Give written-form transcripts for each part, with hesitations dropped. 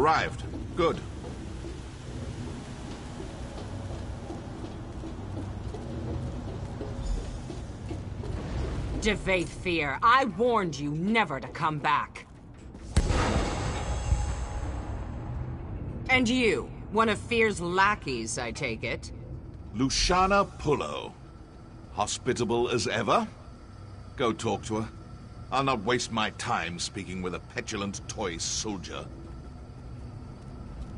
arrived. Good. Devate Fear, I warned you never to come back. And you, one of Fear's lackeys, I take it? Luciana Pullo. Hospitable as ever? Go talk to her. I'll not waste my time speaking with a petulant toy soldier.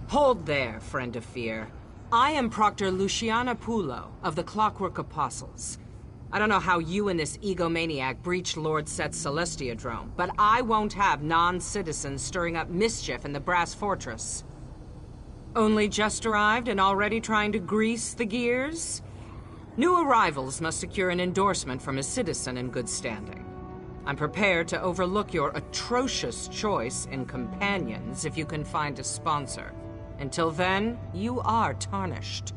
Hold there, friend of Fear. I am Proctor Luciana Pullo of the Clockwork Apostles. I don't know how you and this egomaniac breached Lord Set's Celestiadrome, but I won't have non-citizens stirring up mischief in the Brass Fortress. Only just arrived and already trying to grease the gears? New arrivals must secure an endorsement from a citizen in good standing. I'm prepared to overlook your atrocious choice in companions if you can find a sponsor. Until then, you are tarnished.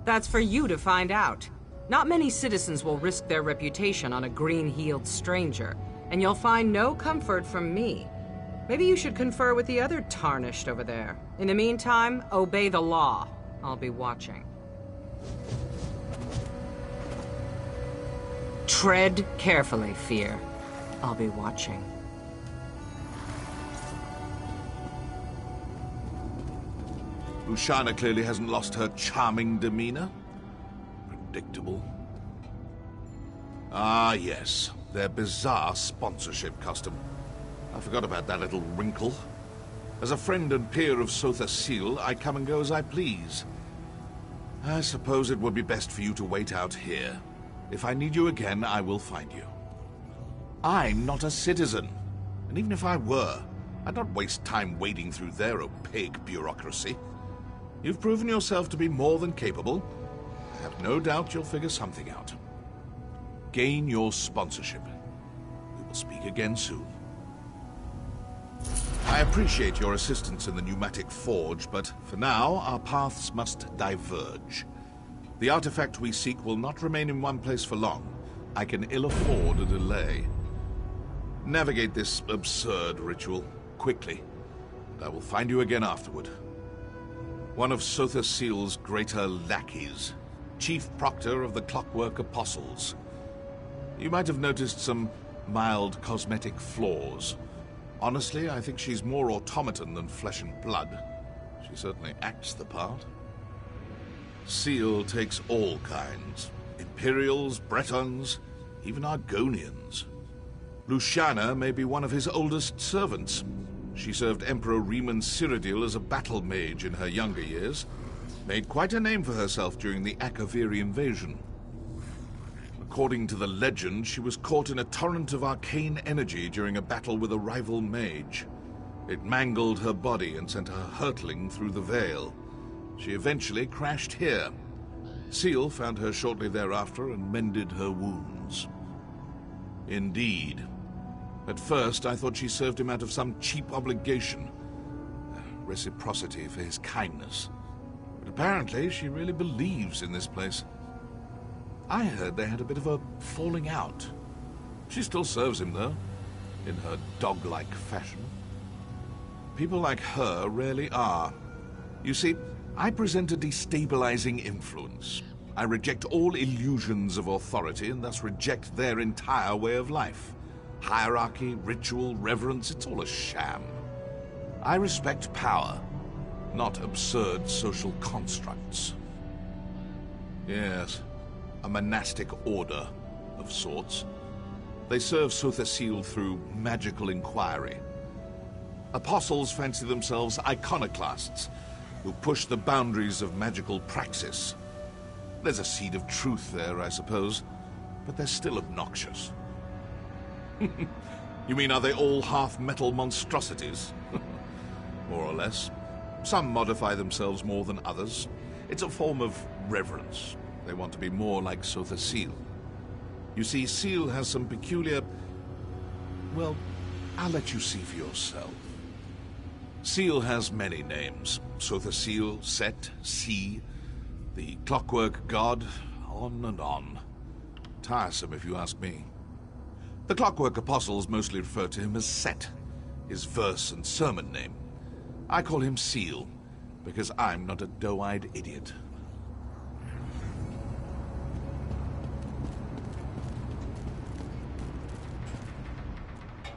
That's for you to find out. Not many citizens will risk their reputation on a green-heeled stranger, and you'll find no comfort from me. Maybe you should confer with the other tarnished over there. In the meantime, obey the law. I'll be watching. Tread carefully, Fear. I'll be watching. Luciana clearly hasn't lost her charming demeanor. Predictable. Ah, yes. Their bizarre sponsorship custom. I forgot about that little wrinkle. As a friend and peer of Sotha Sil, I come and go as I please. I suppose it would be best for you to wait out here. If I need you again, I will find you. I'm not a citizen, and even if I were, I'd not waste time wading through their opaque bureaucracy. You've proven yourself to be more than capable. I have no doubt you'll figure something out. Gain your sponsorship. We will speak again soon. I appreciate your assistance in the pneumatic forge, but for now, our paths must diverge. The artifact we seek will not remain in one place for long. I can ill afford a delay. Navigate this absurd ritual quickly, and I will find you again afterward. One of Sotha Sil's greater lackeys, Chief Proctor of the Clockwork Apostles. You might have noticed some mild cosmetic flaws. Honestly, I think she's more automaton than flesh and blood. She certainly acts the part. Seal takes all kinds. Imperials, Bretons, even Argonians. Luciana may be one of his oldest servants. She served Emperor Riemann Cyrodiil as a battle mage in her younger years. Made quite a name for herself during the Akaviri invasion. According to the legend, she was caught in a torrent of arcane energy during a battle with a rival mage. It mangled her body and sent her hurtling through the veil. She eventually crashed here. Seal found her shortly thereafter and mended her wounds. Indeed. At first, I thought she served him out of some cheap obligation. Reciprocity for his kindness. But apparently, she really believes in this place. I heard they had a bit of a falling out. She still serves him, though, in her dog-like fashion. People like her rarely are. You see, I present a destabilizing influence. I reject all illusions of authority and thus reject their entire way of life. Hierarchy, ritual, reverence, it's all a sham. I respect power, not absurd social constructs. Yes, a monastic order of sorts. They serve Sotha Sil through magical inquiry. Apostles fancy themselves iconoclasts who push the boundaries of magical praxis. There's a seed of truth there, I suppose, but they're still obnoxious. You mean, are they all half-metal monstrosities? More or less. Some modify themselves more than others. It's a form of reverence. They want to be more like Sotha Sil. You see, Sil has some peculiar... Well, I'll let you see for yourself. Sil has many names. Sotha Sil, Set, Sea, the Clockwork God, on and on. Tiresome, if you ask me. The Clockwork Apostles mostly refer to him as Set, his verse and sermon name. I call him Seal, because I'm not a doe-eyed idiot.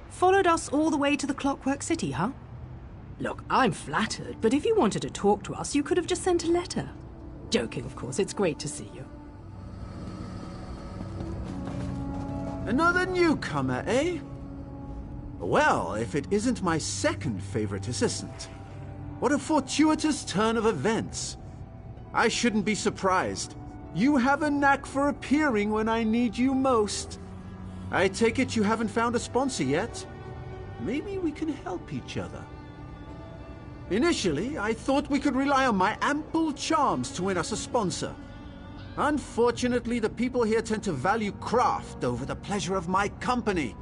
Followed us all the way to the Clockwork City, huh? Look, I'm flattered, but if you wanted to talk to us, you could have just sent a letter. Joking, of course. It's great to see you. Another newcomer, eh? Well, if it isn't my second favorite assistant. What a fortuitous turn of events. I shouldn't be surprised. You have a knack for appearing when I need you most. I take it you haven't found a sponsor yet? Maybe we can help each other. Initially, I thought we could rely on my ample charms to win us a sponsor. Unfortunately, the people here tend to value craft over the pleasure of my company.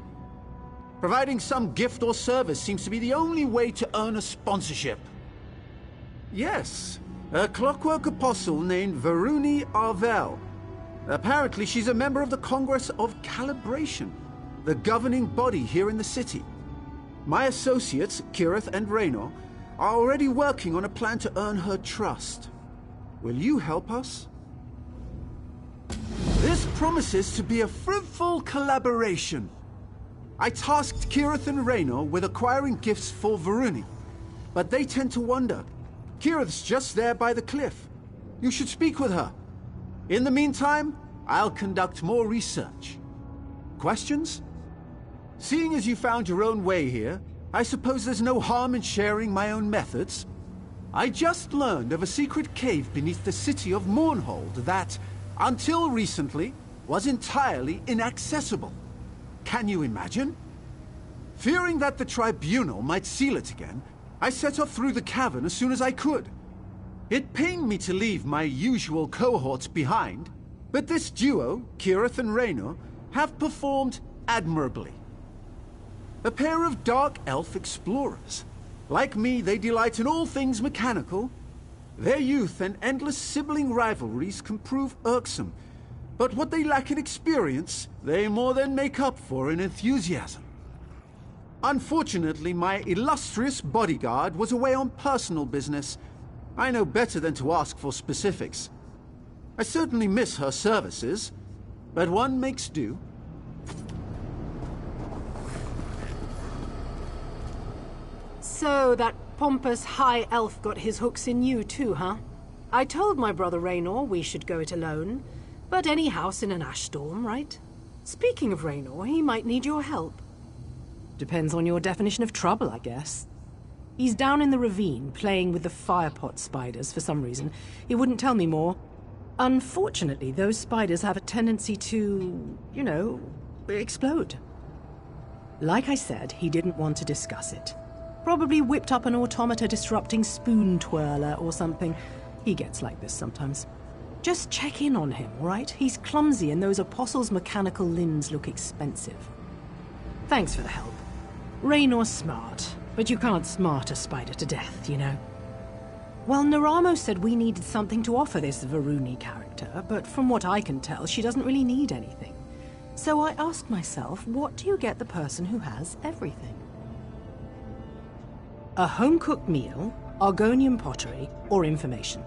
Providing some gift or service seems to be the only way to earn a sponsorship. Yes, a clockwork apostle named Varuni Arvel. Apparently, she's a member of the Congress of Calibration, the governing body here in the city. My associates, Kirith and Raynor, are already working on a plan to earn her trust. Will you help us? This promises to be a fruitful collaboration. I tasked Kirith and Raynor with acquiring gifts for Varuni, but they tend to wander. Kirith's just there by the cliff. You should speak with her. In the meantime, I'll conduct more research. Questions? Seeing as you found your own way here, I suppose there's no harm in sharing my own methods. I just learned of a secret cave beneath the city of Mournhold that, until recently, was entirely inaccessible. Can you imagine? Fearing that the Tribunal might seal it again, I set off through the cavern as soon as I could. It pained me to leave my usual cohorts behind, but this duo, Kirith and Raynor, have performed admirably. A pair of dark elf explorers. Like me, they delight in all things mechanical. Their youth and endless sibling rivalries can prove irksome, but what they lack in experience, they more than make up for in enthusiasm. Unfortunately, my illustrious bodyguard was away on personal business. I know better than to ask for specifics. I certainly miss her services, but one makes do. So that pompous high elf got his hooks in you too, huh? I told my brother Raynor we should go it alone, but any house in an ash storm, right? Speaking of Raynor, he might need your help. Depends on your definition of trouble, I guess. He's down in the ravine, playing with the firepot spiders for some reason. He wouldn't tell me more. Unfortunately, those spiders have a tendency to, you know, explode. Like I said, he didn't want to discuss it. Probably whipped up an automata disrupting spoon twirler or something. He gets like this sometimes. Just check in on him, all right? He's clumsy and those apostles' mechanical limbs look expensive. Thanks for the help. Raynor's smart, but you can't smart a spider to death, you know? Well, Naramo said we needed something to offer this Varuni character, but from what I can tell, she doesn't really need anything. So I asked myself, what do you get the person who has everything? A home-cooked meal, Argonian pottery, or information.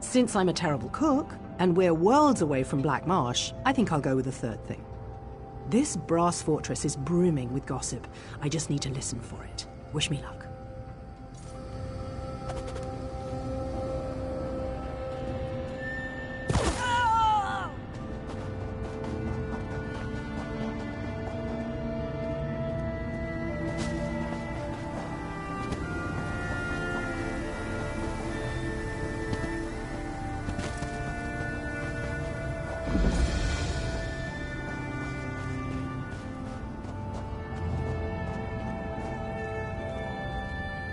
Since I'm a terrible cook, and we're worlds away from Black Marsh, I think I'll go with the third thing. This brass fortress is brimming with gossip. I just need to listen for it. Wish me luck.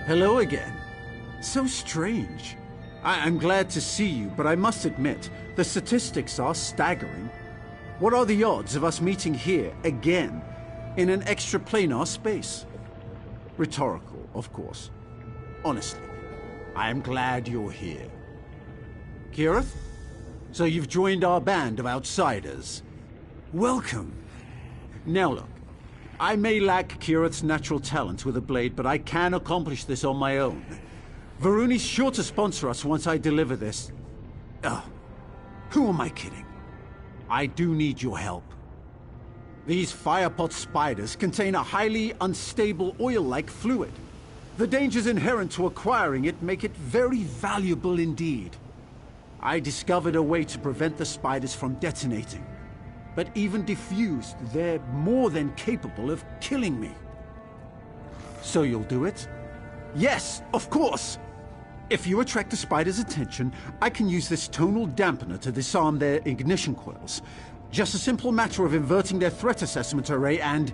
Hello again. So strange. I'm glad to see you, but I must admit, the statistics are staggering. What are the odds of us meeting here again, in an extraplanar space? Rhetorical, of course. Honestly, I am glad you're here. Kirith? So you've joined our band of outsiders. Welcome. Now look, I may lack Kirith's natural talent with a blade, but I can accomplish this on my own. Varuni's sure to sponsor us once I deliver this. Oh, who am I kidding? I do need your help. These firepot spiders contain a highly unstable oil-like fluid. The dangers inherent to acquiring it make it very valuable indeed. I discovered a way to prevent the spiders from detonating. But even diffused, they're more than capable of killing me. So you'll do it? Yes, of course! If you attract the spider's attention, I can use this tonal dampener to disarm their ignition coils. Just a simple matter of inverting their threat assessment array and...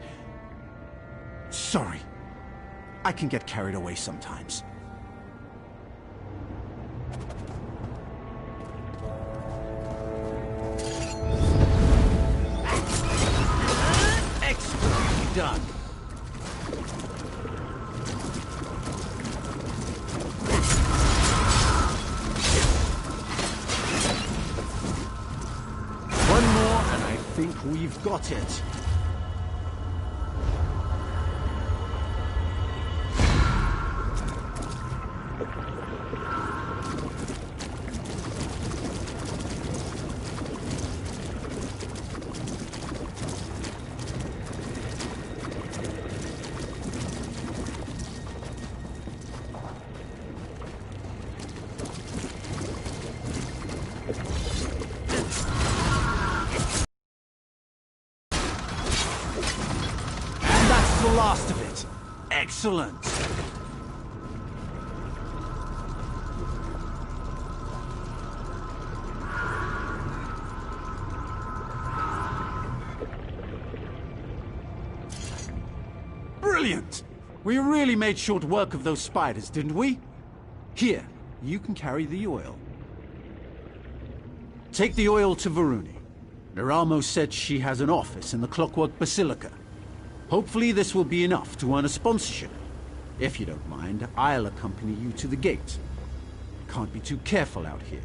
Sorry. I can get carried away sometimes. Expertly done. One more, and I think we've got it. The last of it. Excellent. Brilliant! We really made short work of those spiders, didn't we? Here, you can carry the oil. Take the oil to Varuni. Neramo said she has an office in the Clockwork Basilica. Hopefully this will be enough to earn a sponsorship. If you don't mind, I'll accompany you to the gate. Can't be too careful out here.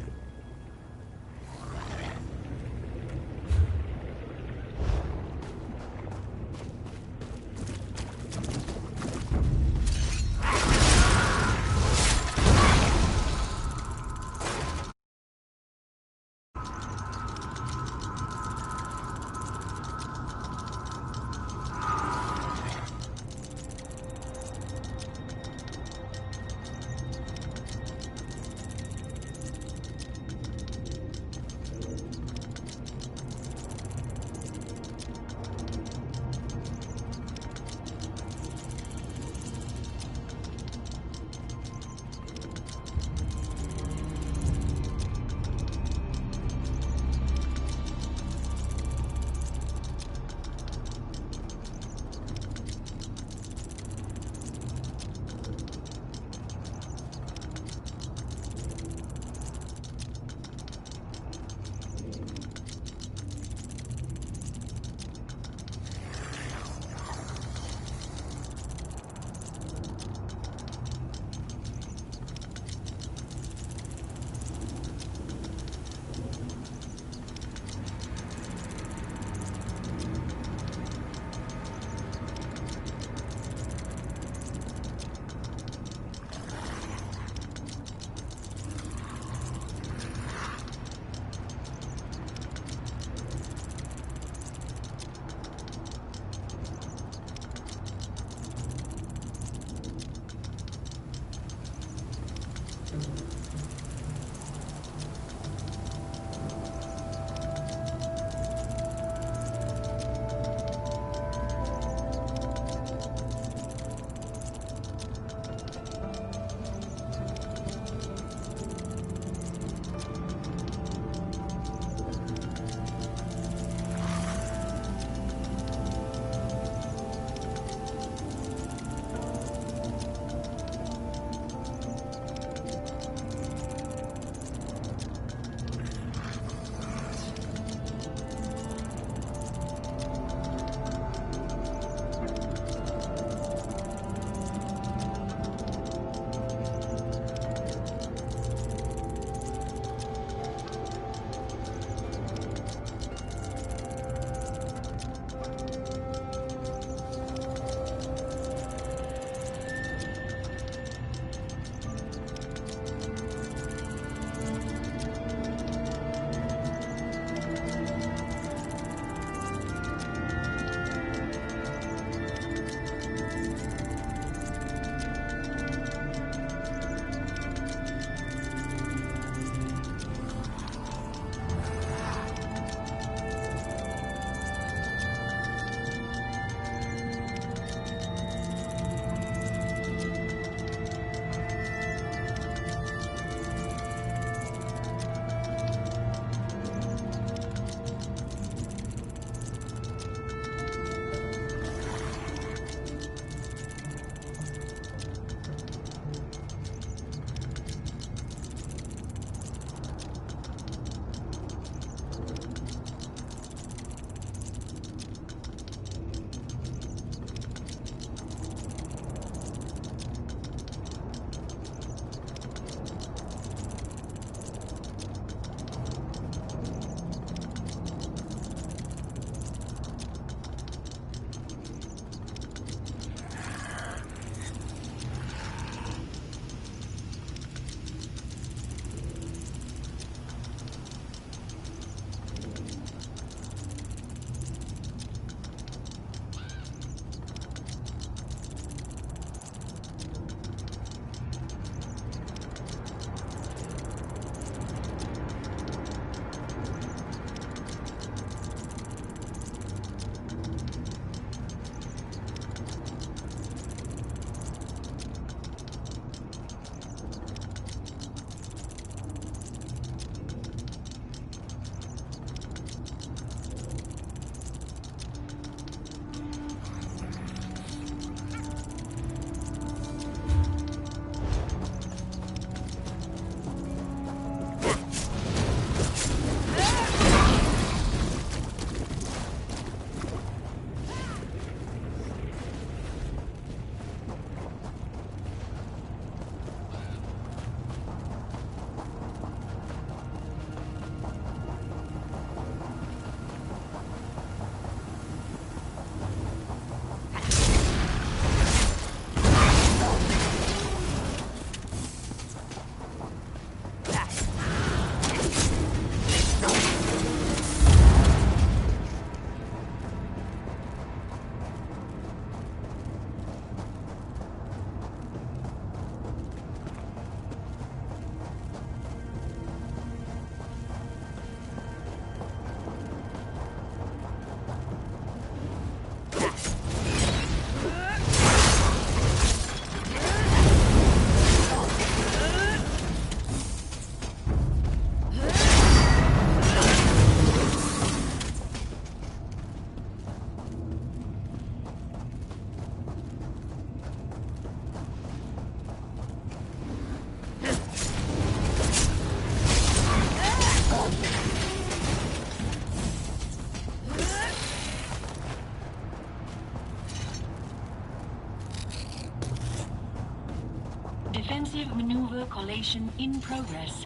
Defensive maneuver collation in progress.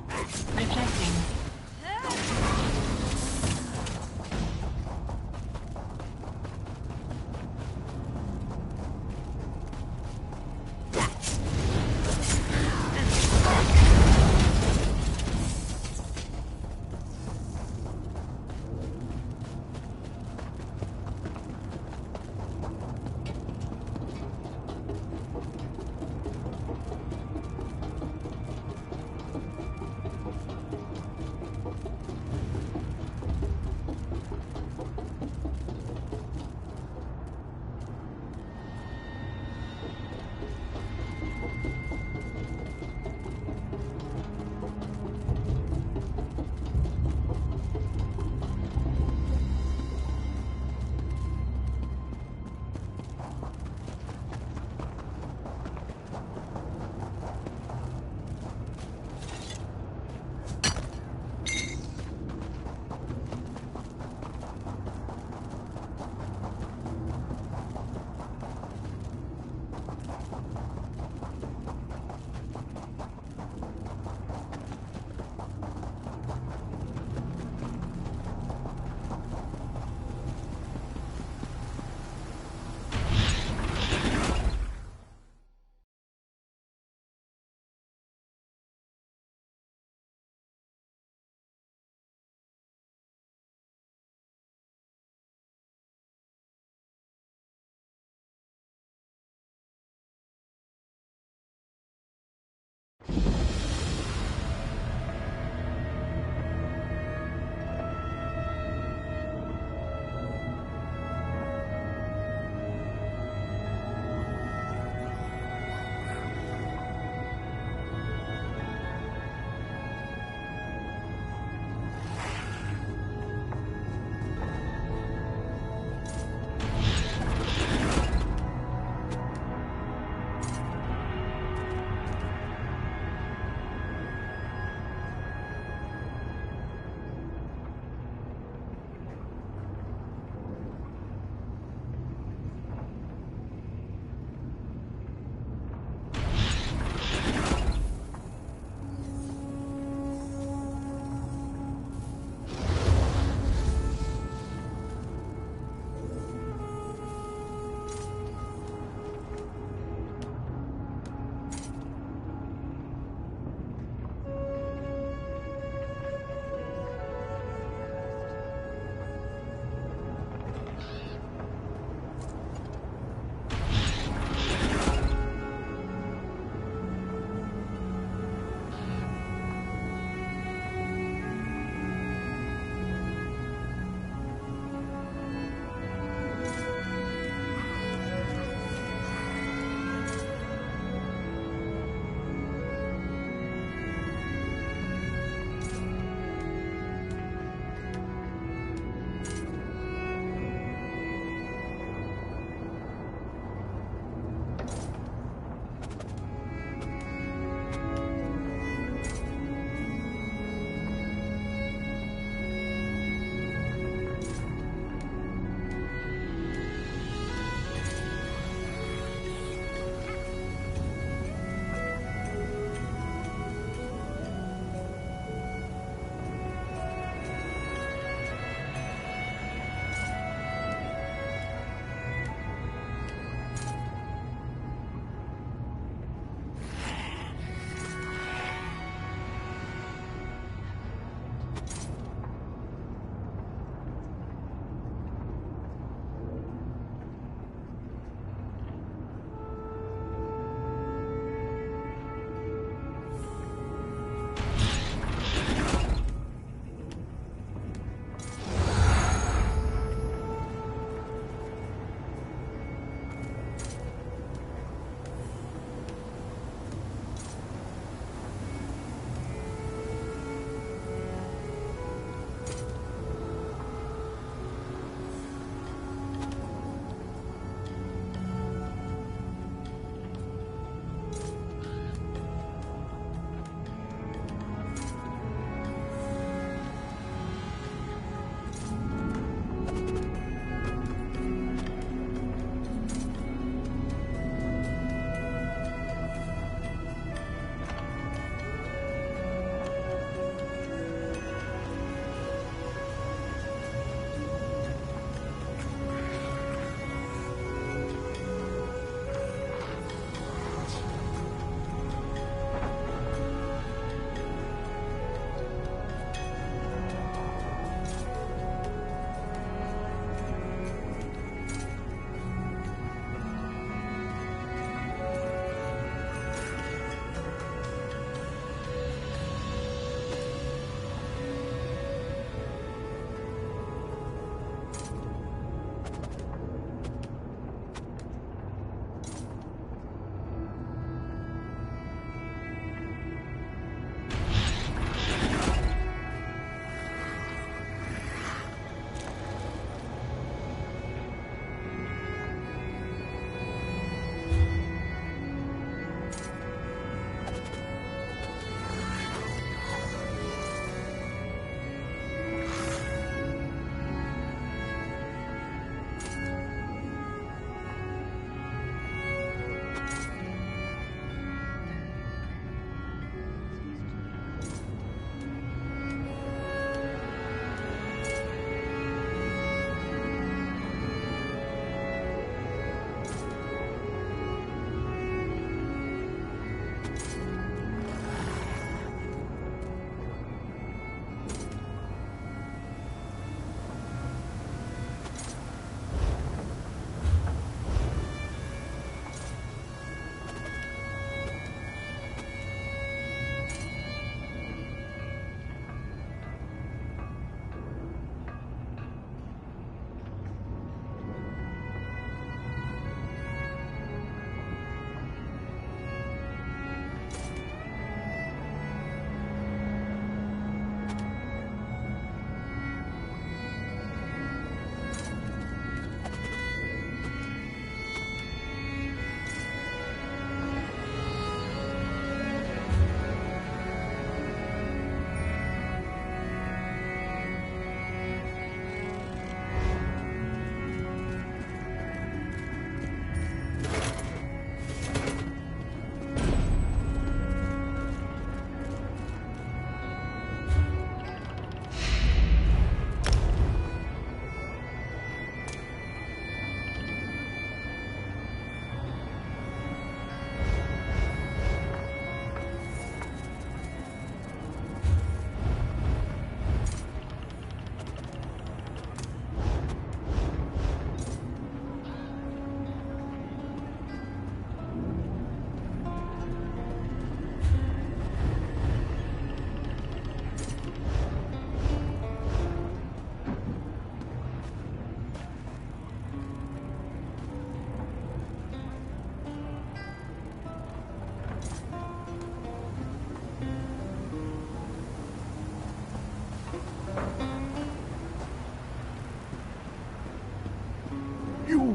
Reflecting.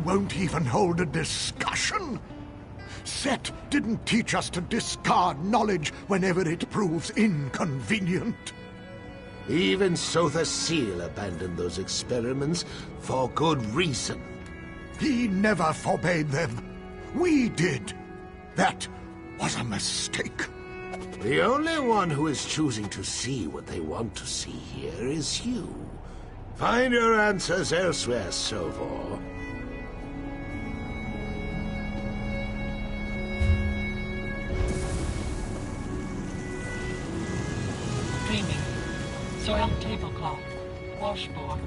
won't even hold a discussion? Set didn't teach us to discard knowledge whenever it proves inconvenient. Even Sotha Seal abandoned those experiments for good reason. He never forbade them. We did. That was a mistake. The only one who is choosing to see what they want to see here is you. Find your answers elsewhere, Sovor. Cleaning. Soiled tablecloth. Washboard.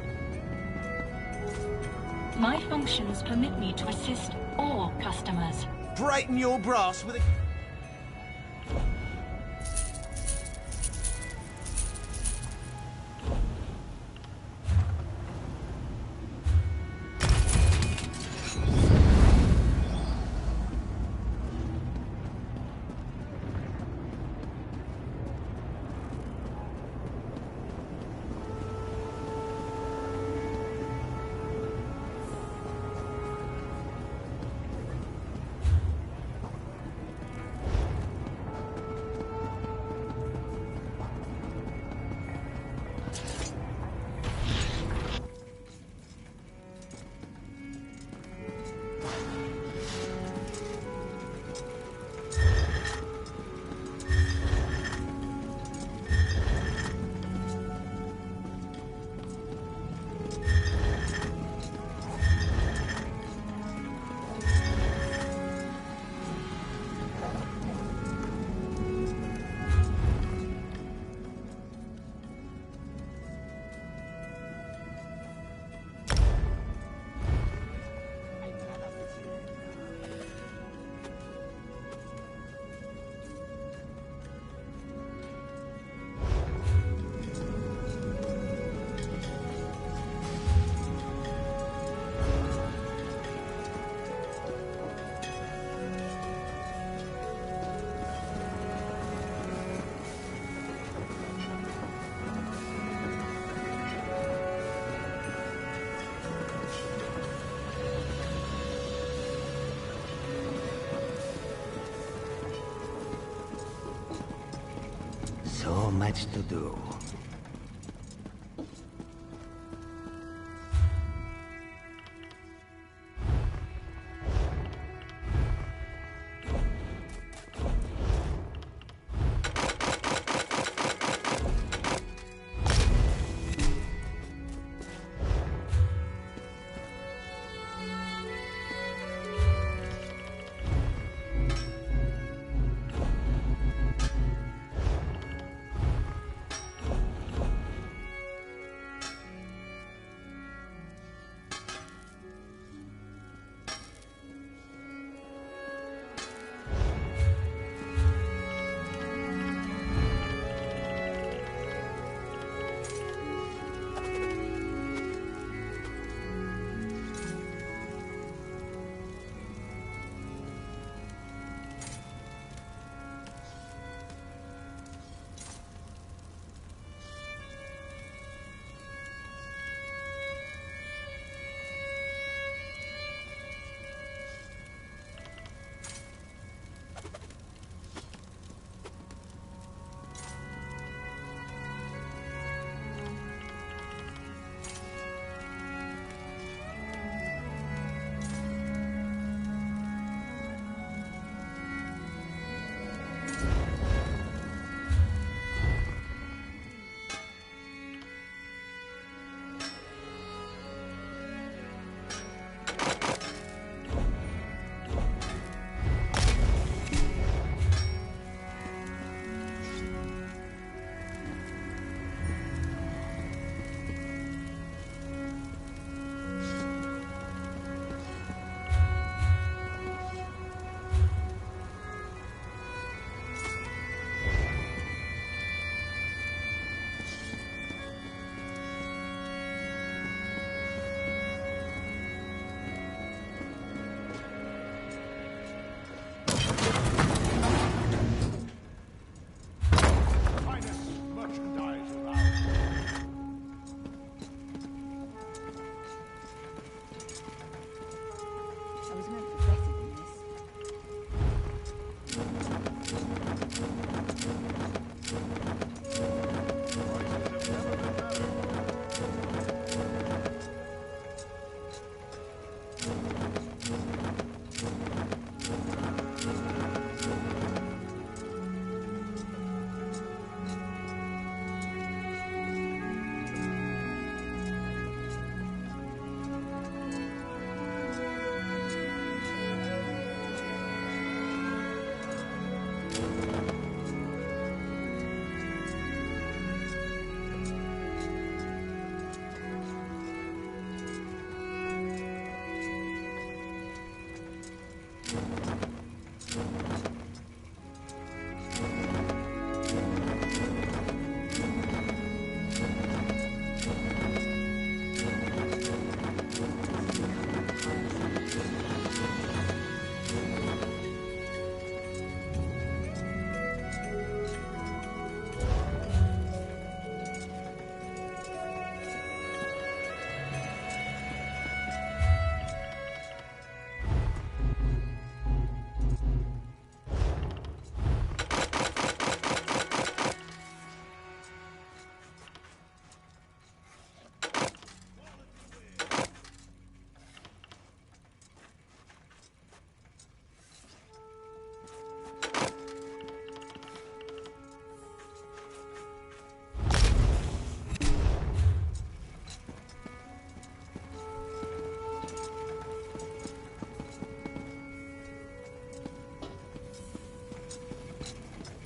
My functions permit me to assist all customers. Brighten your brass with a... So much to do.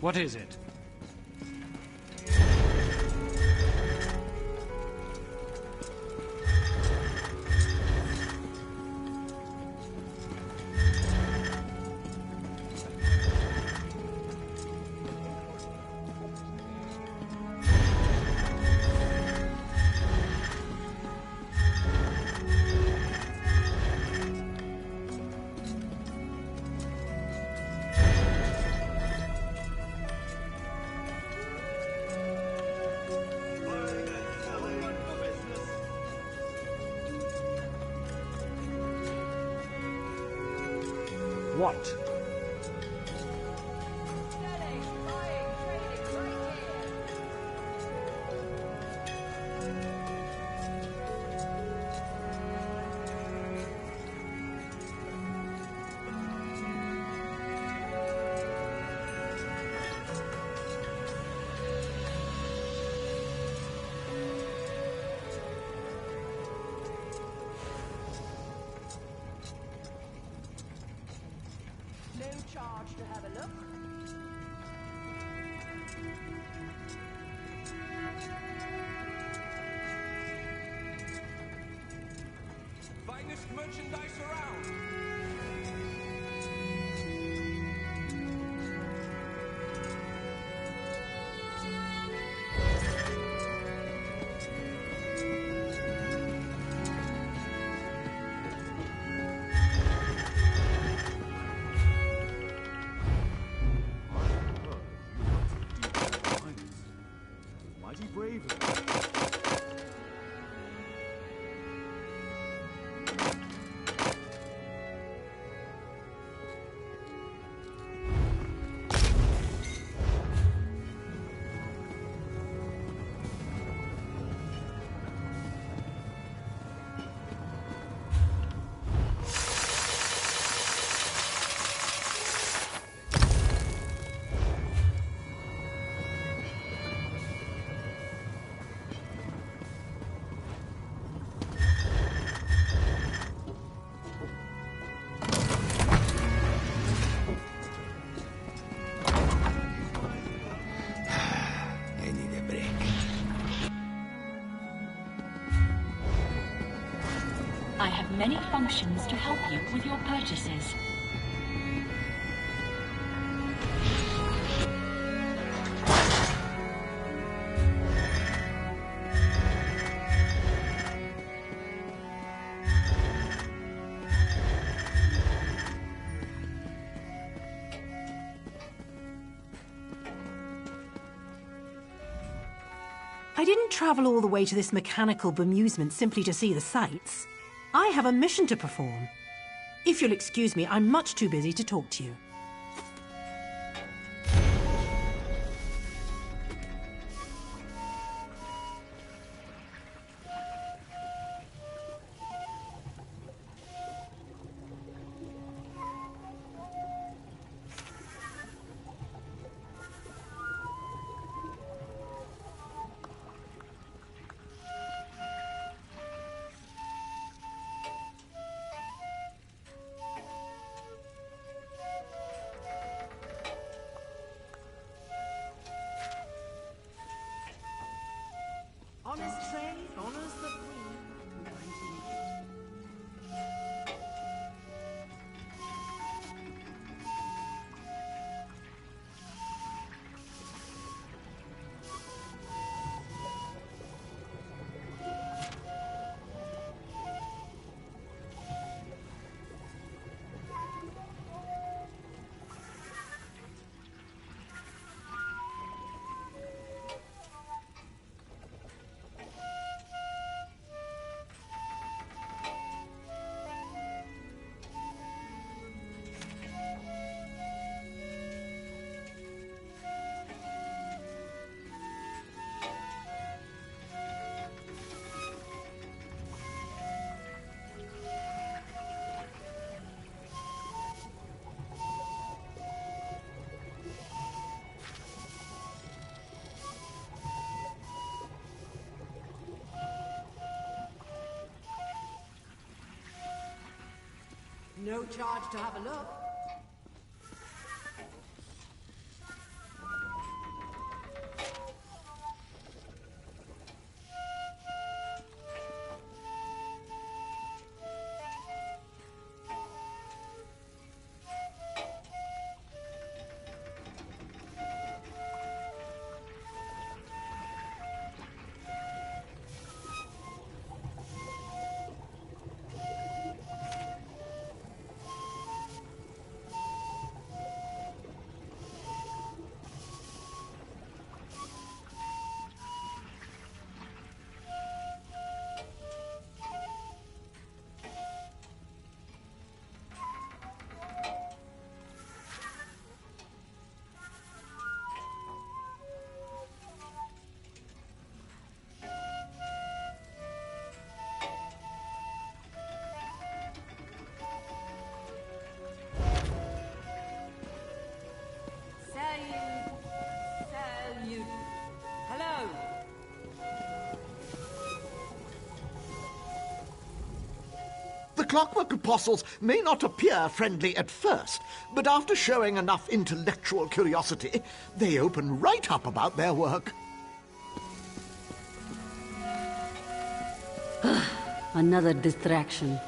What is it? What? No charge to have a look. Finest merchandise around. Mighty brave. I need a break. I have many functions to help you with your purchases. I didn't travel all the way to this mechanical bemusement simply to see the sights. I have a mission to perform. If you'll excuse me, I'm much too busy to talk to you. Honest trade honors the queen. No charge to have a look. Clockwork Apostles may not appear friendly at first, but after showing enough intellectual curiosity, they open right up about their work. Another distraction.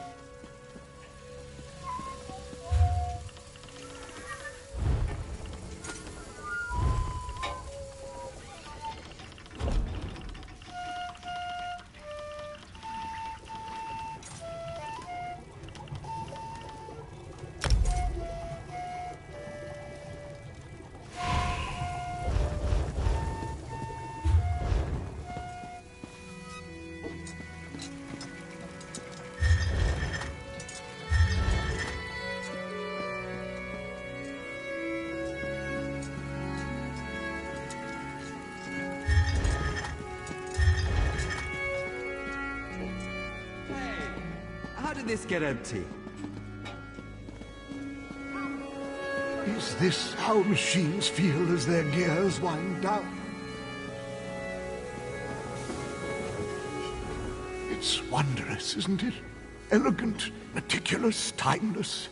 How did this get empty? Is this how machines feel as their gears wind down? It's wondrous, isn't it? Elegant, meticulous, timeless.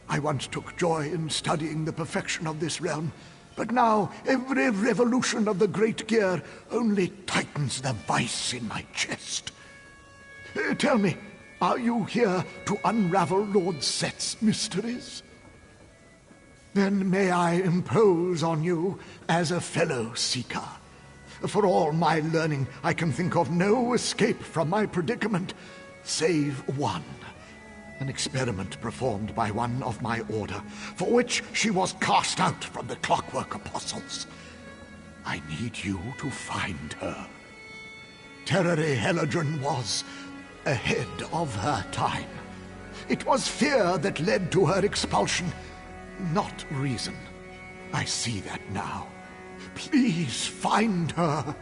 I once took joy in studying the perfection of this realm, but now every revolution of the great gear only tightens the vice in my chest. Tell me, are you here to unravel Lord Set's mysteries? Then may I impose on you as a fellow seeker. For all my learning, I can think of no escape from my predicament, save one. An experiment performed by one of my order, for which she was cast out from the Clockwork Apostles. I need you to find her. Terere Helladrin was ahead of her time. It was fear that led to her expulsion, not reason. I see that now. Please find her.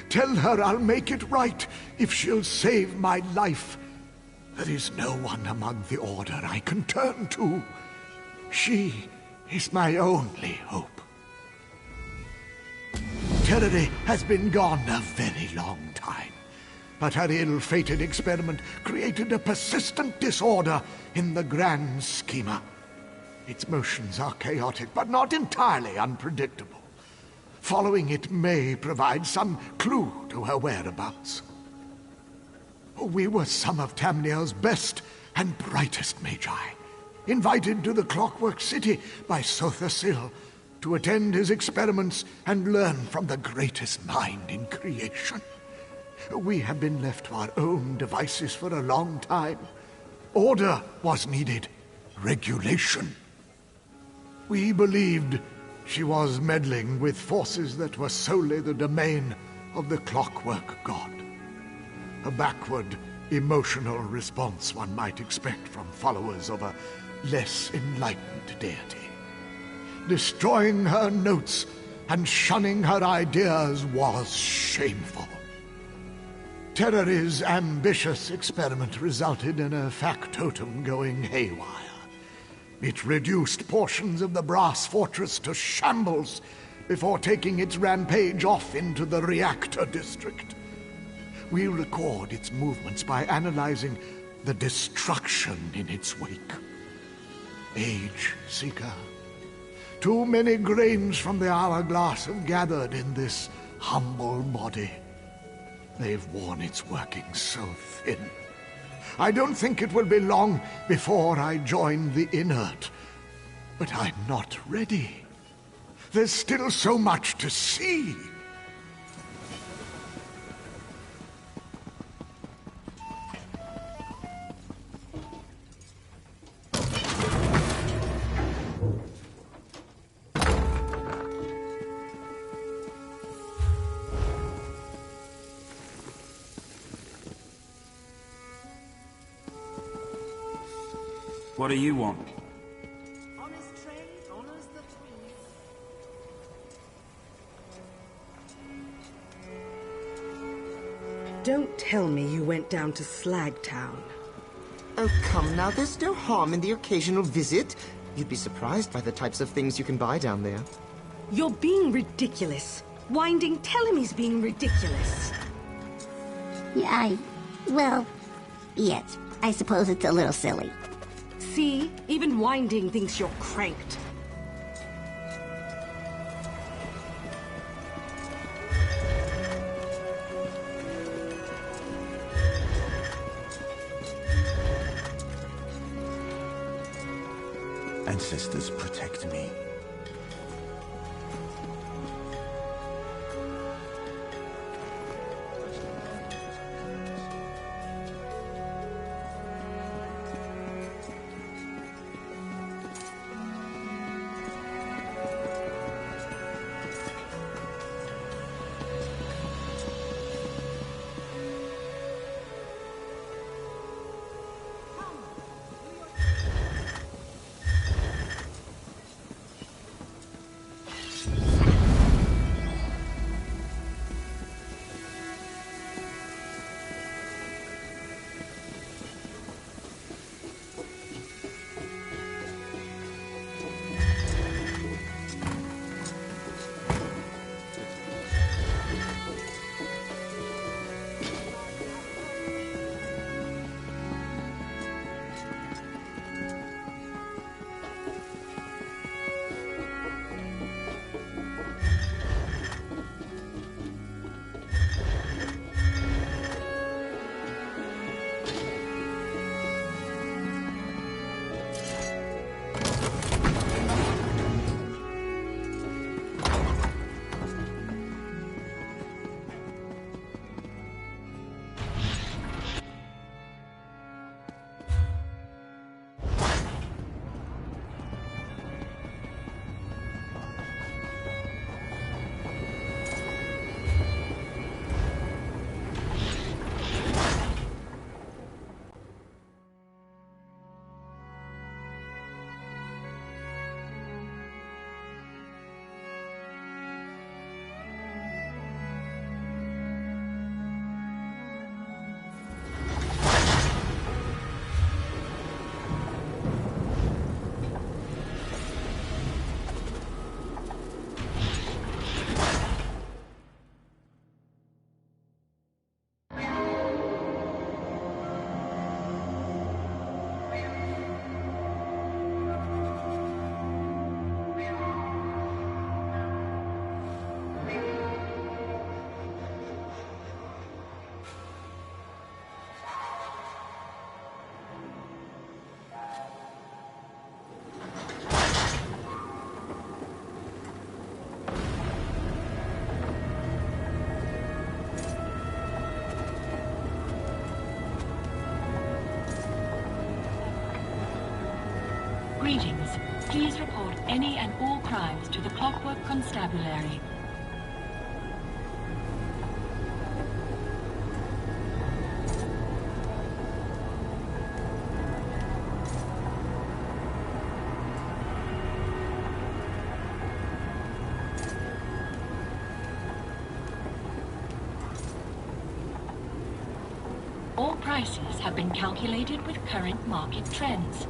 Tell her I'll make it right if she'll save my life. There is no one among the Order I can turn to. She is my only hope. Terere has been gone a very long time, but her ill-fated experiment created a persistent disorder in the grand schema. Its motions are chaotic, but not entirely unpredictable. Following it may provide some clue to her whereabouts. We were some of Tamniel's best and brightest magi, invited to the Clockwork City by Sothasil to attend his experiments and learn from the greatest mind in creation. We have been left to our own devices for a long time. Order was needed, regulation. We believed she was meddling with forces that were solely the domain of the Clockwork God. A backward, emotional response one might expect from followers of a less enlightened deity. Destroying her notes and shunning her ideas was shameful. Terere's ambitious experiment resulted in a factotum going haywire. It reduced portions of the brass fortress to shambles before taking its rampage off into the reactor district. We record its movements by analyzing the destruction in its wake. Age, Seeker. Too many grains from the hourglass have gathered in this humble body. They've worn its workings so thin. I don't think it will be long before I join the inert. But I'm not ready. There's still so much to see. What do you want? Honest trade honors the trees. Don't tell me you went down to Slagtown. Oh, come now, there's no harm in the occasional visit. You'd be surprised by the types of things you can buy down there. You're being ridiculous. Winding, tell him he's being ridiculous. Well, yes. I suppose it's a little silly. See? Even Winding thinks you're cranked. Ancestors, protect me. Greetings. Please report any and all crimes to the Clockwork Constabulary. All prices have been calculated with current market trends.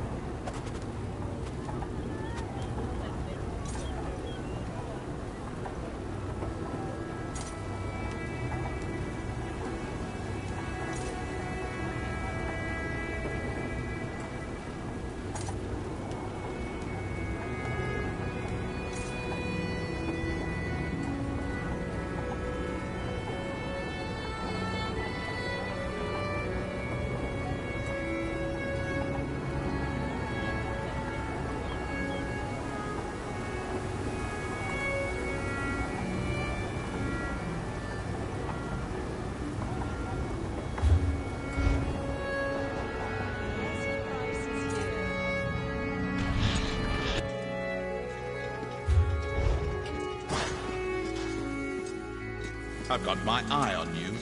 I've got my eye on you.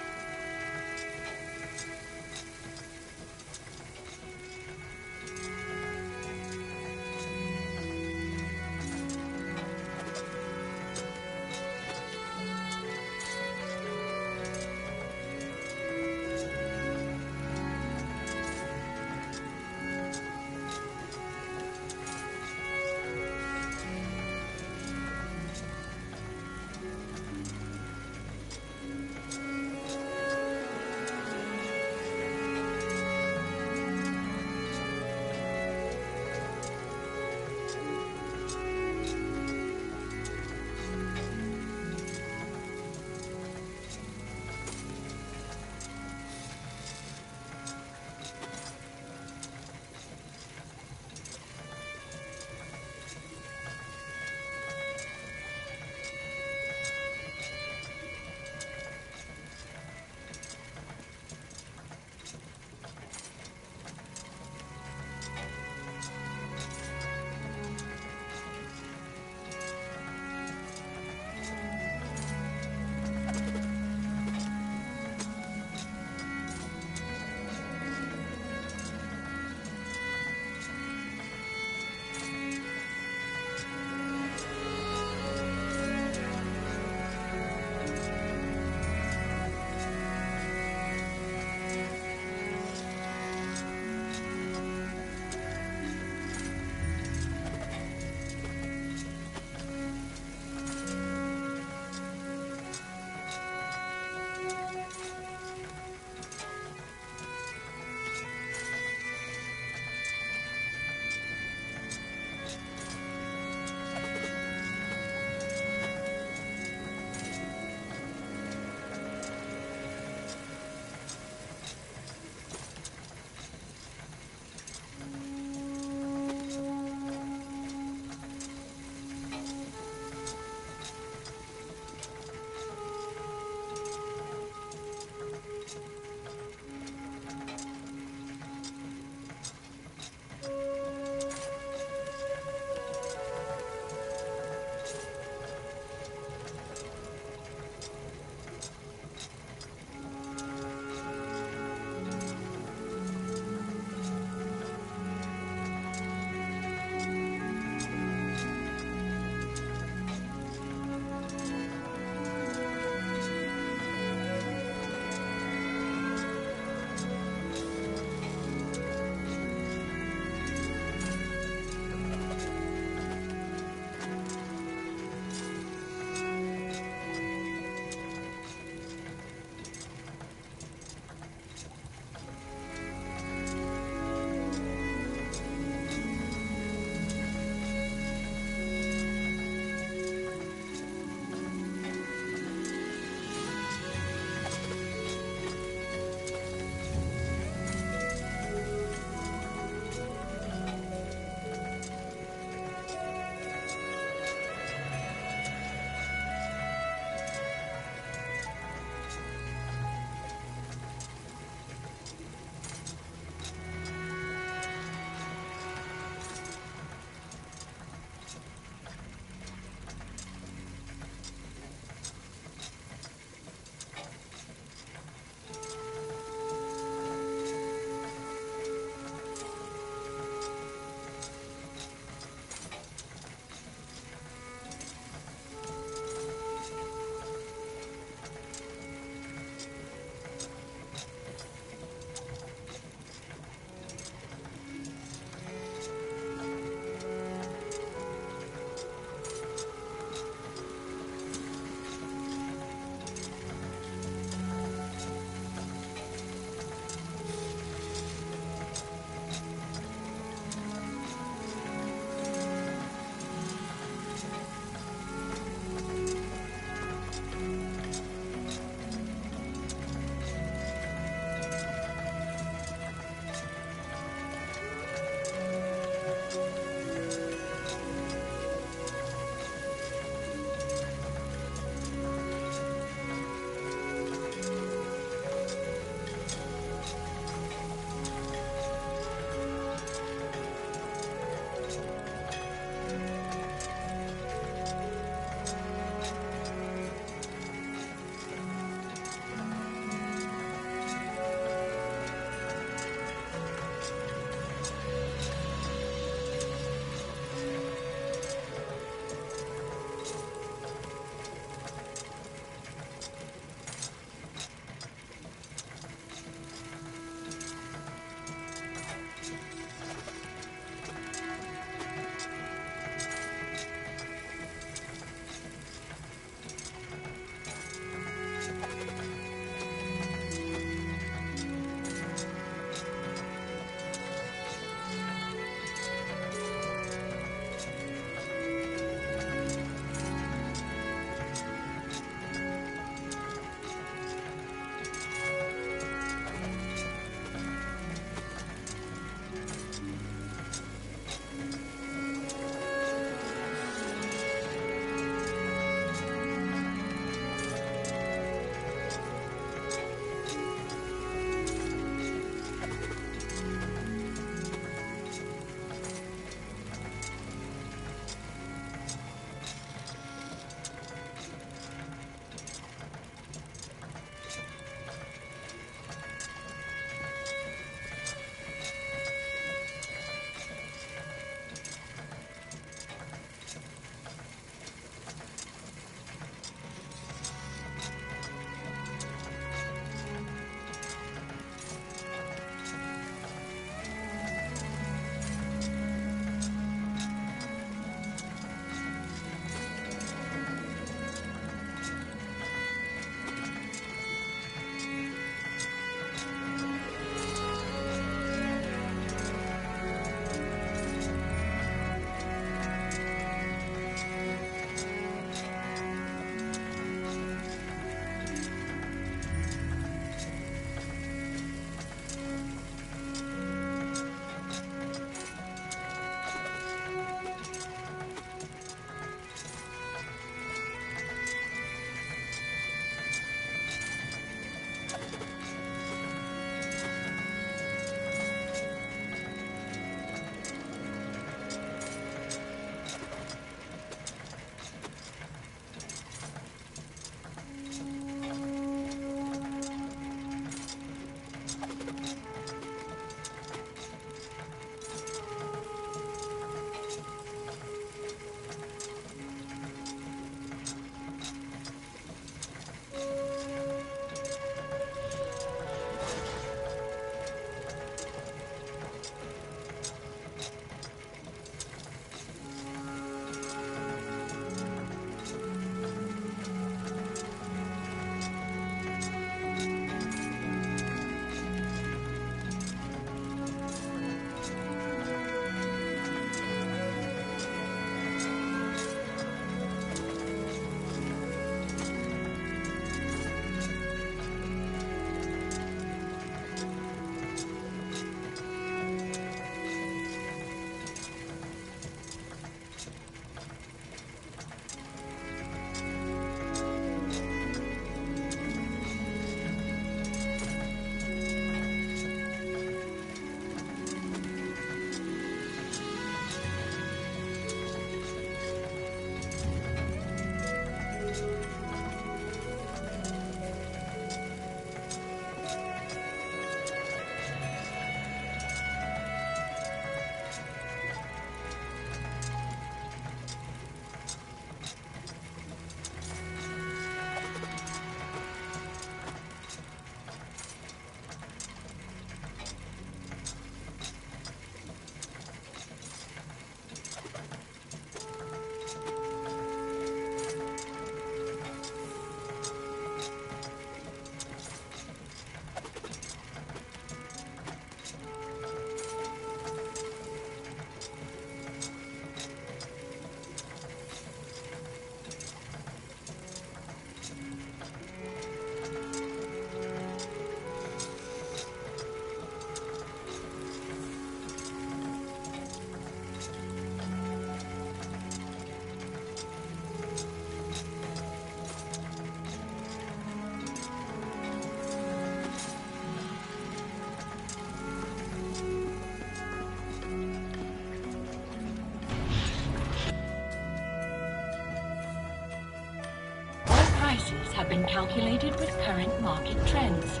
prices have been calculated with current market trends.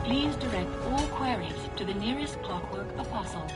Please direct all queries to the nearest Clockwork Apostle.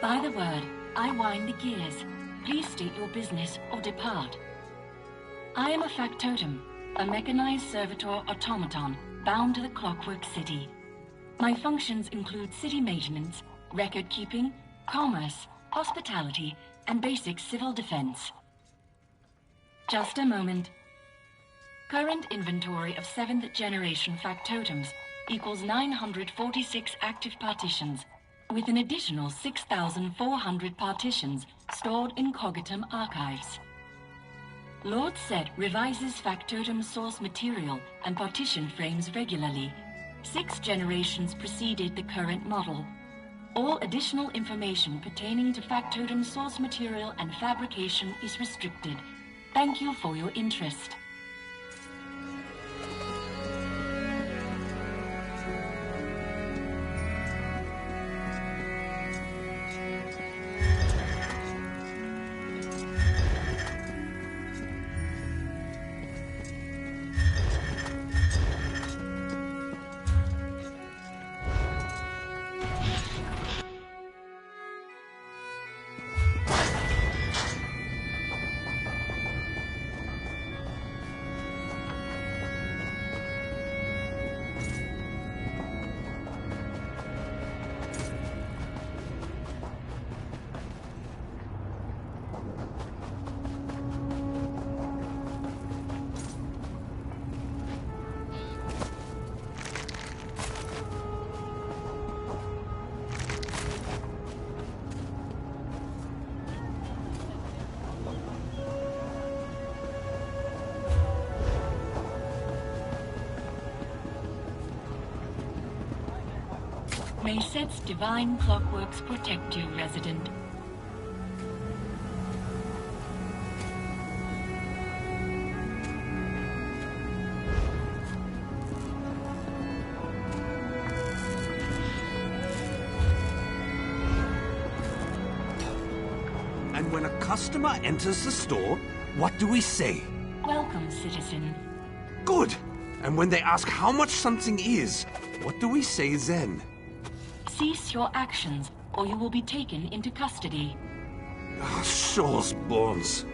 By the word, I wind the gears. Please state your business or depart. I am a factotum, a mechanized servitor automaton bound to the Clockwork City. My functions include city maintenance, record keeping, commerce, hospitality, and basic civil defense. Just a moment. Current inventory of 7th generation factotums equals 946 active partitions, with an additional 6,400 partitions stored in Cogitum archives. Lord Set revises factotum source material and partition frames regularly. 6 generations preceded the current model. All additional information pertaining to factotum source material and fabrication is restricted. Thank you for your interest. May Set's divine clockworks protect you, resident. And when a customer enters the store, what do we say? Welcome, citizen. Good! And when they ask how much something is, what do we say then? Cease your actions, or you will be taken into custody. Oh, Shaw's bones.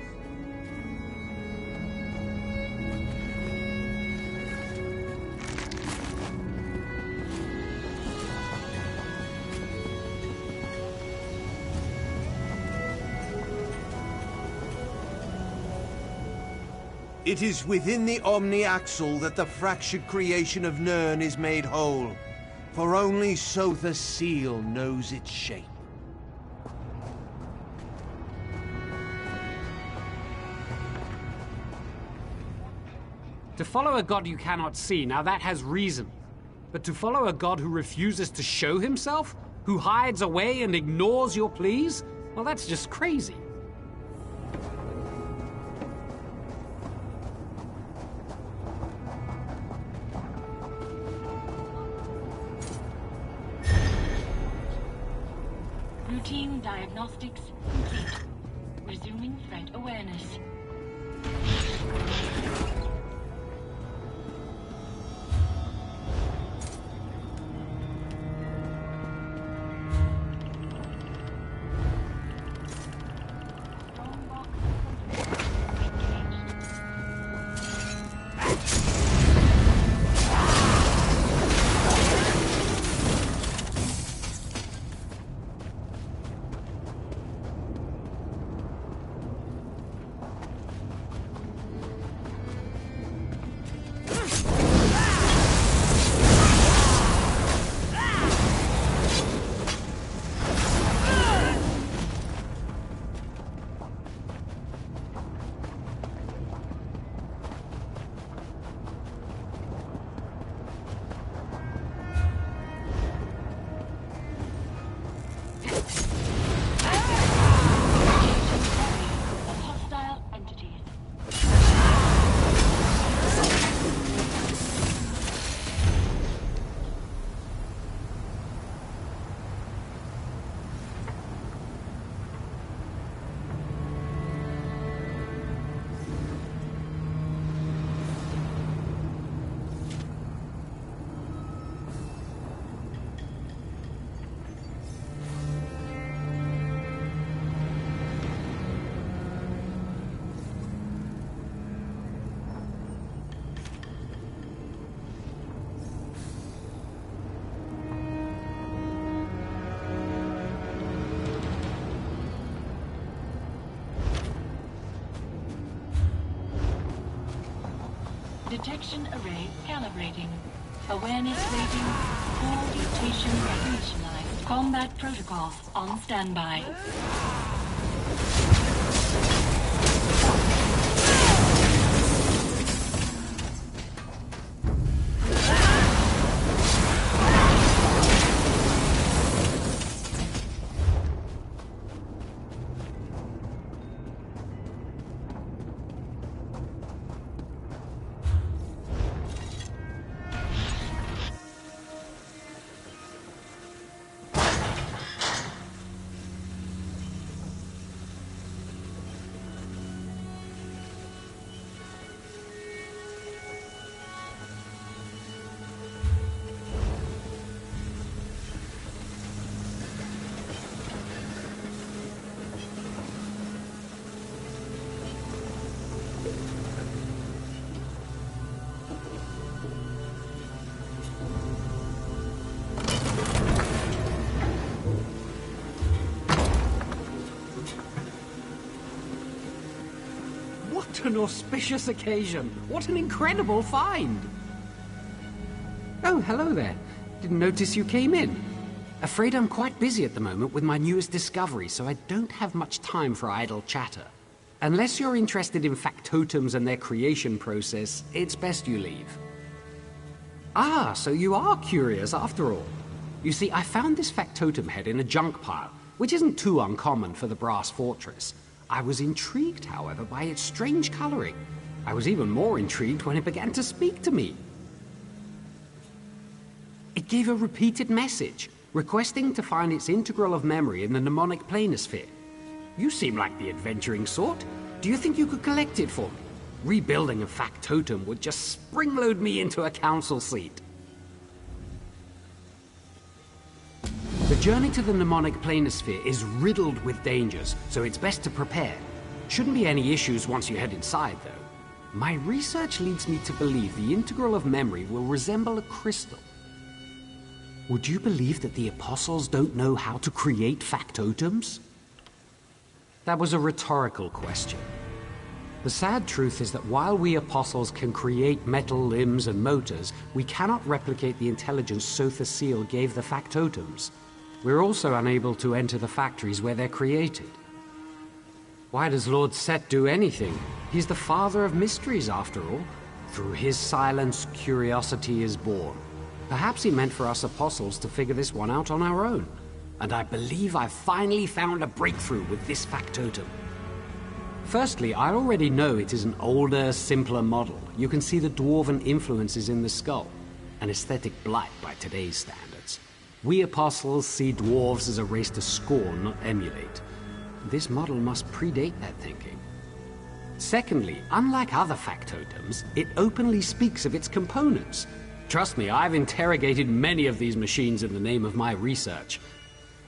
It is within the Omniaxle that the fractured creation of Nirn is made whole. For only so the seal knows its shape. To follow a god you cannot see, now that has reason. But to follow a god who refuses to show himself? Who hides away and ignores your pleas? Well, that's just crazy. Routine diagnostics complete. Resuming threat awareness. Detection array calibrating. Awareness rating, core mutation initialized. Combat protocol on standby. What an auspicious occasion! What an incredible find! Oh, hello there. Didn't notice you came in. Afraid I'm quite busy at the moment with my newest discovery, so I don't have much time for idle chatter. Unless you're interested in factotums and their creation process, it's best you leave. Ah, so you are curious after all. You see, I found this factotum head in a junk pile, which isn't too uncommon for the Brass Fortress. I was intrigued, however, by its strange coloring. I was even more intrigued when it began to speak to me. It gave a repeated message, requesting to find its integral of memory in the mnemonic planisphere. You seem like the adventuring sort. Do you think you could collect it for me? Rebuilding a factotum would just springload me into a council seat. The journey to the mnemonic planisphere is riddled with dangers, so it's best to prepare. Shouldn't be any issues once you head inside, though. My research leads me to believe the integral of memory will resemble a crystal. Would you believe that the apostles don't know how to create factotums? That was a rhetorical question. The sad truth is that while we apostles can create metal limbs and motors, we cannot replicate the intelligence Sotha Seal gave the factotums. We're also unable to enter the factories where they're created. Why does Lord Set do anything? He's the father of mysteries, after all. Through his silence, curiosity is born. Perhaps he meant for us apostles to figure this one out on our own. And I believe I've finally found a breakthrough with this factotum. Firstly, I already know it is an older, simpler model. You can see the dwarven influences in the skull. An aesthetic blight by today's standards. We apostles see dwarves as a race to scorn, not emulate. This model must predate that thinking. Secondly, unlike other factotums, it openly speaks of its components. Trust me, I've interrogated many of these machines in the name of my research.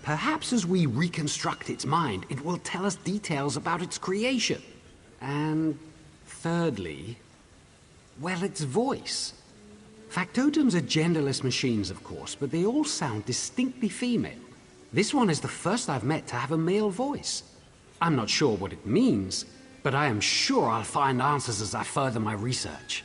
Perhaps as we reconstruct its mind, it will tell us details about its creation. And thirdly, well, its voice. Factotums are genderless machines, of course, but they all sound distinctly female. This one is the first I've met to have a male voice. I'm not sure what it means, but I am sure I'll find answers as I further my research.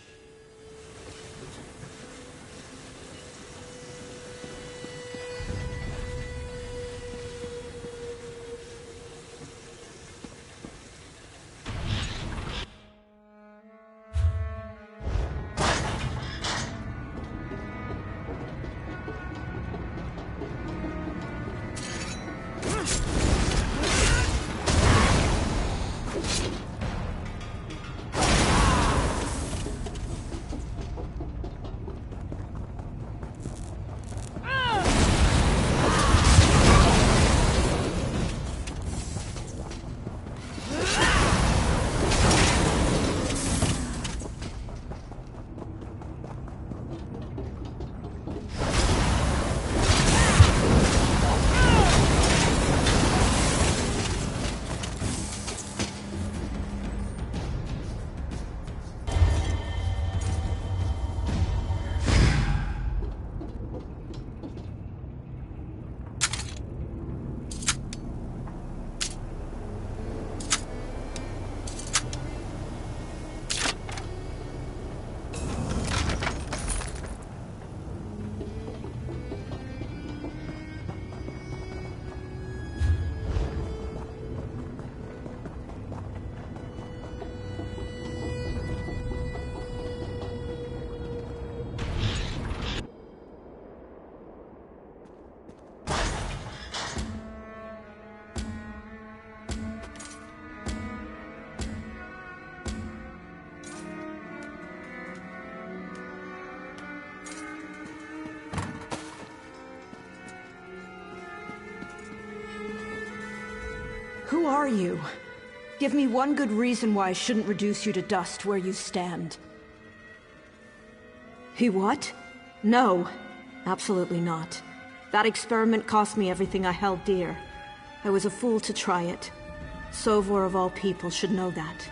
Who are you? Give me one good reason why I shouldn't reduce you to dust where you stand. He what? No, absolutely not. That experiment cost me everything I held dear. I was a fool to try it. Sovor of all people should know that.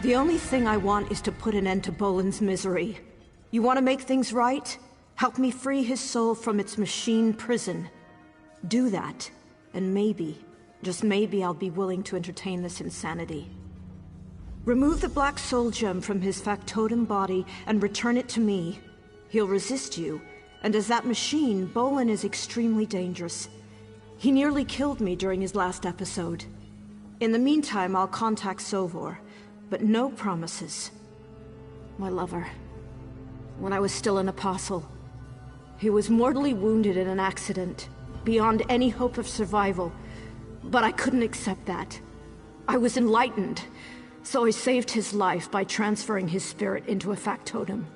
The only thing I want is to put an end to Bolin's misery. You want to make things right? Help me free his soul from its machine prison. Do that, and maybe, just maybe, I'll be willing to entertain this insanity. Remove the Black Soul Gem from his factotum body and return it to me. He'll resist you, and as that machine, Bolin is extremely dangerous. He nearly killed me during his last episode. In the meantime, I'll contact Sovor, but no promises. My lover, when I was still an apostle, he was mortally wounded in an accident, beyond any hope of survival, but I couldn't accept that. I was enlightened, so I saved his life by transferring his spirit into a factotum.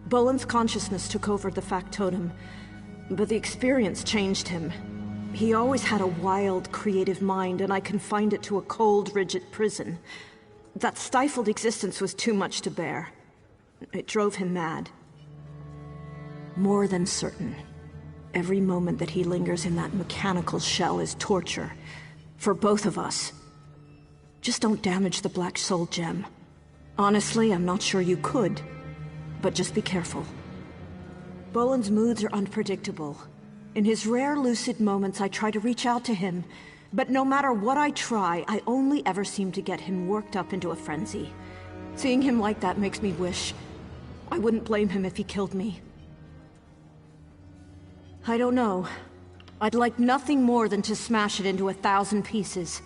Bolin's consciousness took over the factotum, but the experience changed him. He always had a wild, creative mind, and I confined it to a cold, rigid prison. That stifled existence was too much to bear. It drove him mad. More than certain. Every moment that he lingers in that mechanical shell is torture. For both of us. Just don't damage the Black Soul Gem. Honestly, I'm not sure you could. But just be careful. Bolin's moods are unpredictable. In his rare lucid moments, I try to reach out to him. But no matter what I try, I only ever seem to get him worked up into a frenzy. Seeing him like that makes me wish I wouldn't blame him if he killed me. I don't know. I'd like nothing more than to smash it into 1,000 pieces.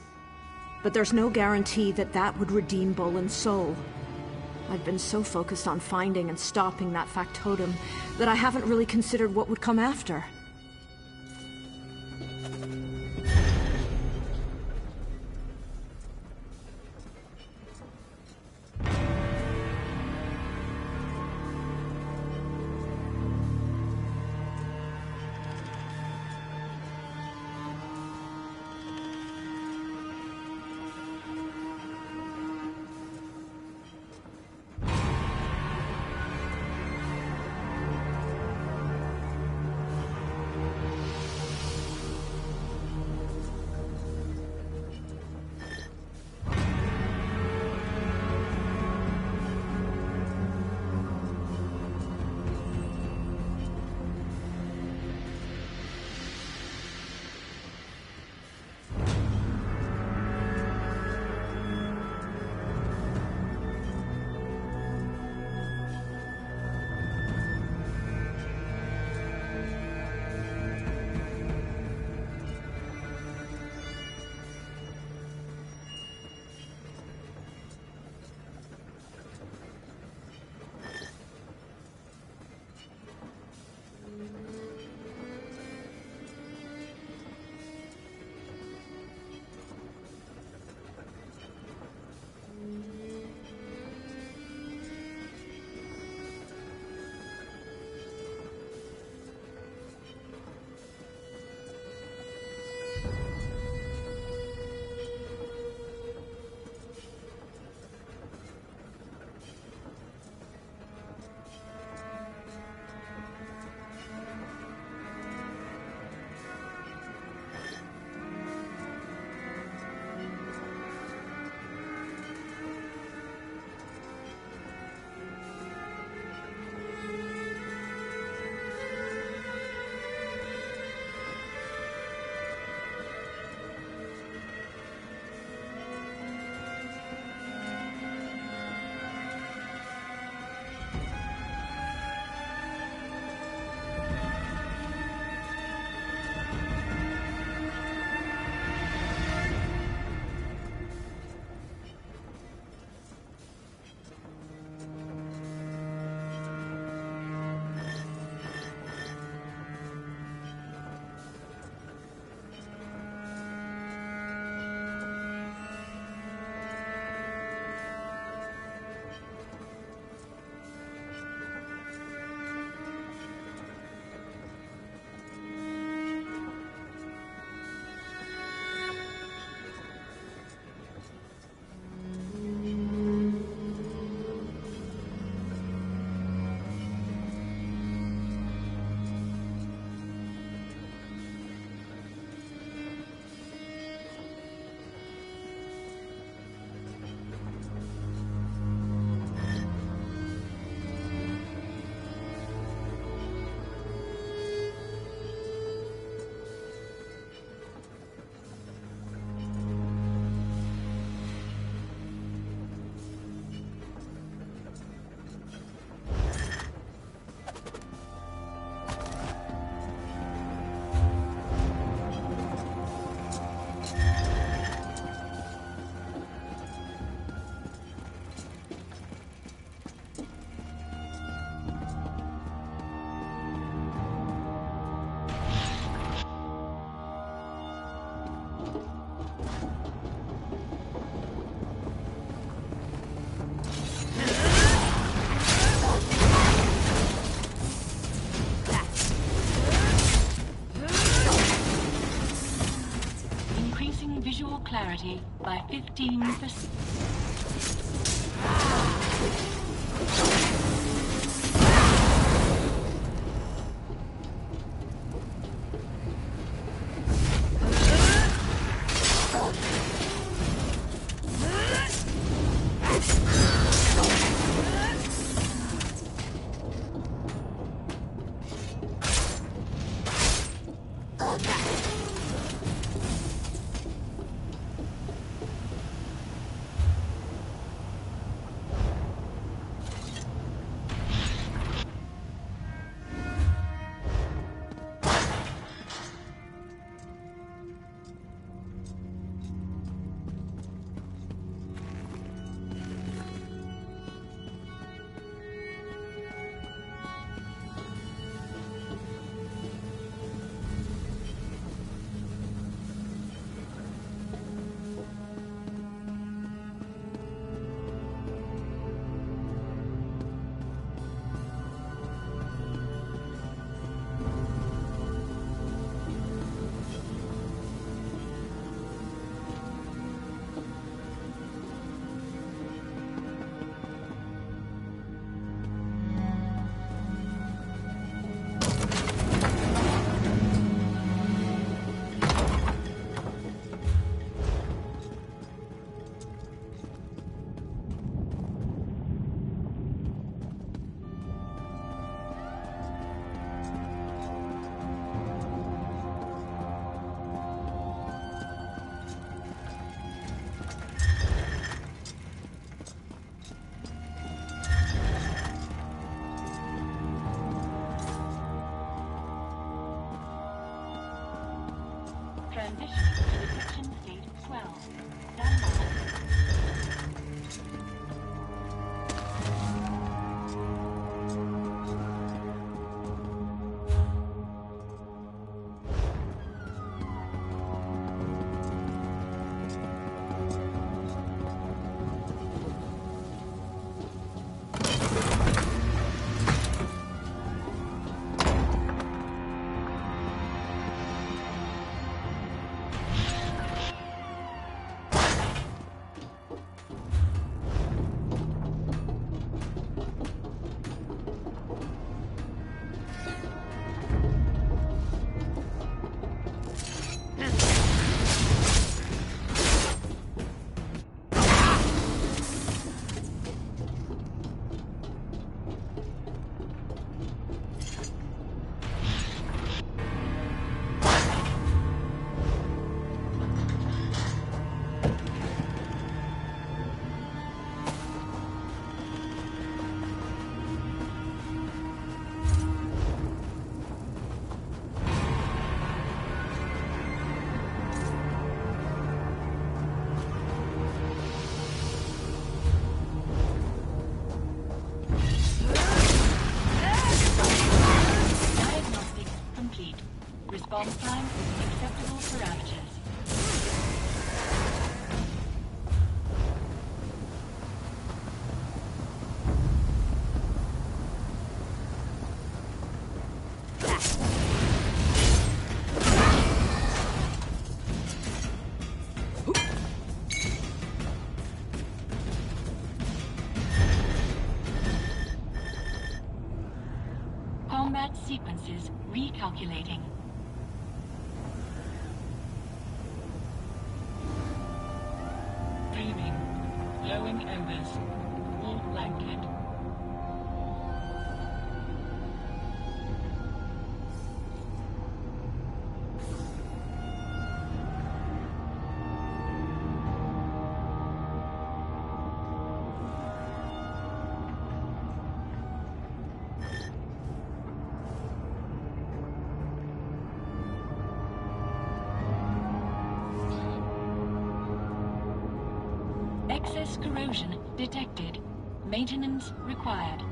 But there's no guarantee that that would redeem Bolin's soul. I've been so focused on finding and stopping that factotum that I haven't really considered what would come after. security by 15%. Transitioning to detection state 12. Stand by. Response time, acceptable parameters. Combat sequences recalculating. Dreaming. Glowing embers. Wool blanket. Excess corrosion detected. Maintenance required.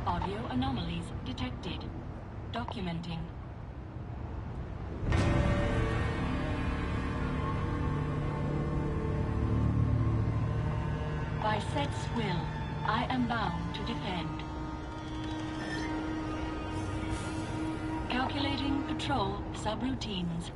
Audio anomalies detected. Documenting. Set's will, I am bound to defend. Calculating patrol subroutines.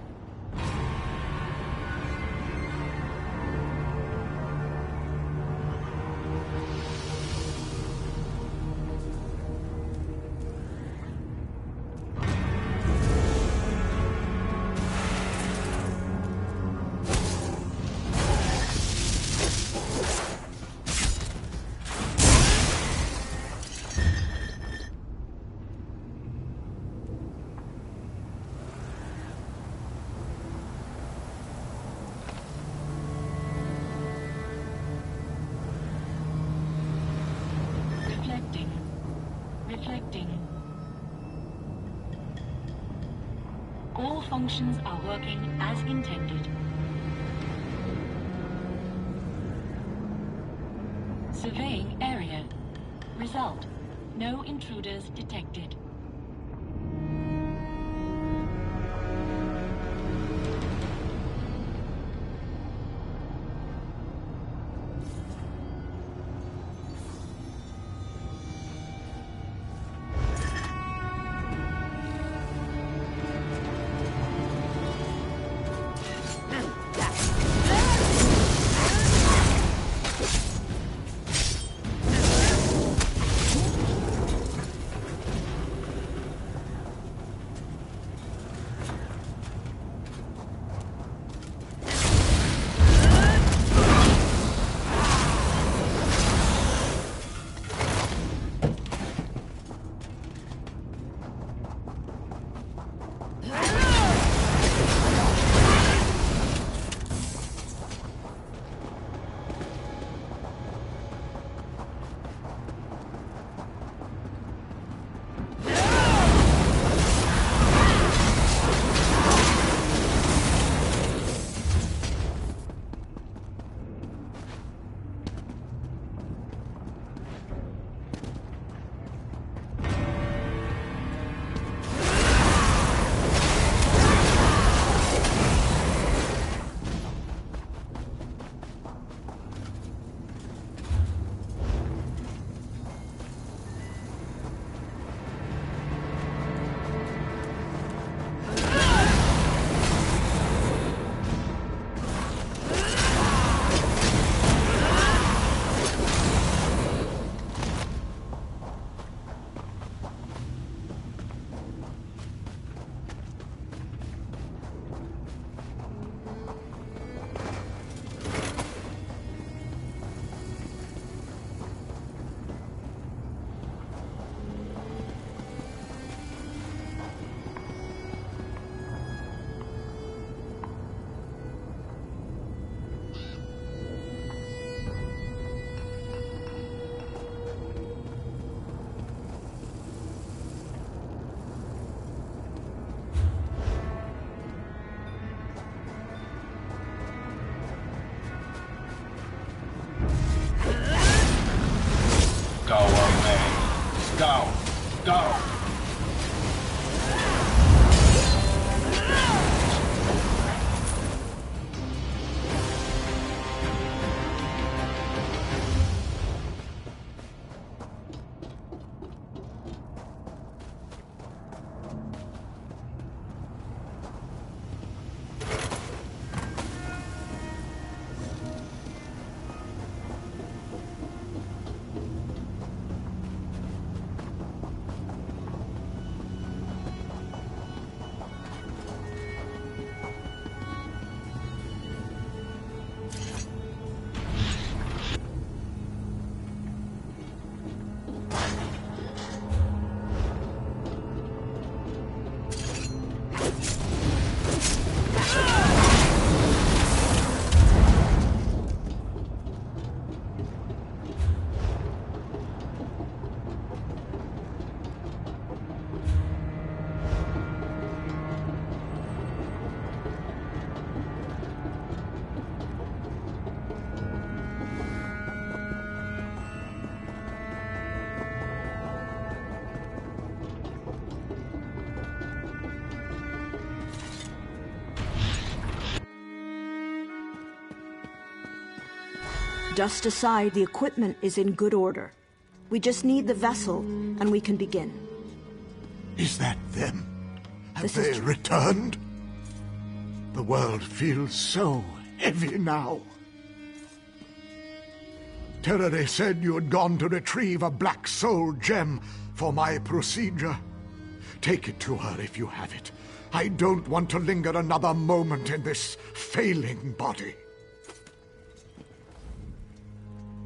Reflecting. All functions are working as intended. Surveying area. Result: no intruders detected. Dust aside, the equipment is in good order. We just need the vessel, and we can begin. Is that them? Have they returned? The world feels so heavy now. Terere said you had gone to retrieve a black soul gem for my procedure. Take it to her if you have it. I don't want to linger another moment in this failing body.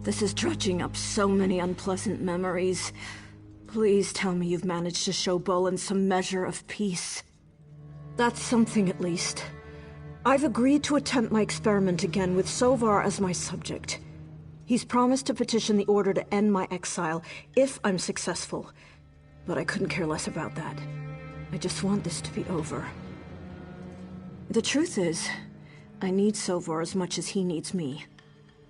This is dredging up so many unpleasant memories. Please tell me you've managed to show Bolin some measure of peace. That's something, at least. I've agreed to attempt my experiment again with Sovar as my subject. He's promised to petition the Order to end my exile if I'm successful. But I couldn't care less about that. I just want this to be over. The truth is, I need Sovar as much as he needs me.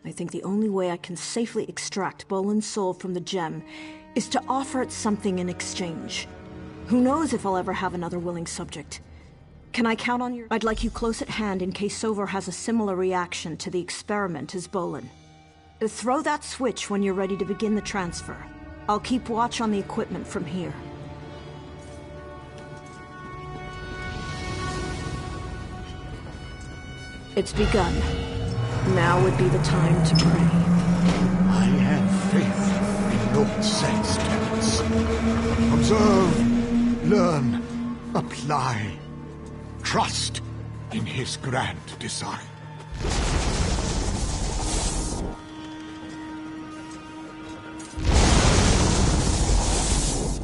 I think the only way I can safely extract Bolin's soul from the gem is to offer it something in exchange. Who knows if I'll ever have another willing subject. Can I count on your... I'd like you close at hand in case Sovar has a similar reaction to the experiment as Bolin. Throw that switch when you're ready to begin the transfer. I'll keep watch on the equipment from here. It's begun. Now would be the time to pray. I have faith in Lord Set's tenets. Observe, learn, apply. Trust in his grand design.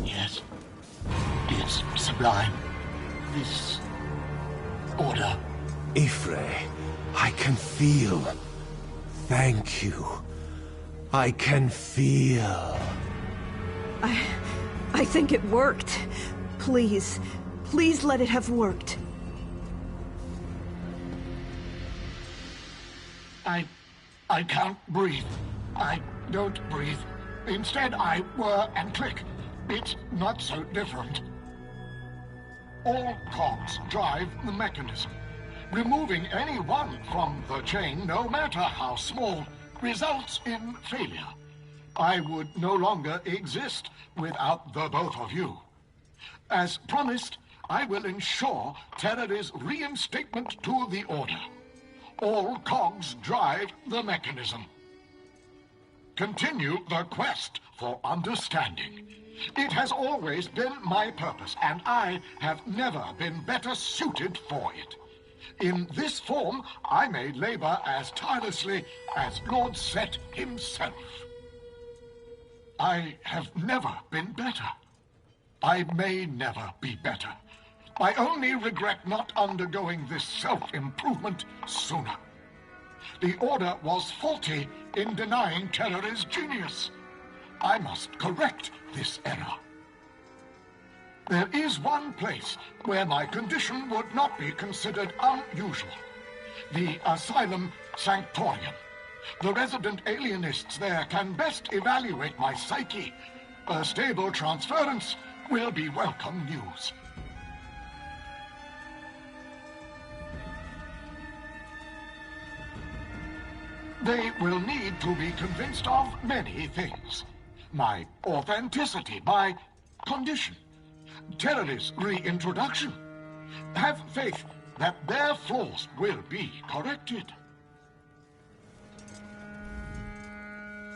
Yes, it's sublime. This order. Ifre, I can feel. Thank you. I can feel. I think it worked. Please, please let it have worked. I can't breathe. I don't breathe. Instead, I whir and click. It's not so different. All cogs drive the mechanism. Removing any one from the chain, no matter how small, results in failure. I would no longer exist without the both of you. As promised, I will ensure Terere's reinstatement to the Order. All cogs drive the mechanism. Continue the quest for understanding. It has always been my purpose, and I have never been better suited for it. In this form, I may labor as tirelessly as Lord Set himself. I have never been better. I may never be better. I only regret not undergoing this self-improvement sooner. The Order was faulty in denying Terere's genius. I must correct this error. There is one place where my condition would not be considered unusual. The Asylum Sanctorium. The resident alienists there can best evaluate my psyche. A stable transference will be welcome news. They will need to be convinced of many things. My authenticity, my condition, Terere's reintroduction. Have faith that their flaws will be corrected.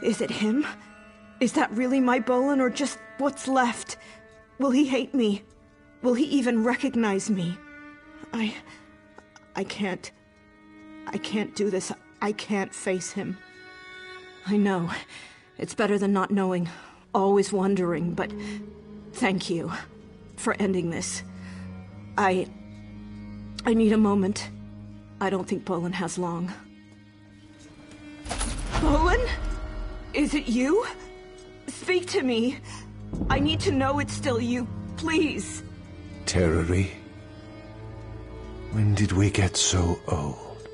Is it him? Is that really my Bolin, or just what's left? Will he hate me? Will he even recognize me? I can't do this. I can't face him. I know. It's better than not knowing. Always wondering, but thank you for ending this. I need a moment. I don't think Bolin has long. Bolin? Is it you? Speak to me. I need to know it's still you, please. Terere, when did we get so old?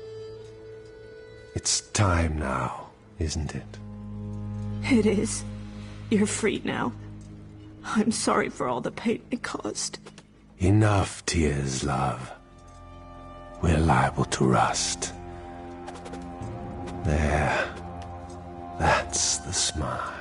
It's time now, isn't it? It is. You're free now. I'm sorry for all the pain it caused. Enough tears, love. We're liable to rust. There. smile.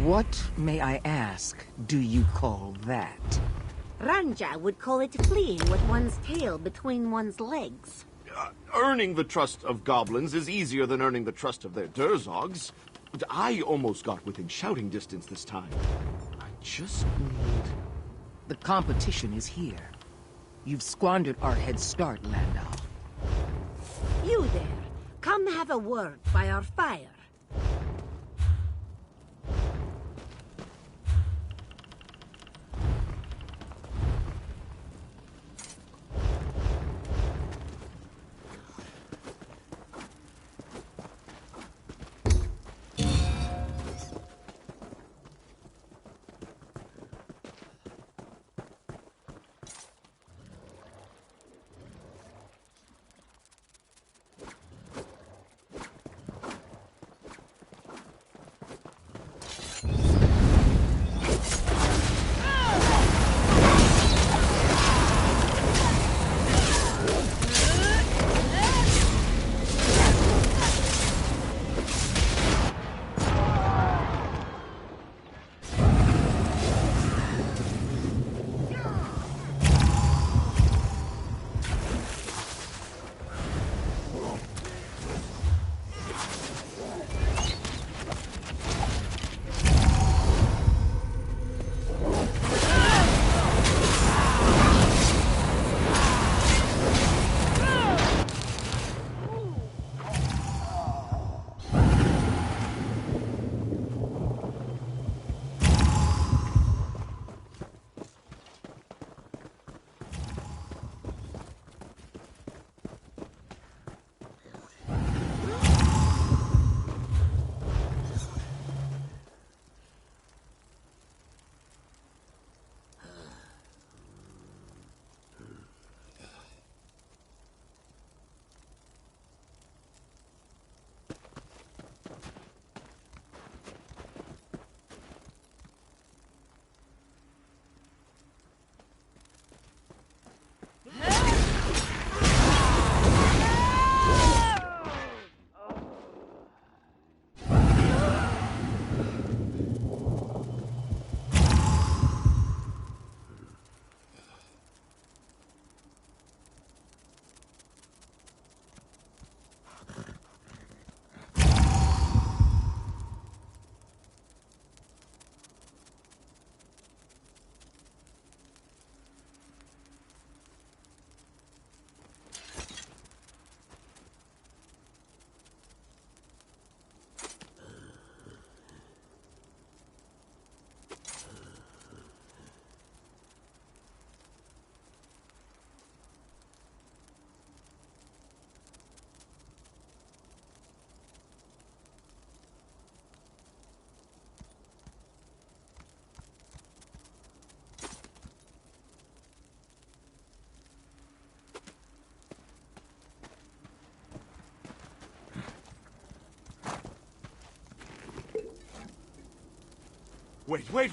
What, may I ask, do you call that? Ranja would call it fleeing with one's tail between one's legs. Earning the trust of goblins is easier than earning the trust of their Durzogs. I almost got within shouting distance this time. I just need... The competition is here. You've squandered our head start, Landau. You there, come have a word by our fire.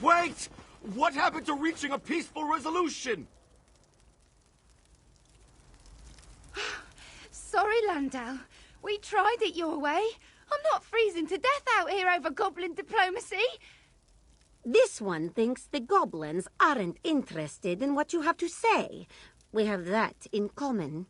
Wait! What happened to reaching a peaceful resolution? Sorry, Landau. We tried it your way. I'm not freezing to death out here over goblin diplomacy. This one thinks the goblins aren't interested in what you have to say. We have that in common.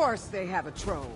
course they have a troll.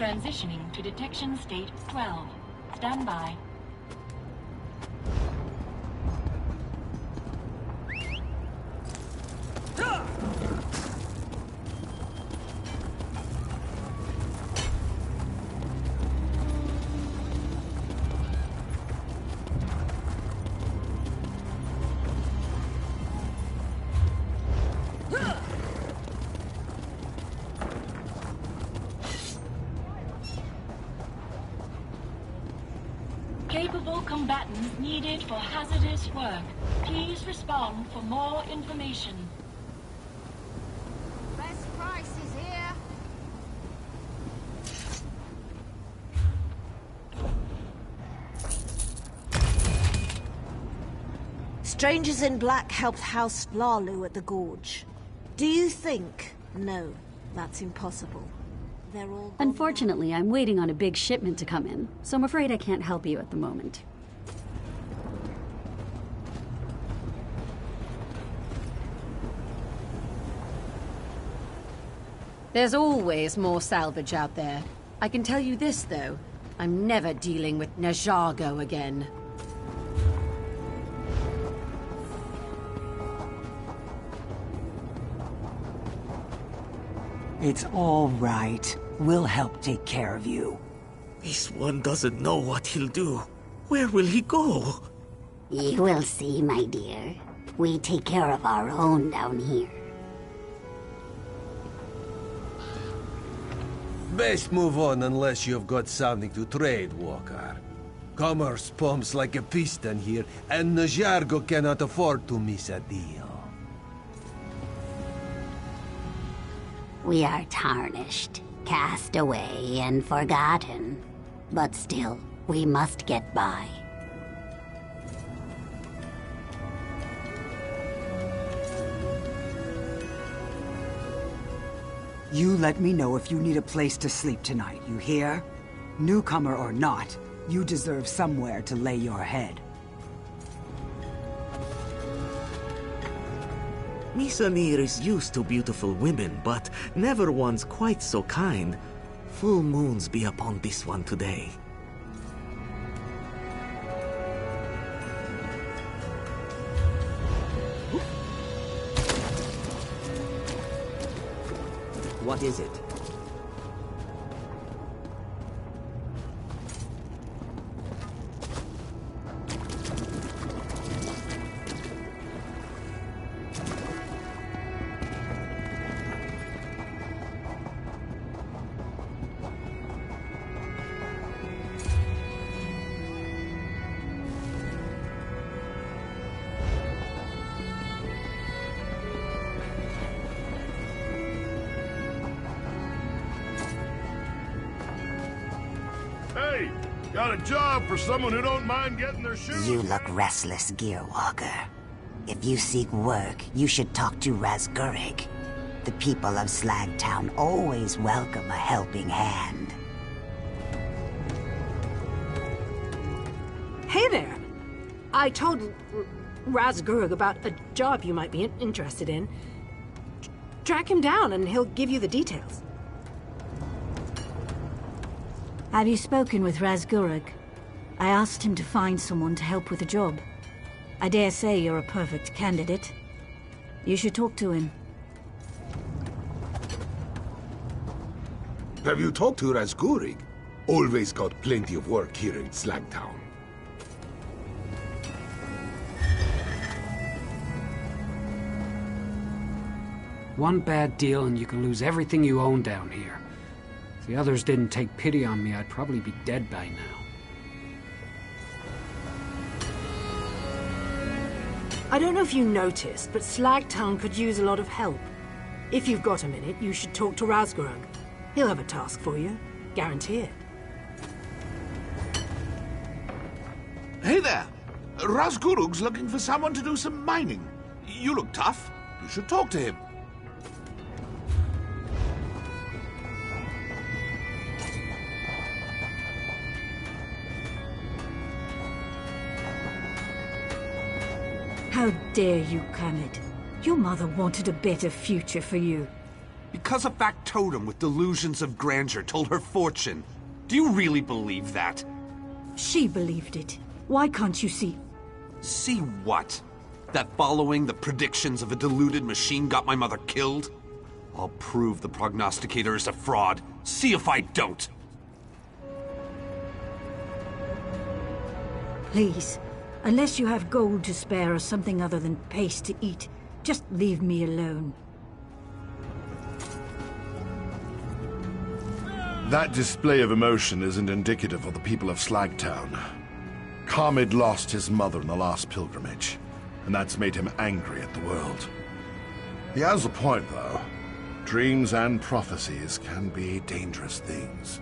Transitioning to detection state 12. Stand by. Capable combatants needed for hazardous work. Please respond for more information. Best price is here. Strangers in Black helped House Lalu at the Gorge. Do you think? No, that's impossible. They're all... Unfortunately, I'm waiting on a big shipment to come in, so I'm afraid I can't help you at the moment. There's always more salvage out there. I can tell you this, though. I'm never dealing with Najargo again. It's all right. We'll help take care of you. This one doesn't know what he'll do. Where will he go? You will see, my dear. We take care of our own down here. Best move on unless you've got something to trade, Walker. Commerce pumps like a piston here, and Najargo cannot afford to miss a deal. We are tarnished, cast away, and forgotten. But still, we must get by. You let me know if you need a place to sleep tonight, you hear? Newcomer or not, you deserve somewhere to lay your head. Misanir is used to beautiful women, but never one's quite so kind. Full moons be upon this one today. What is it? Hey, got a job for someone who don't mind getting their shoes. You look restless, Gearwalker. If you seek work, you should talk to Razgurig. The people of Slagtown always welcome a helping hand. Hey there! I told Razgurig about a job you might be interested in. Track him down and he'll give you the details. Have you spoken with Razgurig? I asked him to find someone to help with the job. I dare say you're a perfect candidate. You should talk to him. Have you talked to Razgurig? Always got plenty of work here in Slagtown. One bad deal and you can lose everything you own down here. If the others didn't take pity on me, I'd probably be dead by now. I don't know if you noticed, but Slagtown could use a lot of help. If you've got a minute, you should talk to Razgurig. He'll have a task for you. Guarantee it. Hey there! Razgurug's looking for someone to do some mining. You look tough. You should talk to him. How dare you, Khalid? Your mother wanted a better future for you. Because a factotum with delusions of grandeur told her fortune. Do you really believe that? She believed it. Why can't you see? See what? That following the predictions of a deluded machine got my mother killed? I'll prove the prognosticator is a fraud. See if I don't. Please, unless you have gold to spare or something other than paste to eat, just leave me alone. That display of emotion isn't indicative of the people of Slagtown. Carmid lost his mother in the last pilgrimage, and that's made him angry at the world. He has a point, though. Dreams and prophecies can be dangerous things.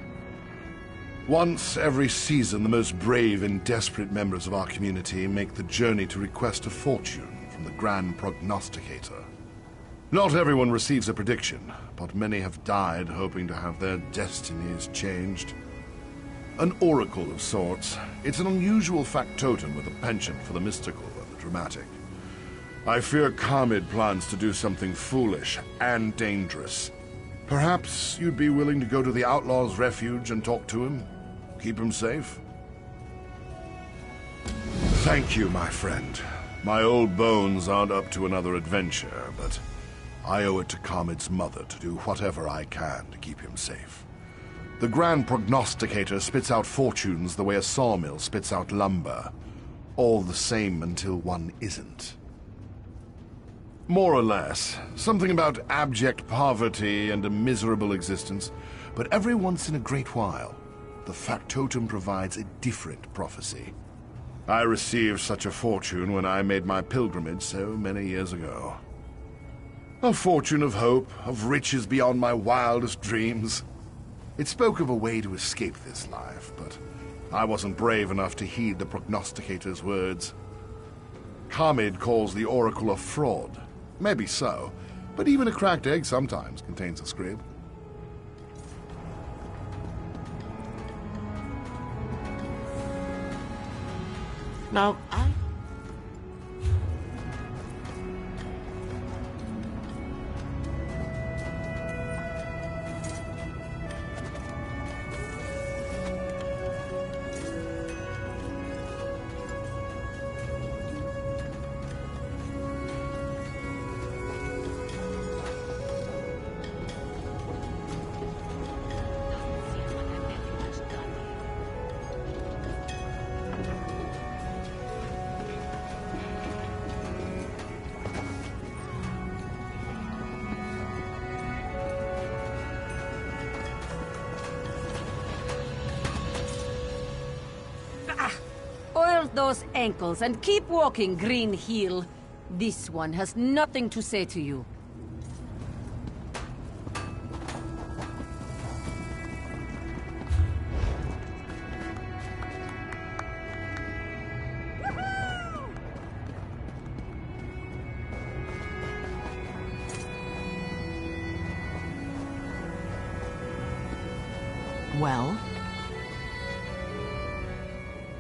Once every season, the most brave and desperate members of our community make the journey to request a fortune from the Grand Prognosticator. Not everyone receives a prediction, but many have died hoping to have their destinies changed. An oracle of sorts. It's an unusual factotum with a penchant for the mystical and the dramatic. I fear Carmid plans to do something foolish and dangerous. Perhaps you'd be willing to go to the Outlaw's Refuge and talk to him? Keep him safe? Thank you, my friend. My old bones aren't up to another adventure, but I owe it to Carmid's mother to do whatever I can to keep him safe. The Grand Prognosticator spits out fortunes the way a sawmill spits out lumber. All the same until one isn't. More or less. Something about abject poverty and a miserable existence. But every once in a great while, the factotum provides a different prophecy. I received such a fortune when I made my pilgrimage so many years ago. A fortune of hope, of riches beyond my wildest dreams. It spoke of a way to escape this life, but I wasn't brave enough to heed the prognosticator's words. Carmid calls the oracle a fraud. Maybe so, but even a cracked egg sometimes contains a scrib. Now, Oil those ankles and keep walking, Green Heel. This one has nothing to say to you. Well?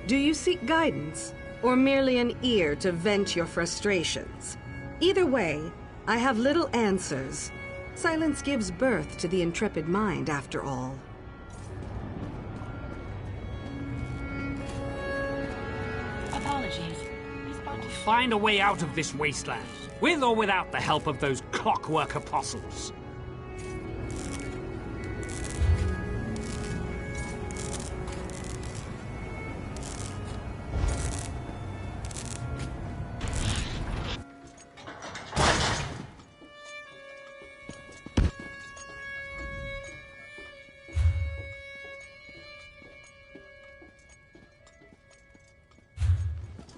Do you seek guidance, or merely an ear to vent your frustrations? Either way, I have little answers. Silence gives birth to the intrepid mind, after all. Apologies. Find a way out of this wasteland, with or without the help of those Clockwork Apostles.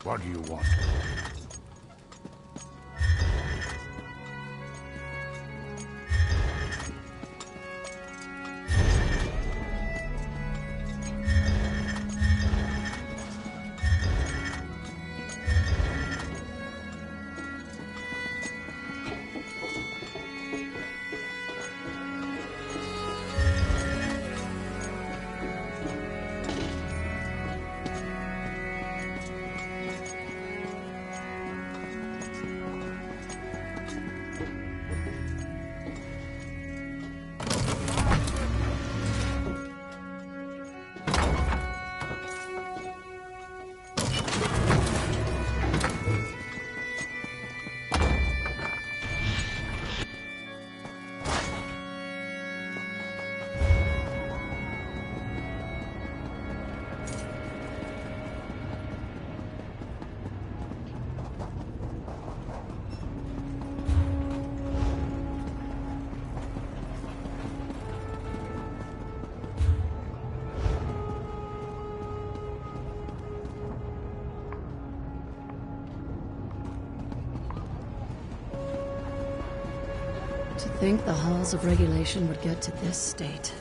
What do you want? think the halls of regulation would get to this state?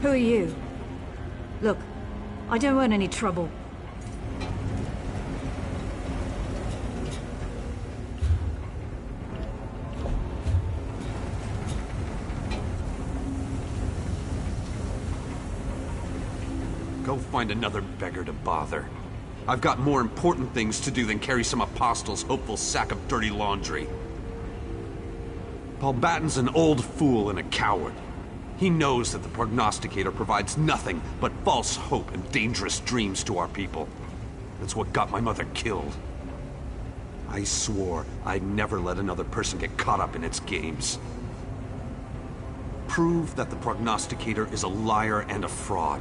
Who are you? Look, I don't want any trouble. Go find another beggar to bother. I've got more important things to do than carry some apostle's hopeful sack of dirty laundry. Paul Batten's an old fool and a coward. He knows that the prognosticator provides nothing but false hope and dangerous dreams to our people. That's what got my mother killed. I swore I'd never let another person get caught up in its games. Prove that the prognosticator is a liar and a fraud.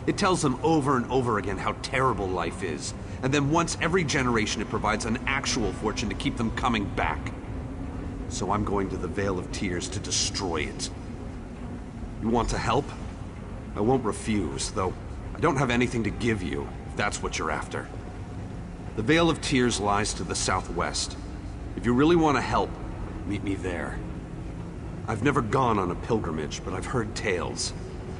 It tells them over and over again how terrible life is, and then once every generation it provides an actual fortune to keep them coming back. So I'm going to the Vale of Tears to destroy it. You want to help? I won't refuse, though I don't have anything to give you, if that's what you're after. The Vale of Tears lies to the southwest. If you really want to help, meet me there. I've never gone on a pilgrimage, but I've heard tales.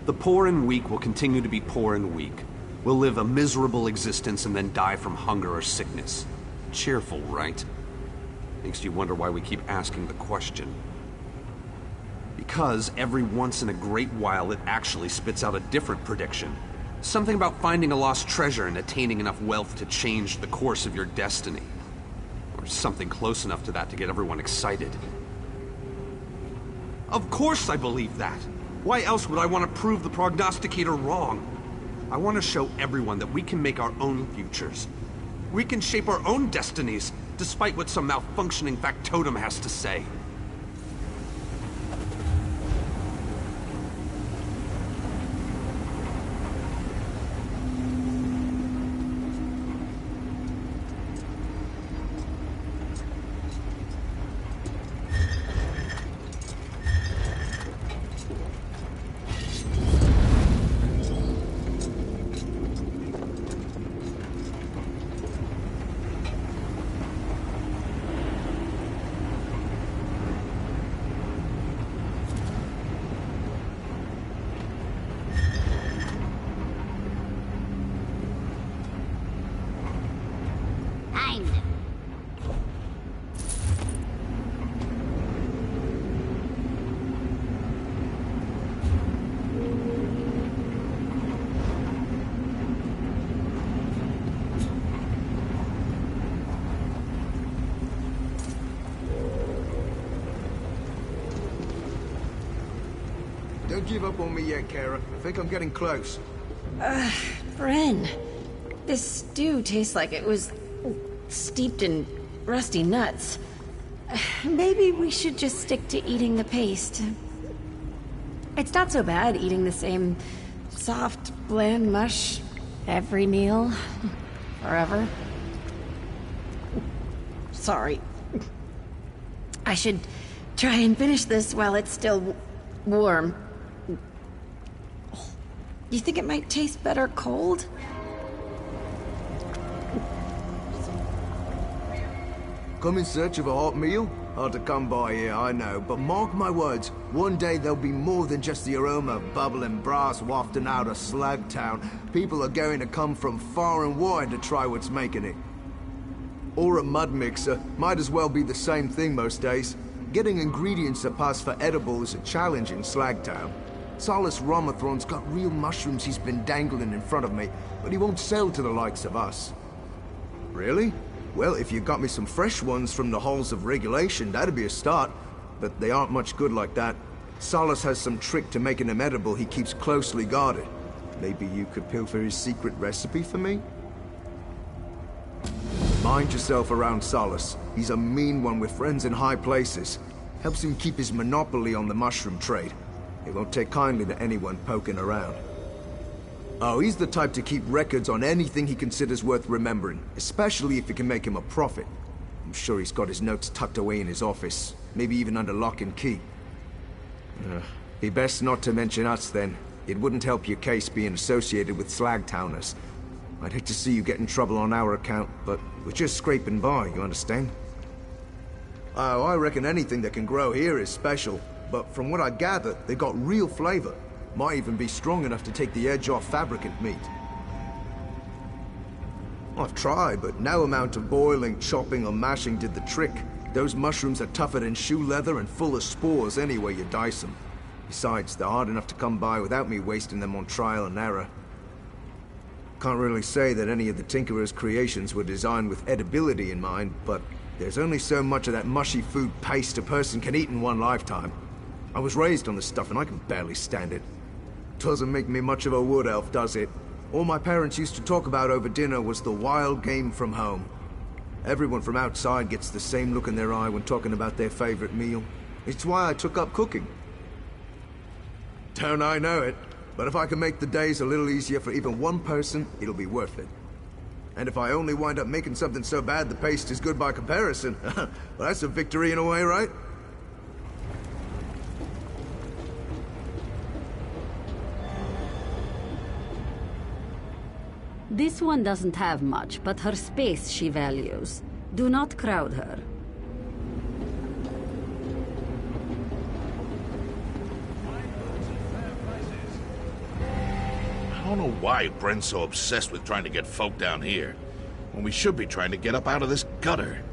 The poor and weak will continue to be poor and weak. We'll live a miserable existence and then die from hunger or sickness. Cheerful, right? Makes you wonder why we keep asking the question. Because every once in a great while it actually spits out a different prediction. Something about finding a lost treasure and attaining enough wealth to change the course of your destiny. Or something close enough to that to get everyone excited. Of course I believe that! Why else would I want to prove the prognosticator wrong? I want to show everyone that we can make our own futures. We can shape our own destinies, despite what some malfunctioning factotum has to say. Don't give up on me yet, Kara. I think I'm getting close. Bren, this stew tastes like it was steeped in rusty nuts. Maybe we should just stick to eating the paste. It's not so bad eating the same soft, bland mush every meal. Forever. Sorry. I should try and finish this while it's still warm. You think it might taste better cold? Come in search of a hot meal? Hard to come by here, I know, but mark my words, one day there'll be more than just the aroma of bubbling brass wafting out of Slagtown. People are going to come from far and wide to try what's making it. Or a mud mixer. Might as well be the same thing most days. Getting ingredients that pass for edible is a challenge in Slagtown. Solus Romathron's got real mushrooms he's been dangling in front of me, but he won't sell to the likes of us. Really? Well, if you got me some fresh ones from the halls of regulation, that'd be a start. But they aren't much good like that. Solus has some trick to making them edible he keeps closely guarded. Maybe you could pilfer his secret recipe for me? Mind yourself around Solus. He's a mean one with friends in high places. Helps him keep his monopoly on the mushroom trade. He won't take kindly to anyone poking around. Oh, he's the type to keep records on anything he considers worth remembering, especially if it can make him a profit. I'm sure he's got his notes tucked away in his office, maybe even under lock and key. Be best not to mention us then. It wouldn't help your case being associated with Slagtowners. I'd hate to see you get in trouble on our account, but we're just scraping by, you understand? Oh, I reckon anything that can grow here is special, but from what I gather, they got real flavor. Might even be strong enough to take the edge off fabricant meat. I've tried, but no amount of boiling, chopping, or mashing did the trick. Those mushrooms are tougher than shoe leather and full of spores any way you dice them. Besides, they're hard enough to come by without me wasting them on trial and error. Can't really say that any of the Tinkerer's creations were designed with edibility in mind, but there's only so much of that mushy food paste a person can eat in one lifetime. I was raised on the stuff and I can barely stand it. Doesn't make me much of a wood elf, does it? All my parents used to talk about over dinner was the wild game from home. Everyone from outside gets the same look in their eye when talking about their favorite meal. It's why I took up cooking. Don't I know it? But if I can make the days a little easier for even one person, it'll be worth it. And if I only wind up making something so bad the paste is good by comparison, well, that's a victory in a way, right? This one doesn't have much, but her space she values. Do not crowd her. I don't know why Brent's so obsessed with trying to get folk down here, when we should be trying to get up out of this gutter.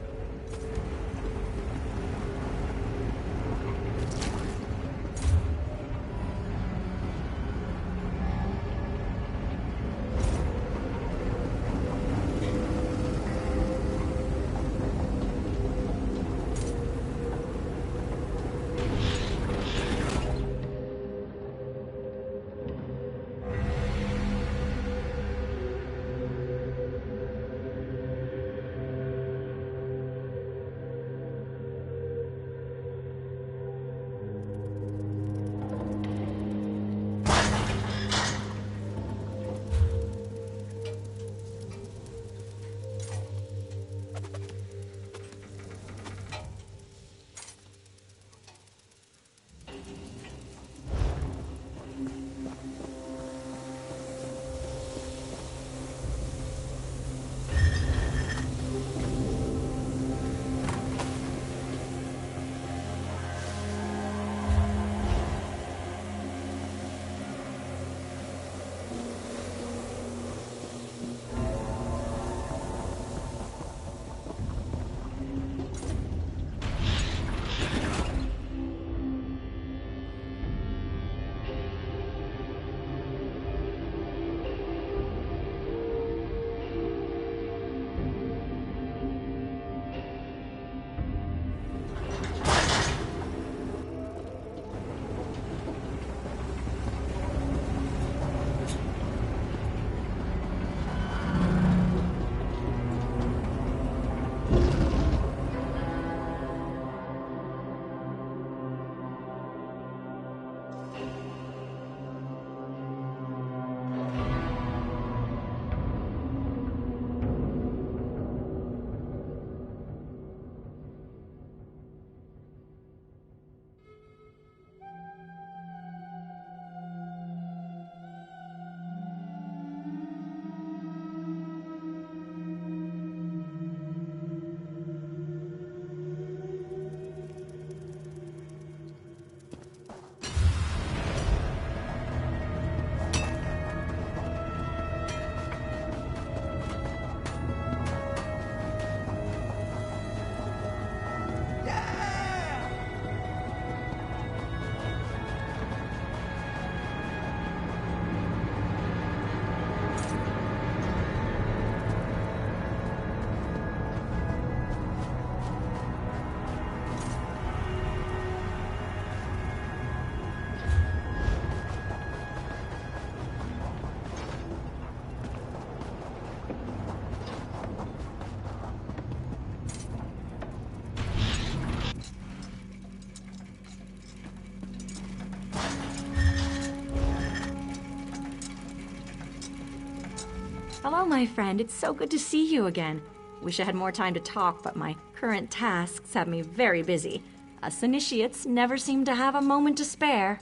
Hello, my friend. It's so good to see you again. Wish I had more time to talk, but my current tasks have me very busy. Us initiates never seem to have a moment to spare.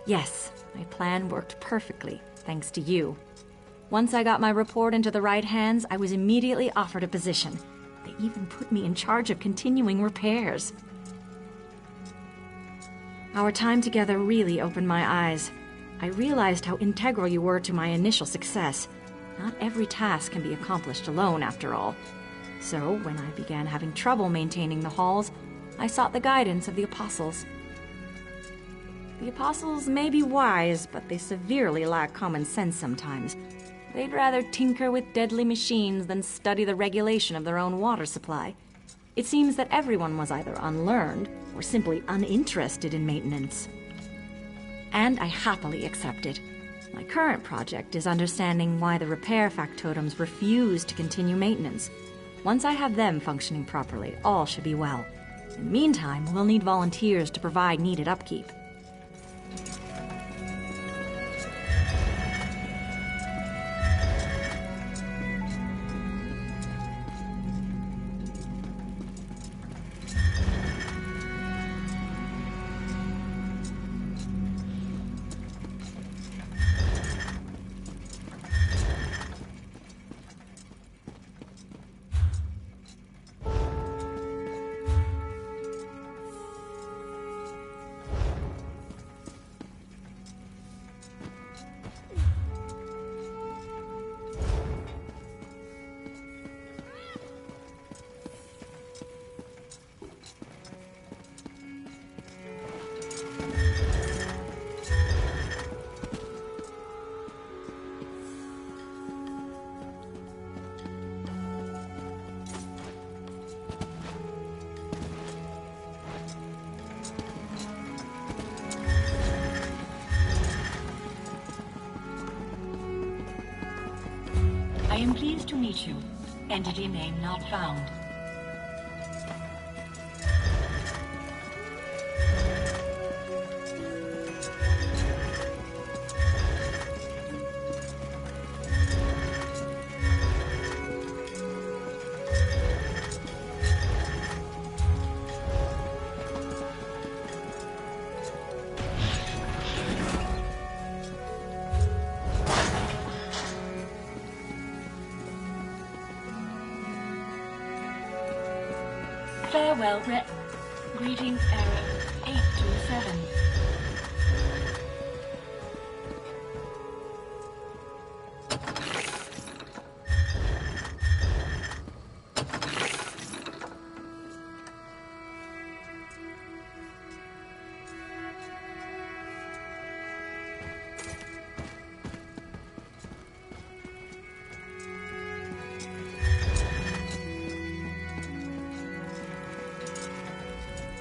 Yes, my plan worked perfectly, thanks to you. Once I got my report into the right hands, I was immediately offered a position. They even put me in charge of continuing repairs. Our time together really opened my eyes. I realized how integral you were to my initial success. Not every task can be accomplished alone, after all. So, when I began having trouble maintaining the halls, I sought the guidance of the Apostles. The Apostles may be wise, but they severely lack common sense sometimes. They'd rather tinker with deadly machines than study the regulation of their own water supply. It seems that everyone was either unlearned or simply uninterested in maintenance. And I happily accepted. My current project is understanding why the repair factotums refuse to continue maintenance. Once I have them functioning properly, all should be well. In the meantime, we'll need volunteers to provide needed upkeep. I am pleased to meet you. Entity name not found. Farewell, Greetings, error 827.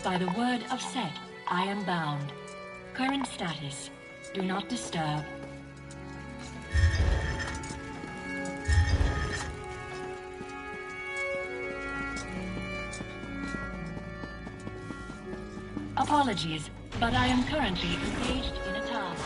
By the word of Set, I am bound. Current status, do not disturb. Apologies, but I am currently engaged in a task.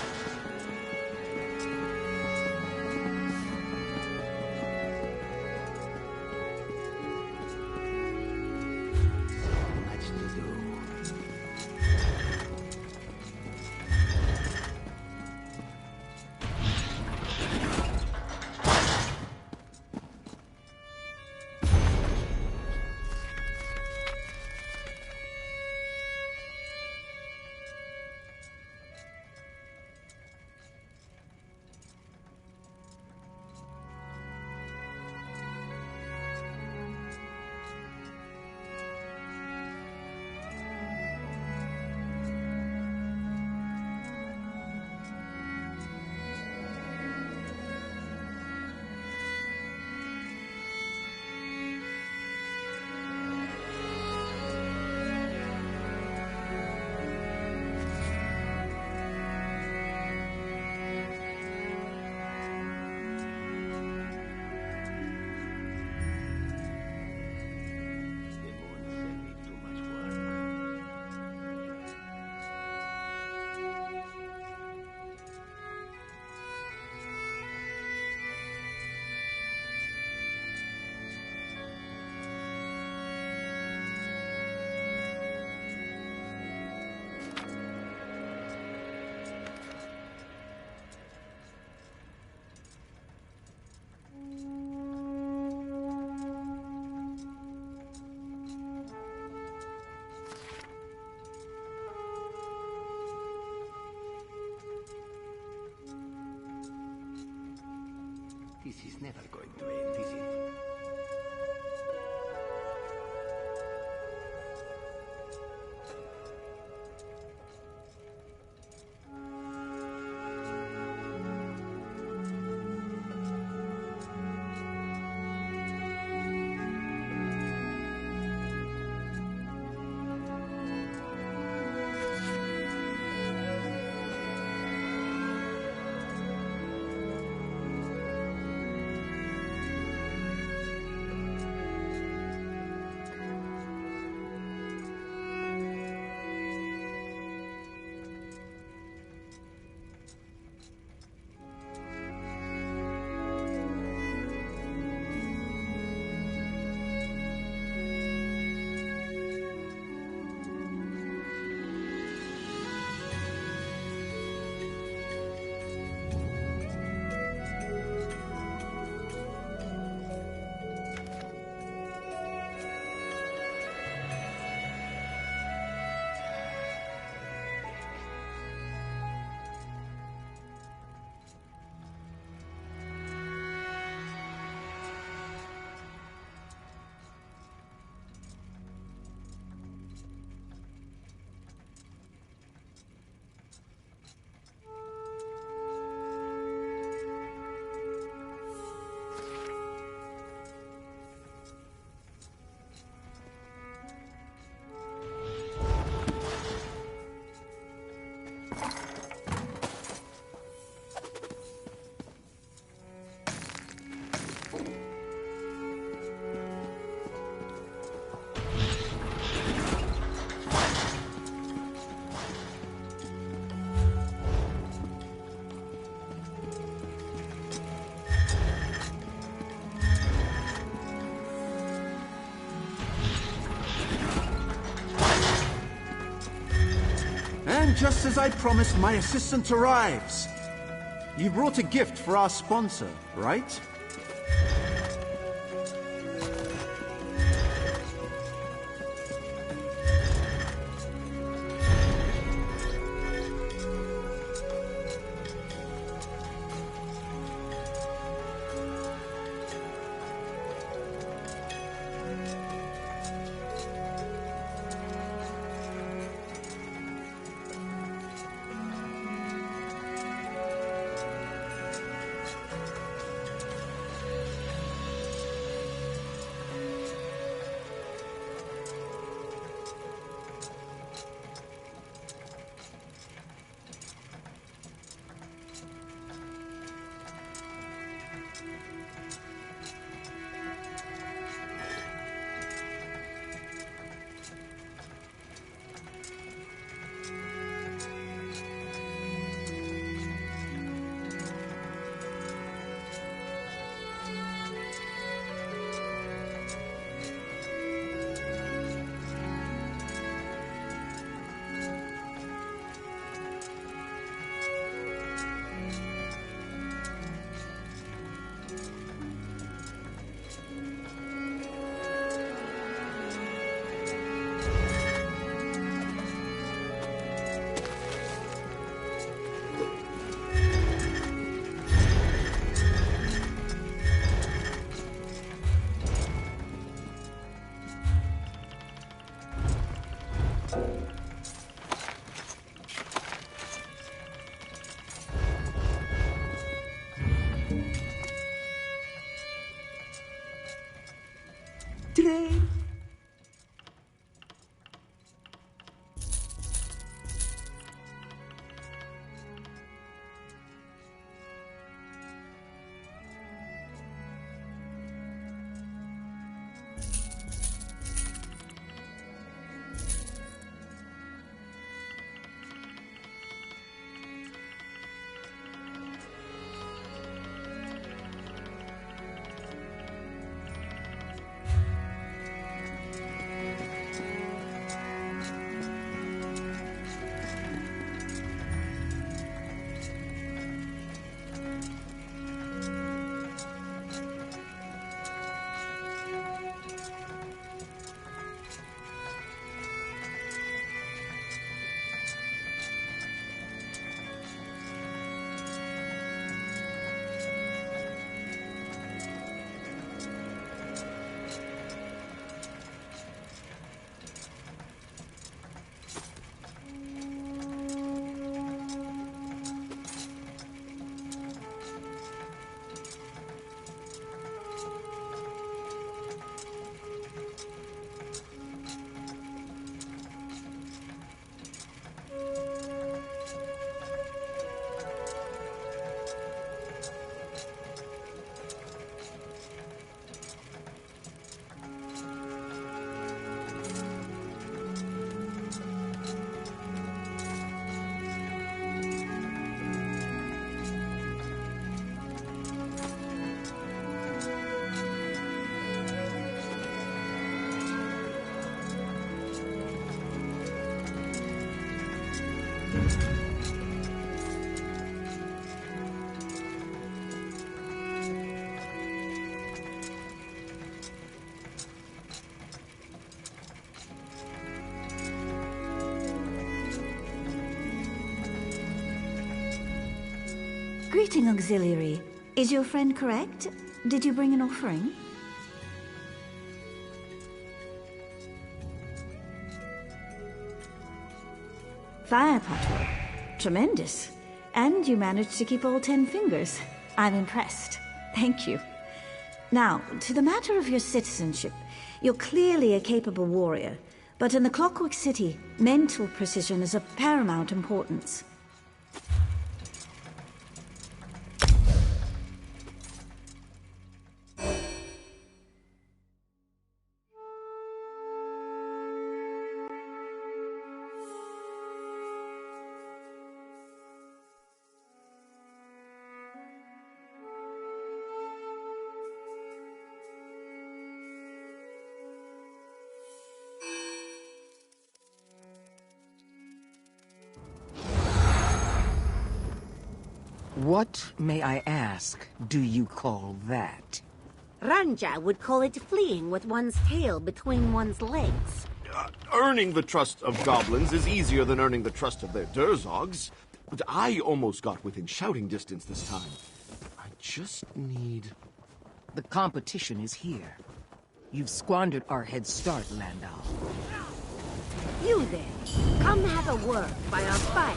never going to end, is it? And just as I promised, my assistant arrives. You brought a gift for our sponsor, right? Greeting, Auxiliary. Is your friend correct? Did you bring an offering? Fire pottery. Tremendous. And you managed to keep all 10 fingers. I'm impressed. Thank you. Now, to the matter of your citizenship. You're clearly a capable warrior, but in the Clockwork City, mental precision is of paramount importance. What, may I ask, do you call that? Ranja would call it fleeing with one's tail between one's legs. Earning the trust of goblins is easier than earning the trust of their Durzogs. But I almost got within shouting distance this time. I just need... The competition is here. You've squandered our head start, Landau. You there, come have a word by our fire.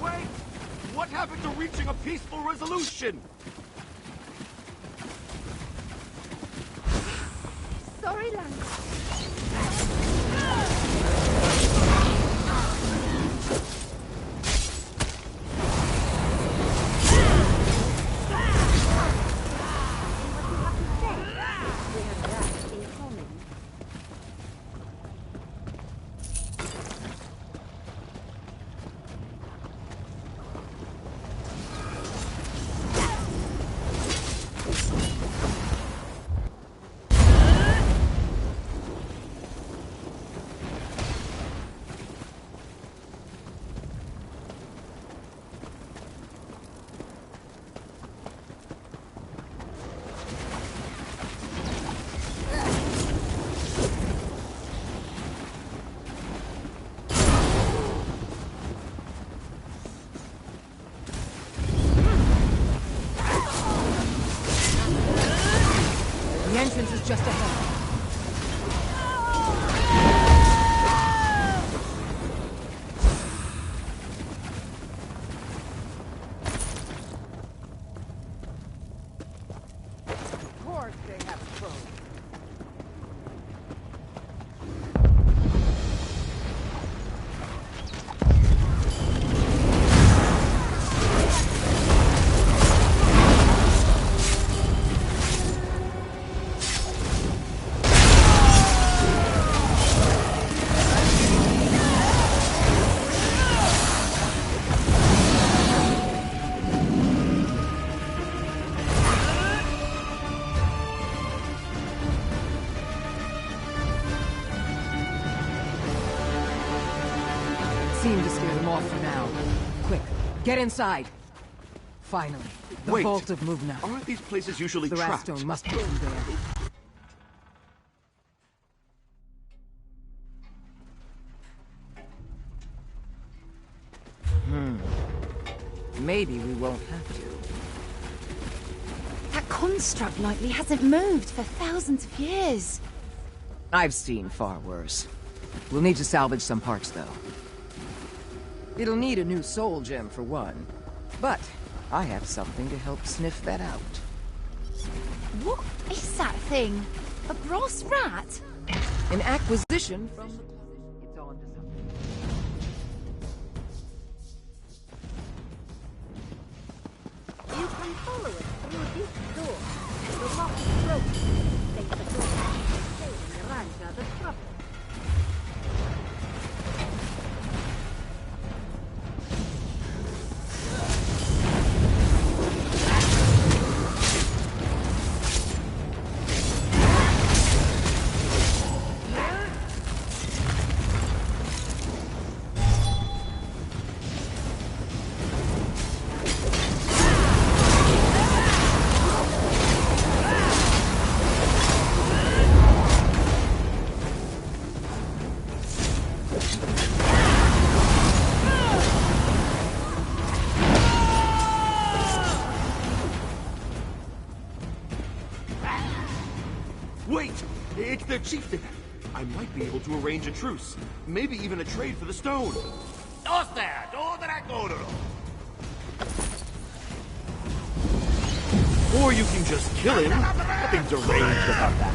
Wait! What happened to reaching a peaceful resolution? Sorry, Lance. The entrance is just ahead. Of course they have trolls. Seemed to scare them off for now. Quick, get inside. Finally, the Wait, Vault of Muvna. Aren't these places usually The trapped? Ratstone must be through there. Maybe we won't have to. That construct likely hasn't moved for thousands of years. I've seen far worse. We'll need to salvage some parts, though. It'll need a new soul gem for one. But I have something to help sniff that out. What is that thing? A brass rat? An acquisition from the... It's on to something. You can follow it through this door. The lock is broken. Take the door. Saving Ranja the trouble. their chieftain. I might be able to arrange a truce. Maybe even a trade for the stone. Or you can just kill him. Nothing deranged about that.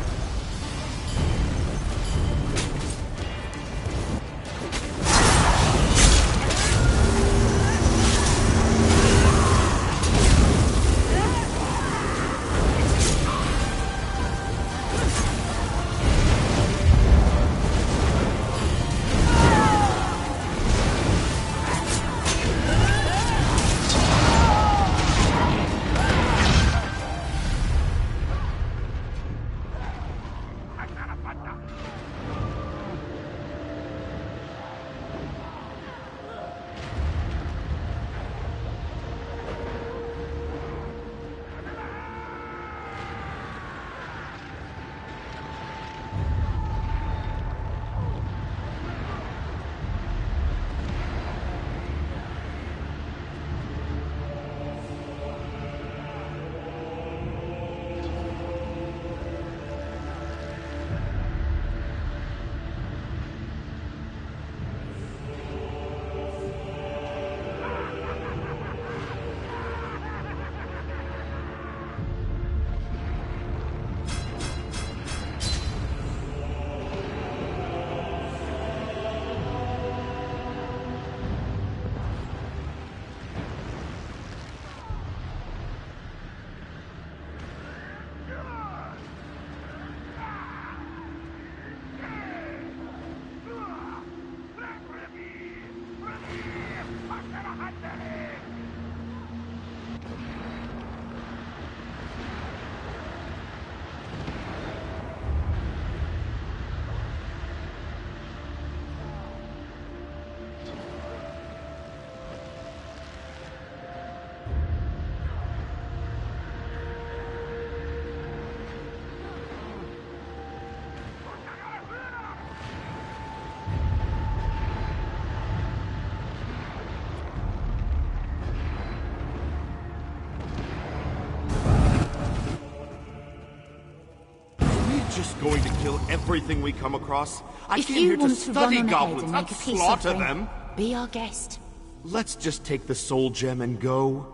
Just going to kill everything we come across? I came here to study goblins, not slaughter them. Be our guest. Let's just take the soul gem and go.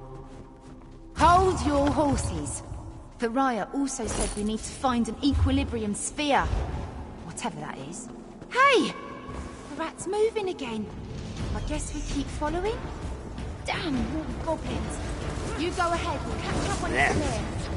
Hold your horses. Pariah also said we need to find an equilibrium sphere. Whatever that is. Hey! The rat's moving again. I guess we keep following? Damn, water goblins. You go ahead, we'll catch up when it's clear.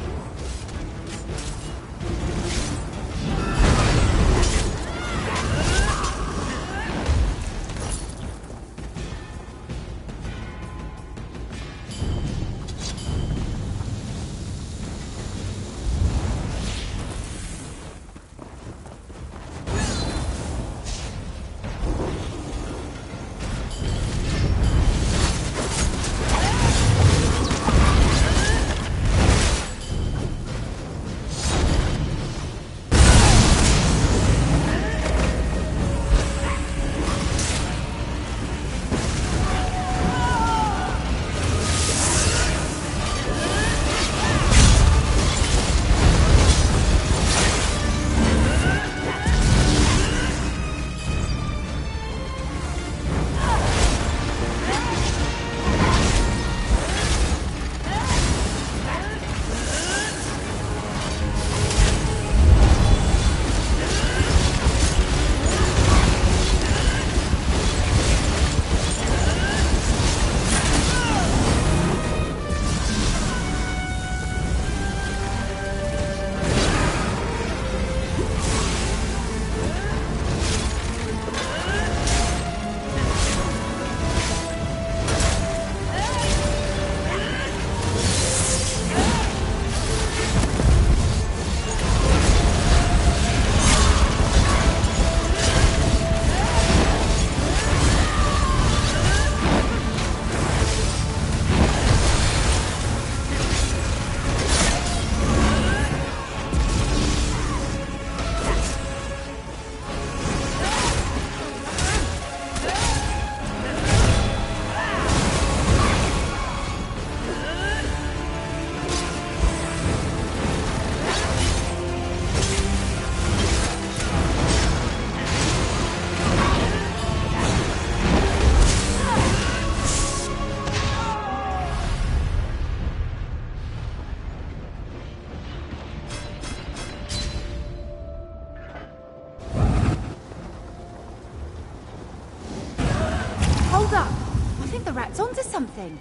think the rat's onto something.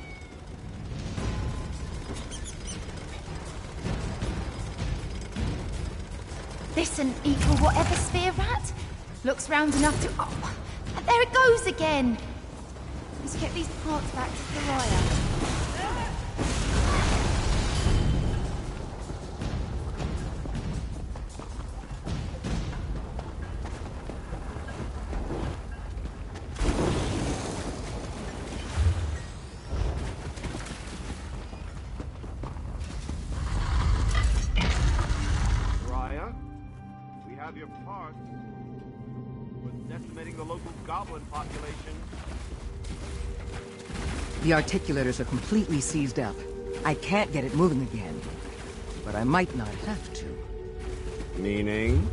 This an equal whatever sphere rat? Looks round enough to... Oh, there it goes again! Let's get these parts back to Theriah. Your parts. We're decimating the local goblin population. The articulators are completely seized up. I can't get it moving again. But I might not have to. Meaning?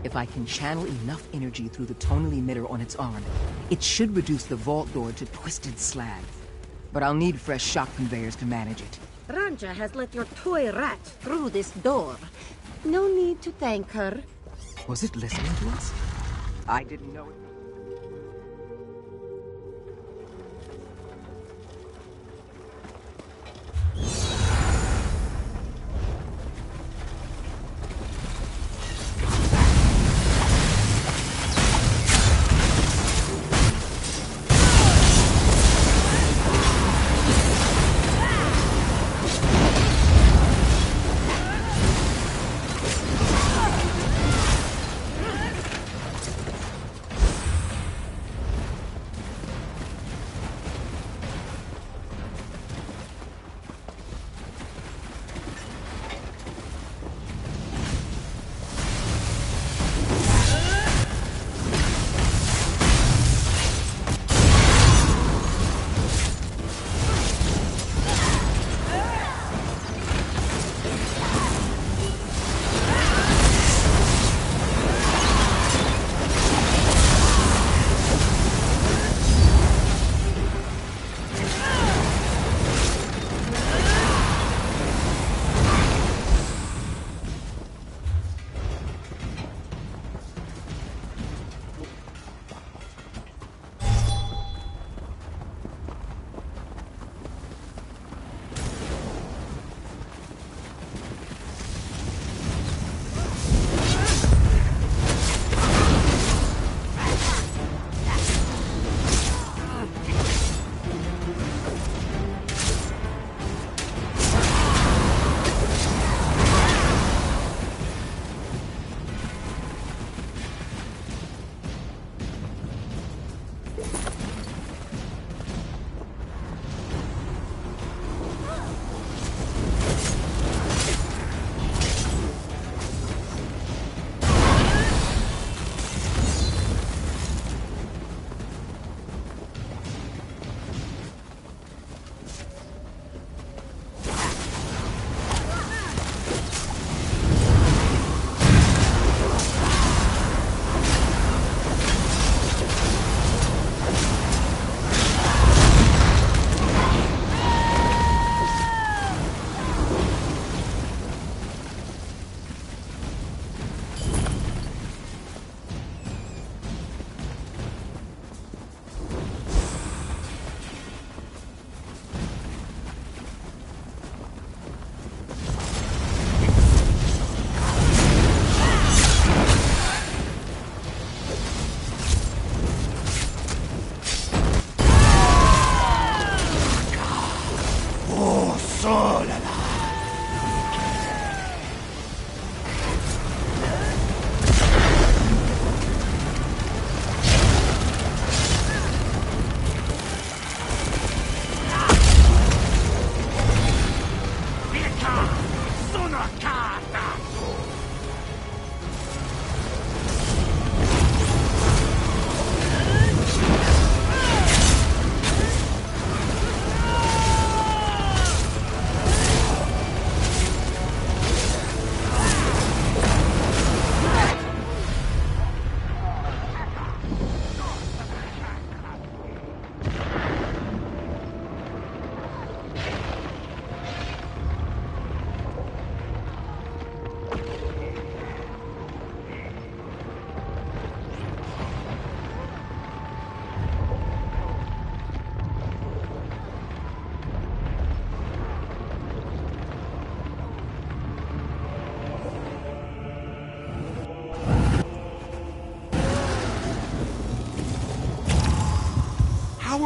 If I can channel enough energy through the tonal emitter on its arm, it should reduce the vault door to twisted slag. But I'll need fresh shock conveyors to manage it. Ranja has let your toy rat through this door. No need to thank her. Was it listening to us? I didn't know it.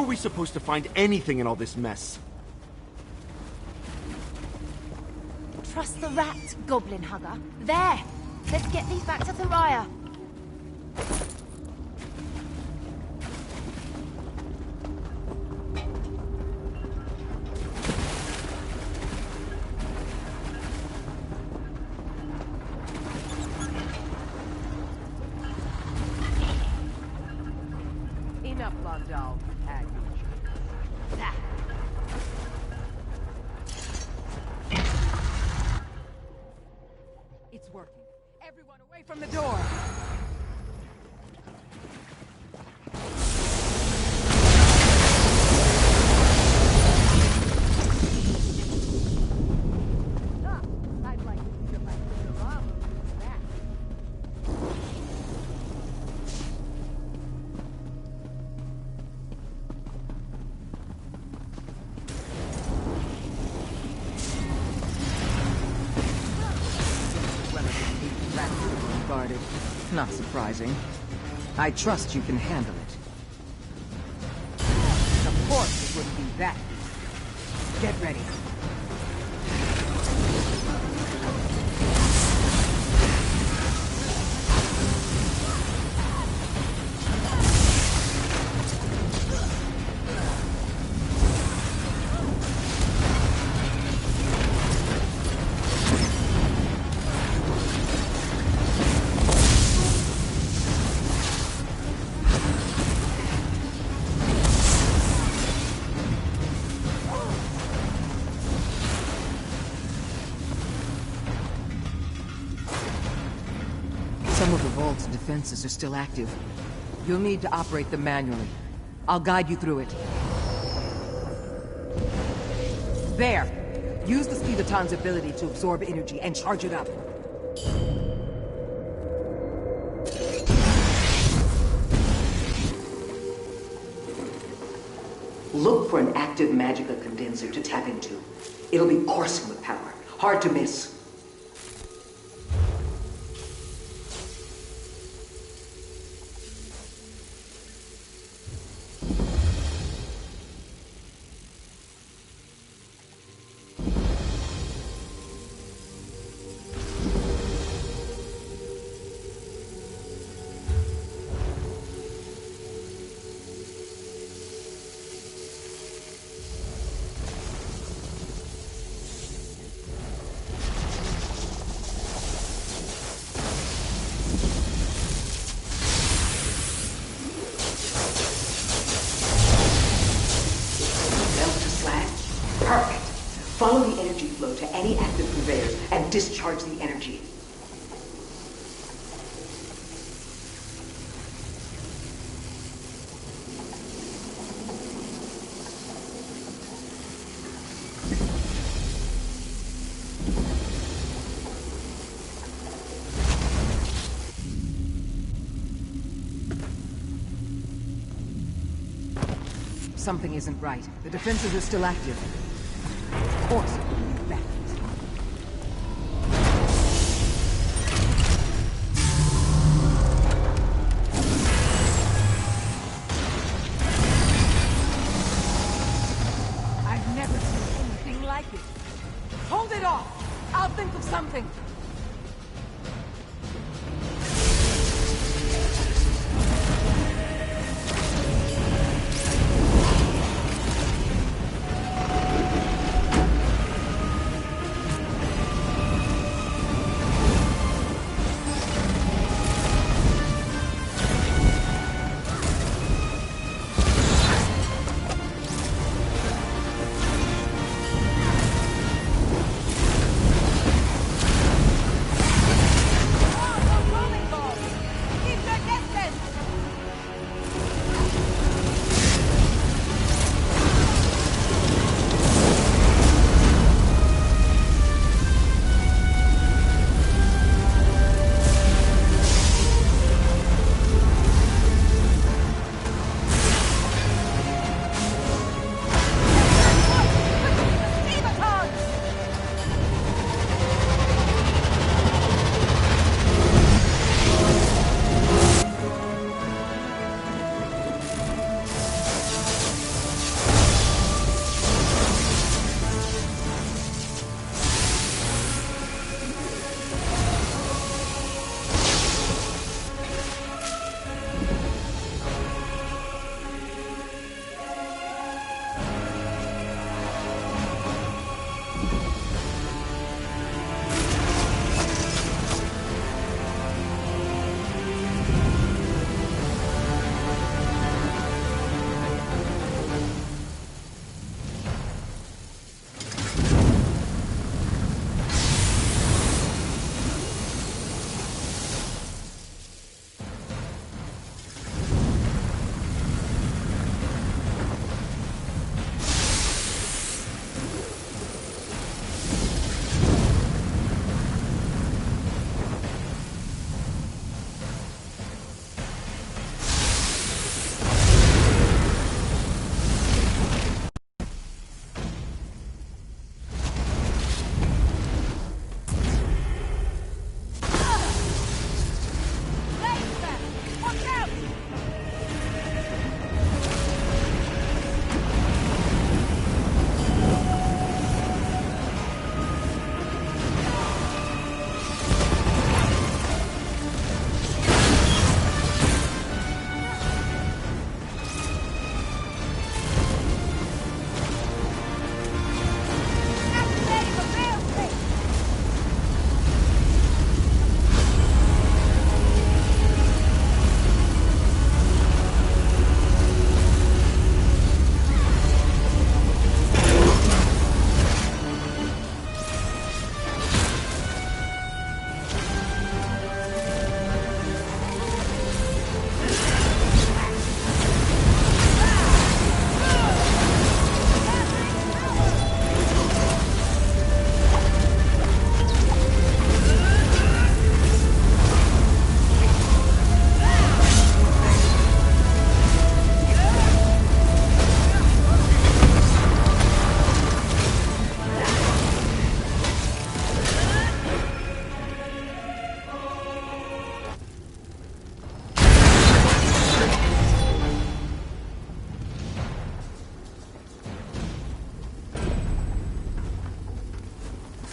we supposed to find anything in all this mess? Trust the rat, goblin hugger. There! Let's get these back to Thariah. Enough, Blondal. It's working. Everyone away from the door! I'd like to see my lava with that. Guarded. Not surprising. I trust you can handle it. Of course it wouldn't be that easy. Get ready. Some of the vault's defenses are still active. You'll need to operate them manually. I'll guide you through it. There! Use the Speedoton's ability to absorb energy and charge it up. Look for an active magica condenser to tap into. It'll be coursing with power. Hard to miss. Perfect. Follow the energy flow to any active conveyors and discharge the energy. Something isn't right. The defenses are still active. Of course it will be back. I've never seen anything like it. Hold it off! I'll think of something!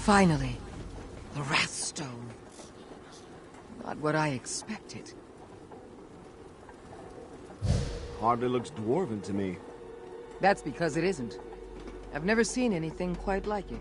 Finally, the Wrathstone. Not what I expected. Hardly looks dwarven to me. That's because it isn't. I've never seen anything quite like it.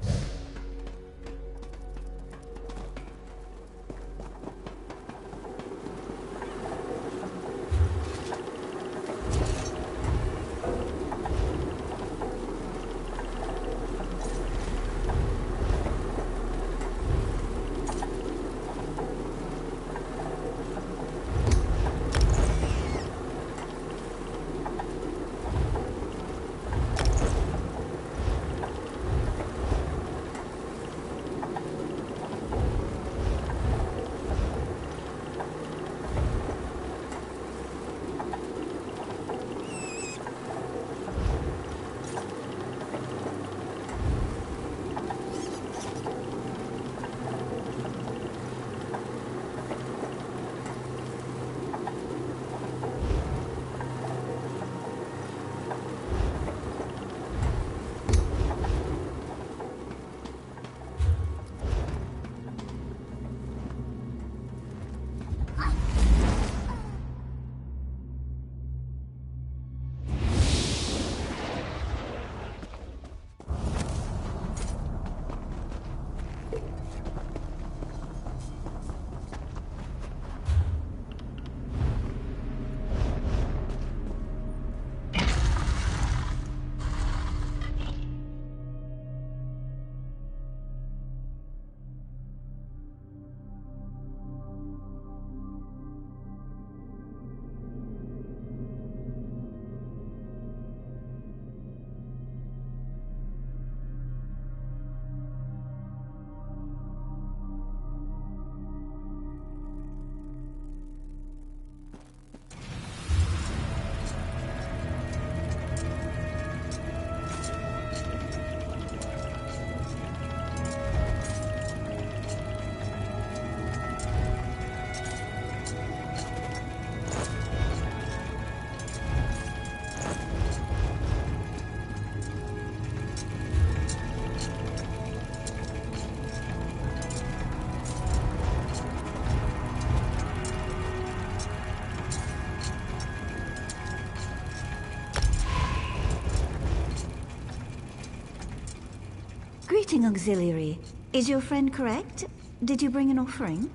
Greeting, Auxiliary. Is your friend correct? Did you bring an offering?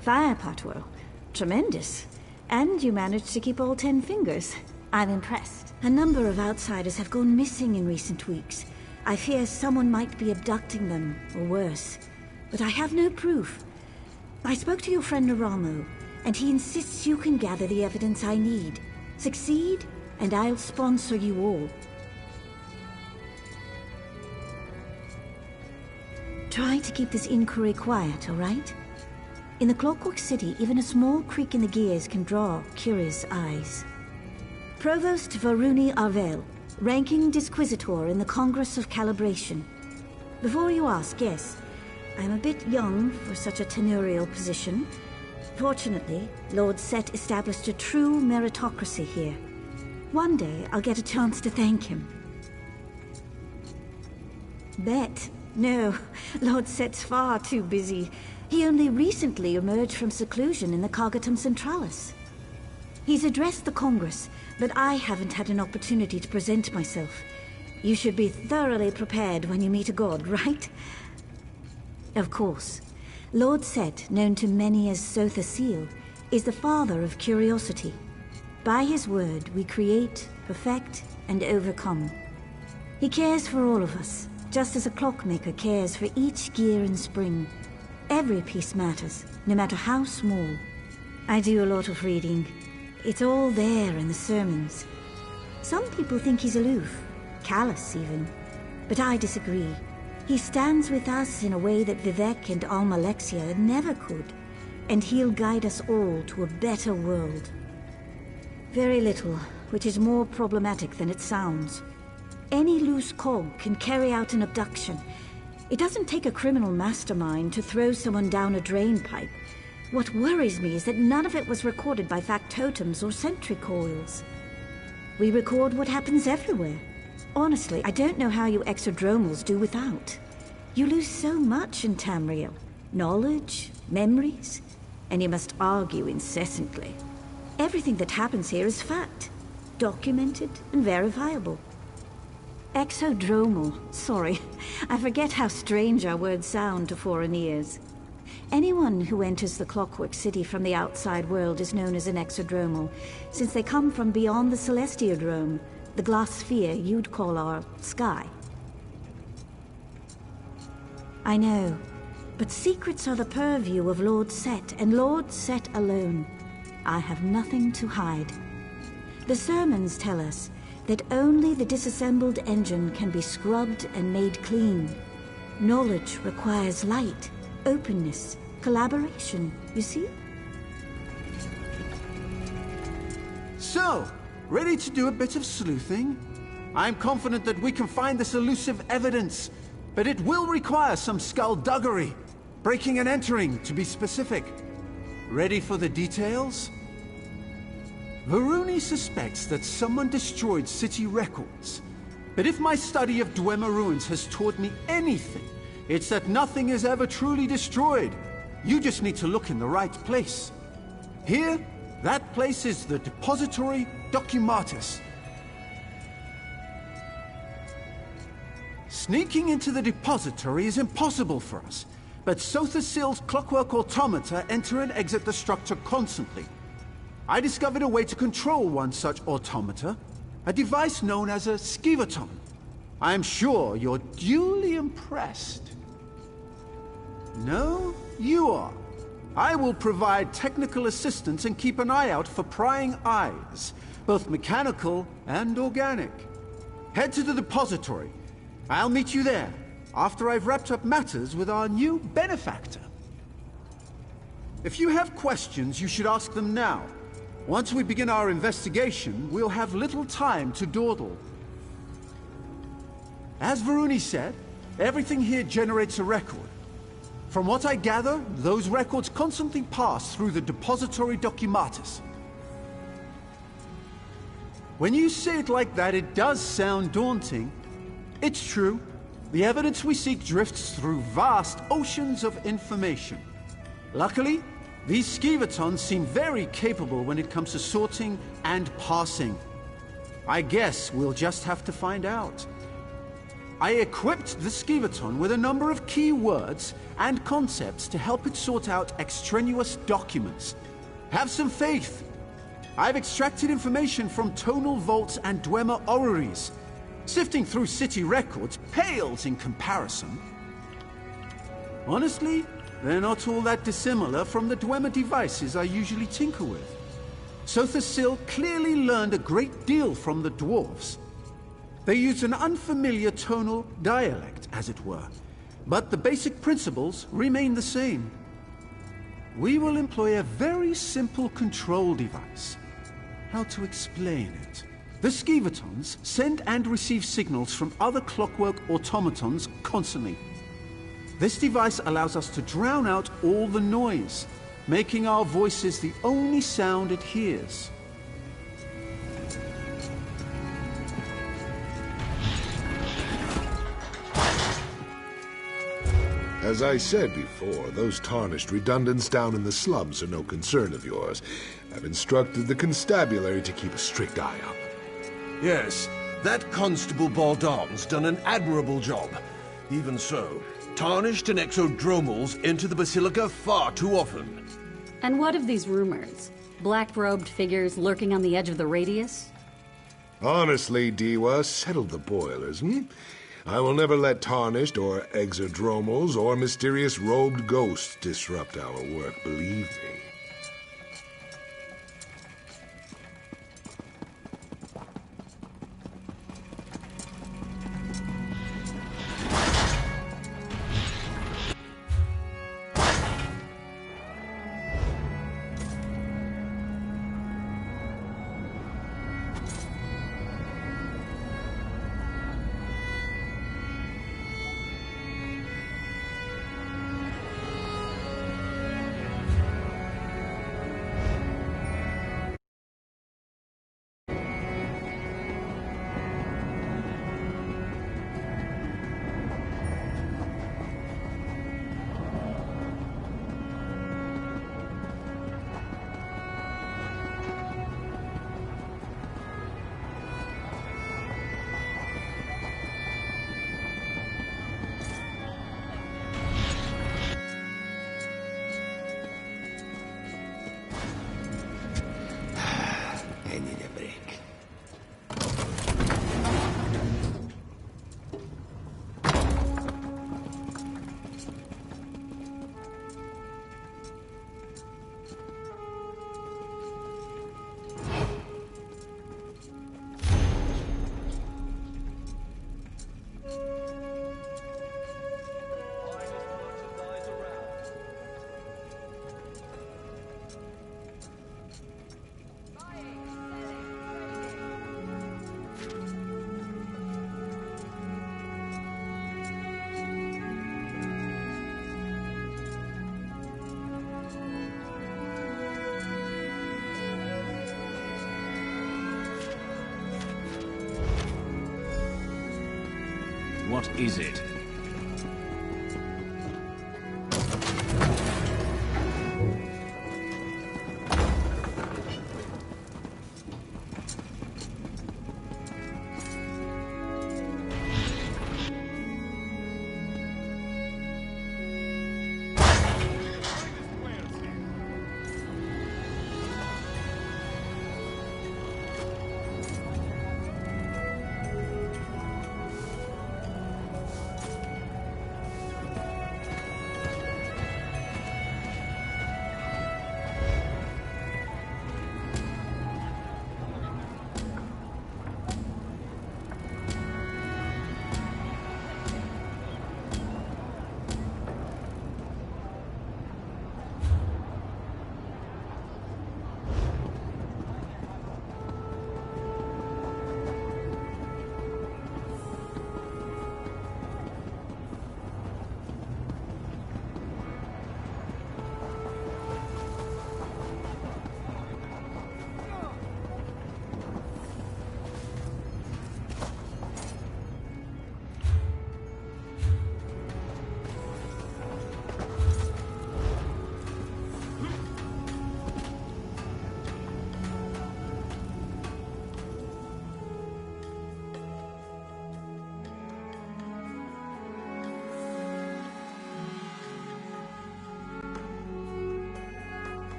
Fire Patwell. Tremendous. And you managed to keep all 10 fingers. I'm impressed. A number of outsiders have gone missing in recent weeks. I fear someone might be abducting them, or worse. But I have no proof. I spoke to your friend Naramo, and he insists you can gather the evidence I need. Succeed, and I'll sponsor you all. Try to keep this inquiry quiet, all right? In the Clockwork City, even a small creak in the gears can draw curious eyes. Provost Varuni Arvel, ranking Disquisitor in the Congress of Calibration. Before you ask, yes, I'm a bit young for such a tenurial position. Fortunately, Lord Set established a true meritocracy here. One day, I'll get a chance to thank him. Bet. No, Lord Set's far too busy. He only recently emerged from seclusion in the Cagatum Centralis. He's addressed the Congress, but I haven't had an opportunity to present myself. You should be thoroughly prepared when you meet a god, right? Of course. Lord Set, known to many as Sotha Seal, is the father of curiosity. By his word, we create, perfect, and overcome. He cares for all of us, just as a clockmaker cares for each gear and spring. Every piece matters, no matter how small. I do a lot of reading. It's all there in the sermons. Some people think he's aloof, callous even. But I disagree. He stands with us in a way that Vivek and Alma Lexia never could. And he'll guide us all to a better world. Very little, which is more problematic than it sounds. Any loose cog can carry out an abduction. It doesn't take a criminal mastermind to throw someone down a drain pipe. What worries me is that none of it was recorded by factotums or sentry coils. We record what happens everywhere. Honestly, I don't know how you exodromals do without. You lose so much in Tamriel. Knowledge, memories, and you must argue incessantly. Everything that happens here is fact, documented and verifiable. Exodromal. Sorry, I forget how strange our words sound to foreign ears. Anyone who enters the Clockwork City from the outside world is known as an exodromal, since they come from beyond the Celestiodrome, the glass sphere you'd call our sky. I know, but secrets are the purview of Lord Set, and Lord Set alone. I have nothing to hide. The sermons tell us that only the disassembled engine can be scrubbed and made clean. Knowledge requires light, openness, collaboration, you see? So, ready to do a bit of sleuthing? I'm confident that we can find this elusive evidence, but it will require some skullduggery. Breaking and entering, to be specific. Ready for the details? Varuni suspects that someone destroyed city records. But if my study of Dwemer ruins has taught me anything, it's that nothing is ever truly destroyed. You just need to look in the right place. Here, that place is the Depository Documatus. Sneaking into the depository is impossible for us, but Sothasil's clockwork automata enter and exit the structure constantly. I discovered a way to control one such automata, a device known as a skivaton. I am sure you're duly impressed. No, you are. I will provide technical assistance and keep an eye out for prying eyes, both mechanical and organic. Head to the depository. I'll meet you there, after I've wrapped up matters with our new benefactor. If you have questions, you should ask them now. Once we begin our investigation, we'll have little time to dawdle. As Varuni said, everything here generates a record. From what I gather, those records constantly pass through the Depository Documatus. When you say it like that, it does sound daunting. It's true. The evidence we seek drifts through vast oceans of information. Luckily, these skivatons seem very capable when it comes to sorting and parsing. I guess we'll just have to find out. I equipped the skivaton with a number of key words and concepts to help it sort out extraneous documents. Have some faith. I've extracted information from tonal vaults and Dwemer orreries. Sifting through city records pales in comparison. Honestly, they're not all that dissimilar from the Dwemer devices I usually tinker with. Sothasil clearly learned a great deal from the dwarves. They use an unfamiliar tonal dialect, as it were, but the basic principles remain the same. We will employ a very simple control device. How to explain it? The skivatons send and receive signals from other clockwork automatons constantly. This device allows us to drown out all the noise, making our voices the only sound it hears. As I said before, those tarnished redundants down in the slums are no concern of yours. I've instructed the constabulary to keep a strict eye on them. Yes, that Constable Baldom's done an admirable job. Even so, tarnished and exodromals enter the Basilica far too often. And what of these rumors? Black-robed figures lurking on the edge of the radius? Honestly, Diwa, settle the boilers, I will never let tarnished or exodromals or mysterious robed ghosts disrupt our work, believe me. What is it?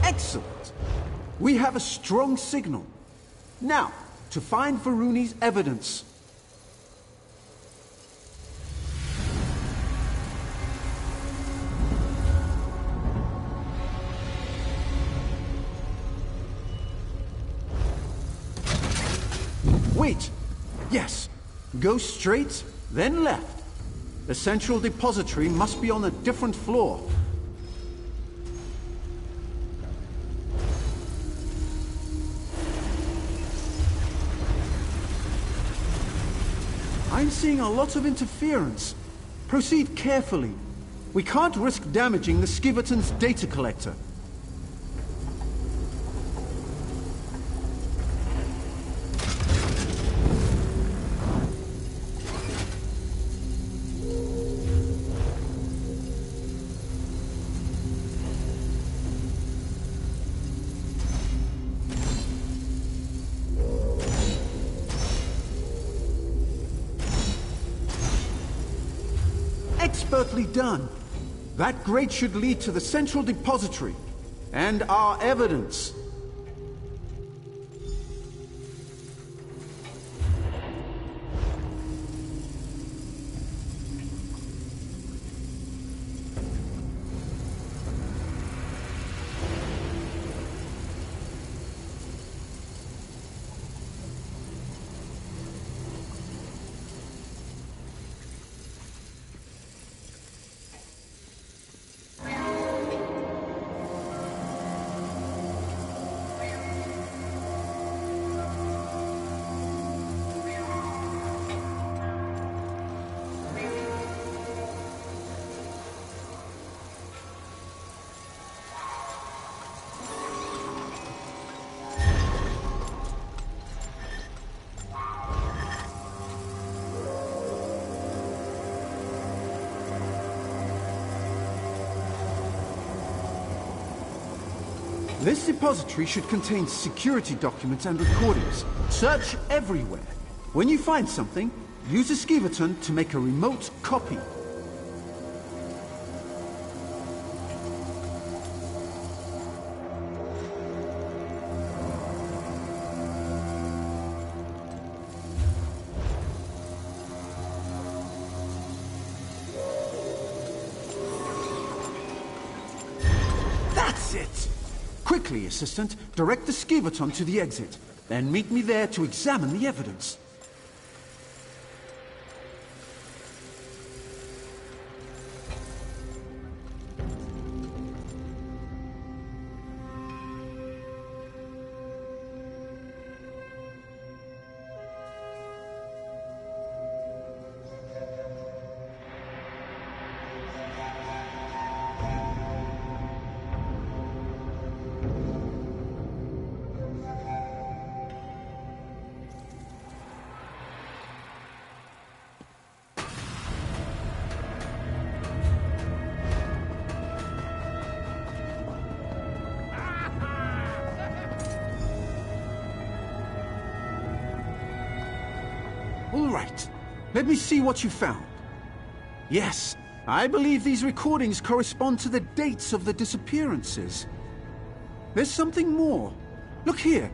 Excellent. We have a strong signal. Now, to find Varuni's evidence. Wait. Yes. Go straight, then left. The central depository must be on a different floor. I'm seeing a lot of interference. Proceed carefully. We can't risk damaging the Skiverton's data collector. Expertly done. That grate should lead to the central depository and our evidence. This depository should contain security documents and recordings. Search everywhere. When you find something, use a Skiverton to make a remote copy. That's it! Quickly, Assistant, direct the Skiverton to the exit. Then meet me there to examine the evidence. All right. Let me see what you found. Yes, I believe these recordings correspond to the dates of the disappearances. There's something more. Look here.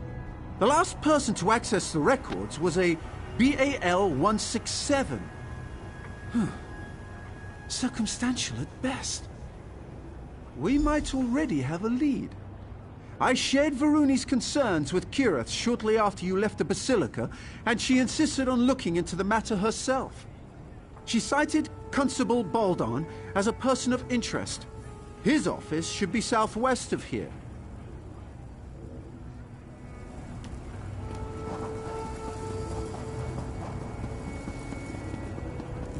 The last person to access the records was a BAL-167. Circumstantial at best. We might already have a lead. I shared Varuni's concerns with Kirith shortly after you left the Basilica, and she insisted on looking into the matter herself. She cited Constable Baldon as a person of interest. His office should be southwest of here.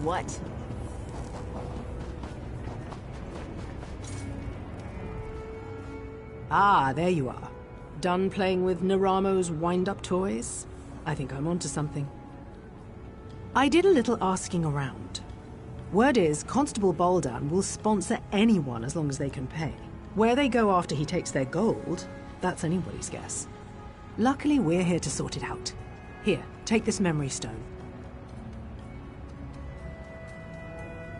What? Ah, there you are. Done playing with Naramo's wind-up toys? I think I'm onto something. I did a little asking around. Word is, Constable Boldan will sponsor anyone as long as they can pay. Where they go after he takes their gold, that's anybody's guess. Luckily, we're here to sort it out. Here, take this memory stone.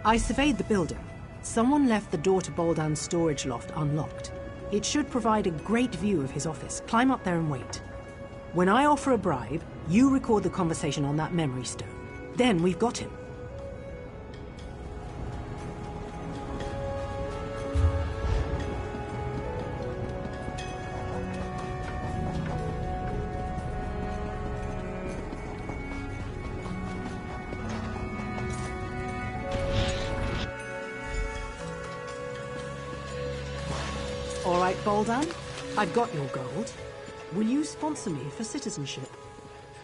I surveyed the building. Someone left the door to Boldan's storage loft unlocked. It should provide a great view of his office. Climb up there and wait. When I offer a bribe, you record the conversation on that memory stone. Then we've got him. All right, Boldan. I've got your gold. Will you sponsor me for citizenship?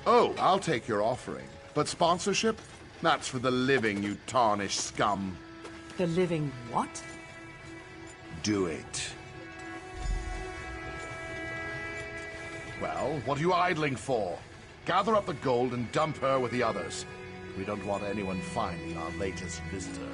Oh, I'll take your offering. But sponsorship? That's for the living, you tarnished scum. The living what? Do it. Well, what are you idling for? Gather up the gold and dump her with the others. We don't want anyone finding our latest visitor.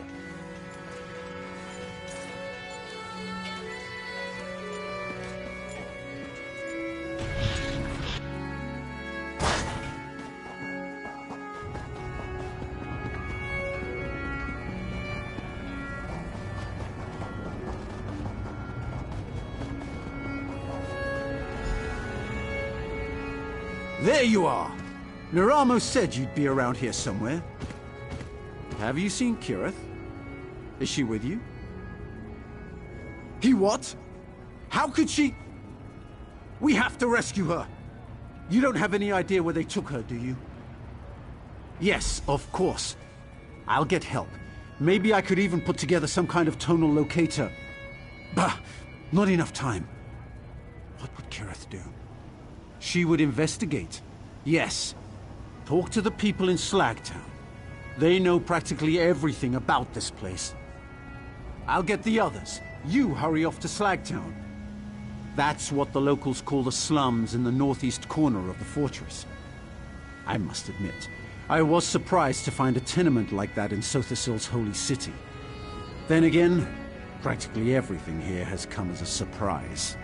There you are! Naramo said you'd be around here somewhere. Have you seen Kirith? Is she with you? He what? How could she? We have to rescue her! You don't have any idea where they took her, do you? Yes, of course. I'll get help. Maybe I could even put together some kind of tonal locator. Bah! Not enough time. What would Kirith do? She would investigate. Yes. Talk to the people in Slagtown. They know practically everything about this place. I'll get the others. You hurry off to Slagtown. That's what the locals call the slums in the northeast corner of the fortress. I must admit, I was surprised to find a tenement like that in Sothisil's holy city. Then again, practically everything here has come as a surprise.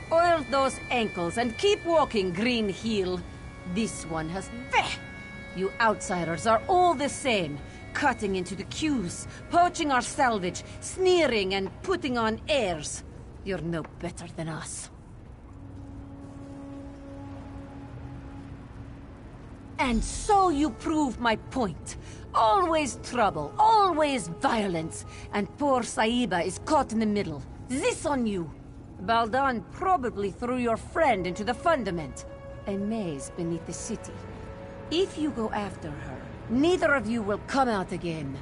Oil those ankles and keep walking, Green Heel. This one has... You outsiders are all the same. Cutting into the queues, poaching our salvage, sneering and putting on airs. You're no better than us. And so you prove my point. Always trouble, always violence, and poor Saiba is caught in the middle. This on you. Baldan probably threw your friend into the fundament, a maze beneath the city. If you go after her, neither of you will come out again.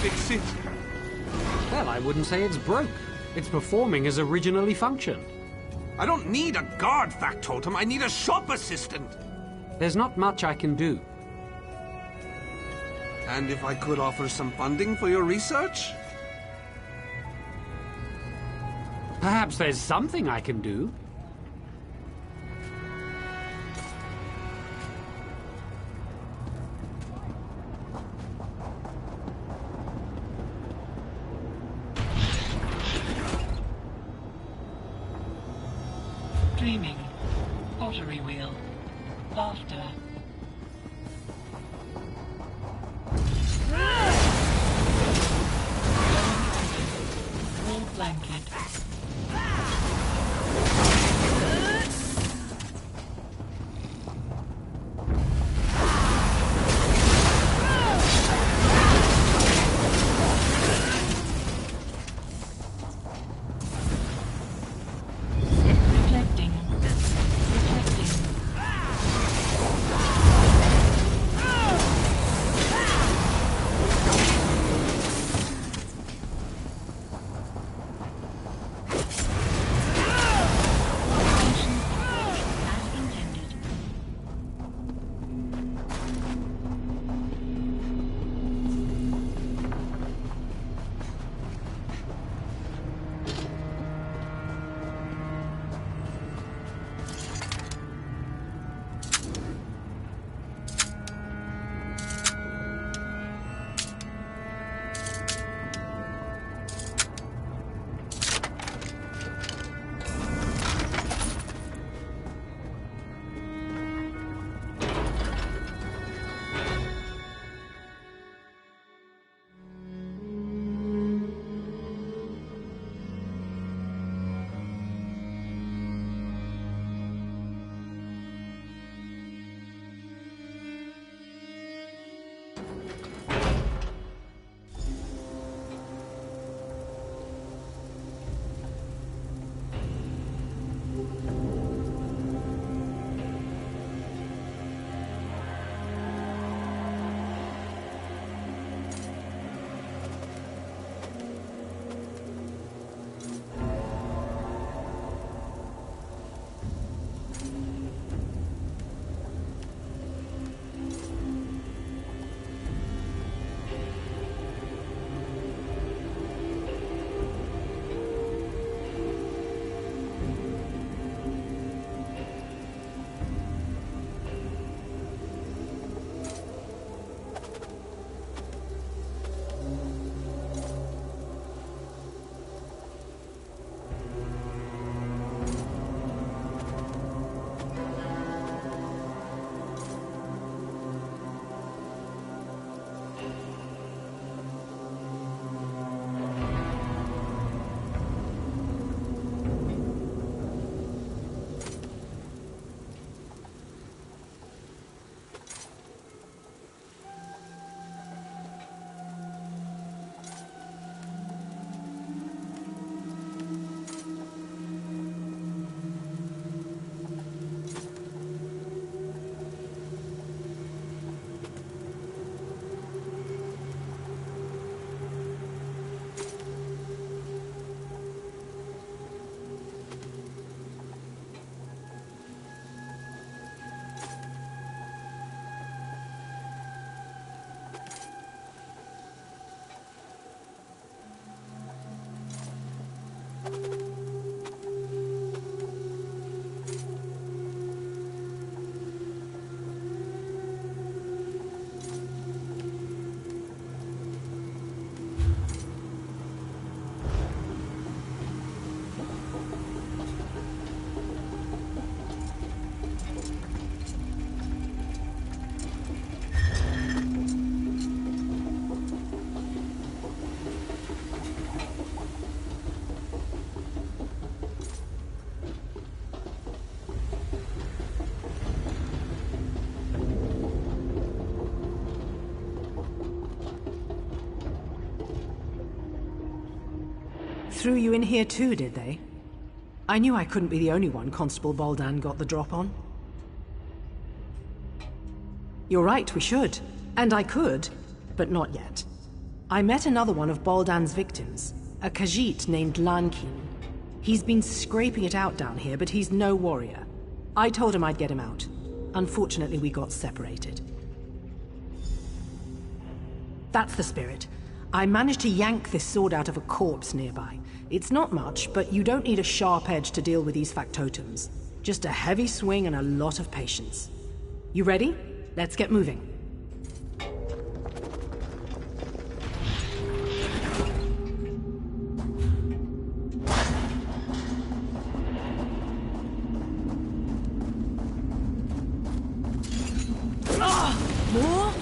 fix it? Well, I wouldn't say it's broke. It's performing as originally functioned. I don't need a guard factotum, I need a shop assistant! There's not much I can do. And if I could offer some funding for your research? Perhaps there's something I can do. Dreaming. Pottery wheel. Laughter. Wool blanket. Reflecting. Threw you in here too, did they? I knew I couldn't be the only one Constable Baldan got the drop on. You're right, we should. And I could, but not yet. I met another one of Baldan's victims, a Khajiit named Lankin. He's been scraping it out down here, but he's no warrior. I told him I'd get him out. Unfortunately, we got separated. That's the spirit. I managed to yank this sword out of a corpse nearby. It's not much, but you don't need a sharp edge to deal with these factotums. Just a heavy swing and a lot of patience. You ready? Let's get moving. More?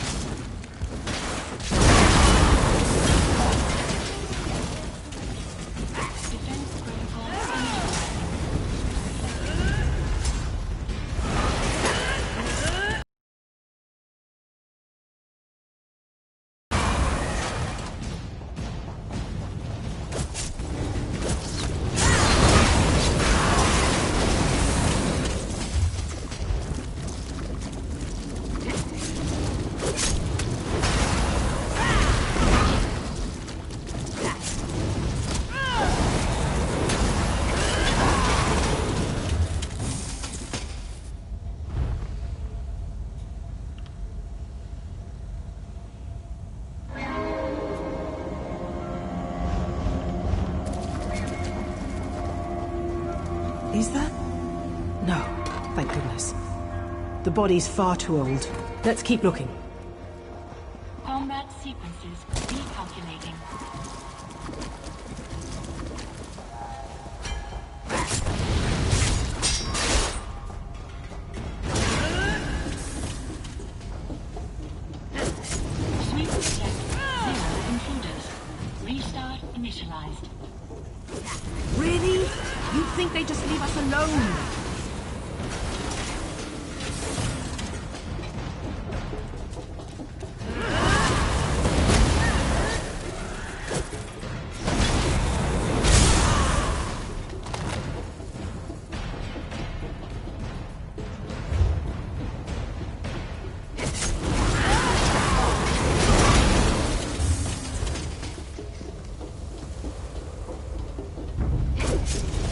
Is that? No, thank goodness. The body's far too old. Let's keep looking. Combat sequences recalculating. Sweep check. 0 intruders. Restart initialized. Really? You'd think they'd just leave us alone?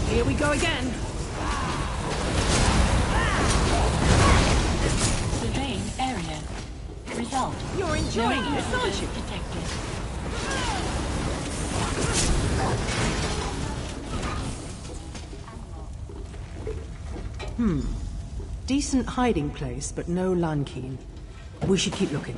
Here we go again. Surveying area. Result. You're enjoying No this, aren't you? intruders detected. Decent hiding place, but no Lankeen. We should keep looking.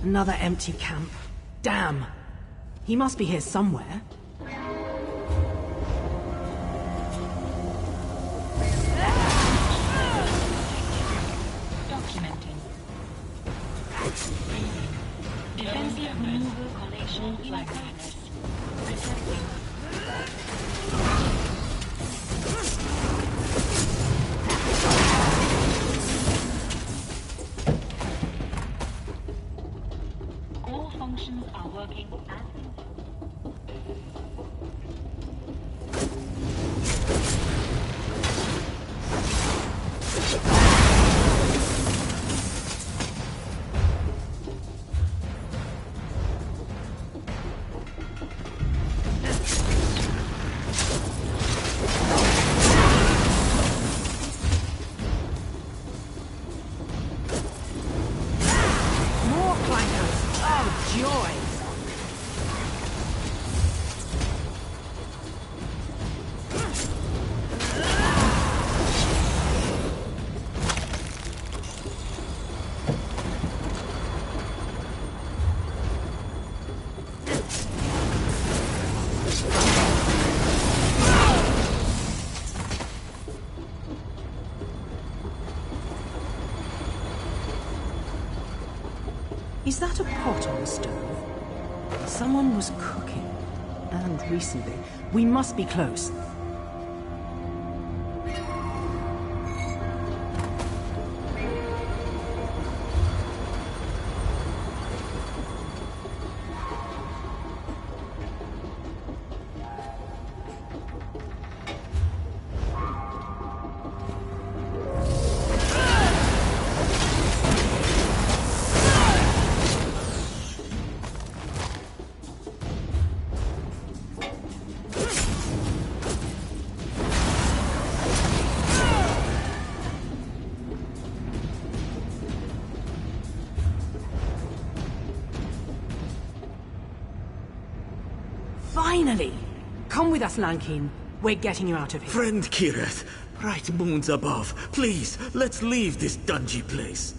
Another empty camp. Damn. He must be here somewhere. Documenting. Defensive removal collation in progress. Resetting. All functions are working as More clankers! Oh, joy! Is that a pot on the stove? Someone was cooking. and recently. We must be close. Finally! Come with us, Lankin. We're getting you out of here. Friend Kireth, bright moons above, please, let's leave this dungy place.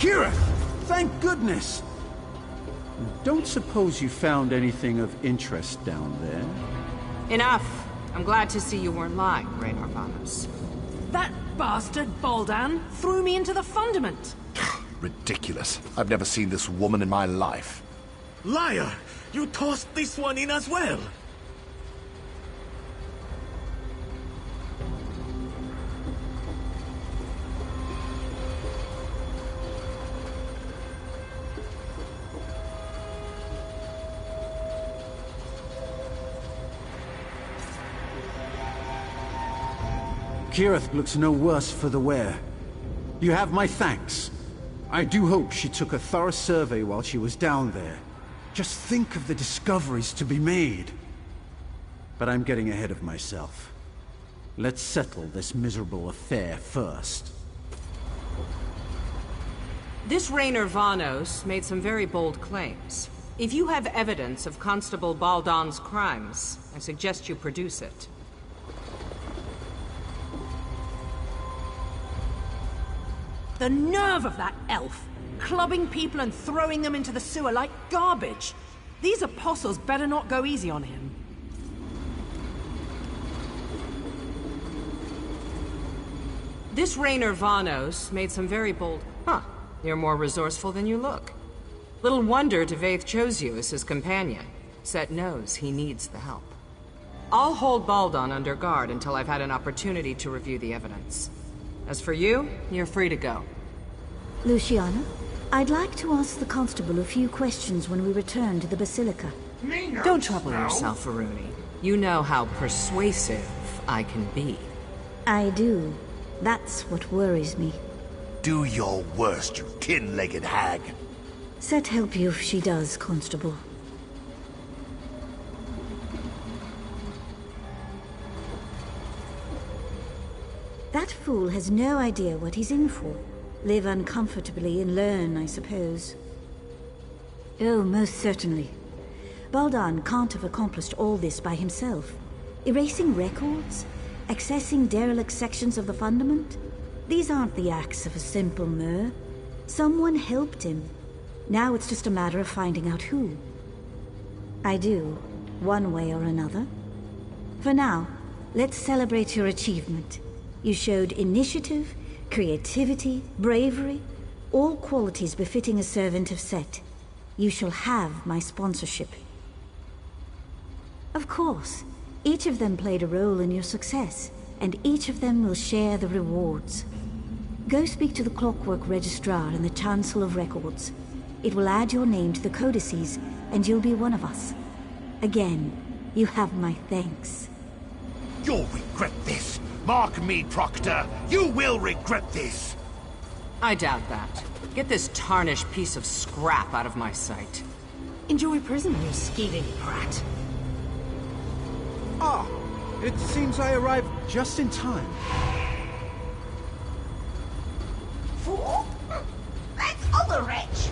Kira! Thank goodness! Don't suppose you found anything of interest down there? Enough. I'm glad to see you weren't lying, Raynor Vanos. That bastard, Baldan, threw me into the fundament. Ridiculous. I've never seen this woman in my life. Liar! You tossed this one in as well! Kirith looks no worse for the wear. You have my thanks. I do hope she took a thorough survey while she was down there. Just think of the discoveries to be made. But I'm getting ahead of myself. Let's settle this miserable affair first. This Raynor Vanos made some very bold claims. If you have evidence of Constable Baldan's crimes, I suggest you produce it. The nerve of that elf! Clubbing people and throwing them into the sewer like garbage! These apostles better not go easy on him. This Raynor Vanos made some very bold... Huh. You're more resourceful than you look. Little wonder Devaith chose you as his companion. Set knows he needs the help. I'll hold Baldan under guard until I've had an opportunity to review the evidence. As for you, you're free to go. Luciana, I'd like to ask the Constable a few questions when we return to the Basilica. Don't trouble yourself, Aruni. You know how persuasive I can be. I do. That's what worries me. Do your worst, you tin-legged hag. Set help you if she does, Constable. That fool has no idea what he's in for. Live uncomfortably and learn, I suppose. Oh, most certainly. Baldan can't have accomplished all this by himself. Erasing records? Accessing derelict sections of the Fundament? These aren't the acts of a simple mer. Someone helped him. Now it's just a matter of finding out who. I do, one way or another. For now, let's celebrate your achievement. You showed initiative, creativity, bravery, all qualities befitting a servant of Set. You shall have my sponsorship. Of course, each of them played a role in your success, and each of them will share the rewards. Go speak to the Clockwork Registrar and the Chancellor of Records. It will add your name to the codices, and you'll be one of us. Again, you have my thanks. You'll regret this! Mark me, Proctor! You will regret this! I doubt that. Get this tarnished piece of scrap out of my sight. Enjoy prison, you scheming brat. Ah, it seems I arrived just in time. Fool? That's other wretch!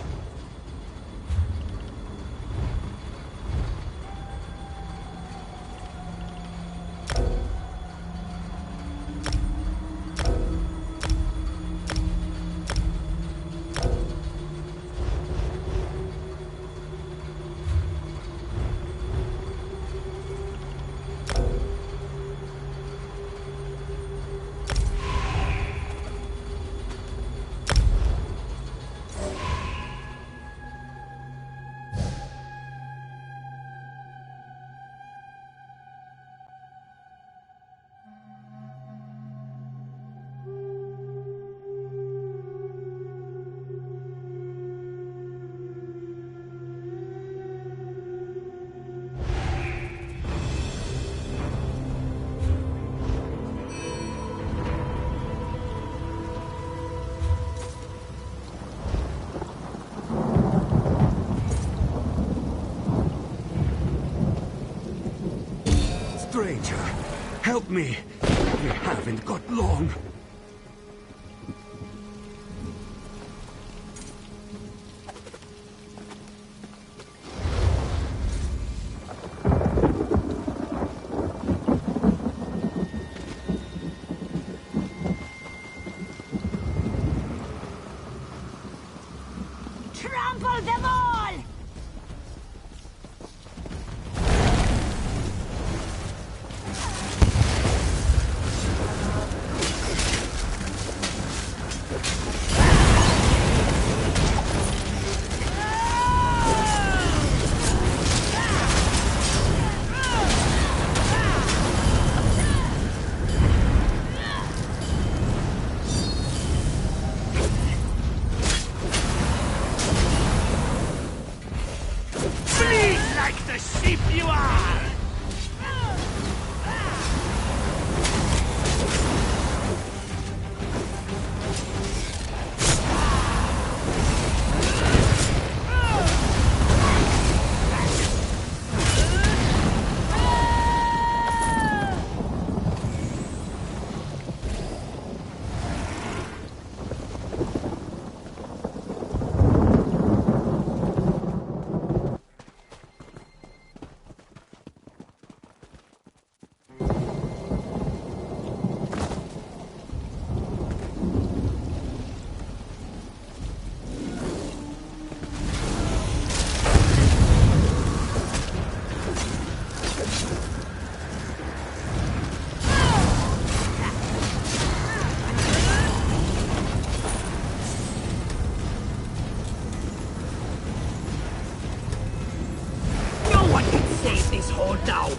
Stranger, help me. We haven't got long. Trample them all! Like the sheep you are! Save this whole town!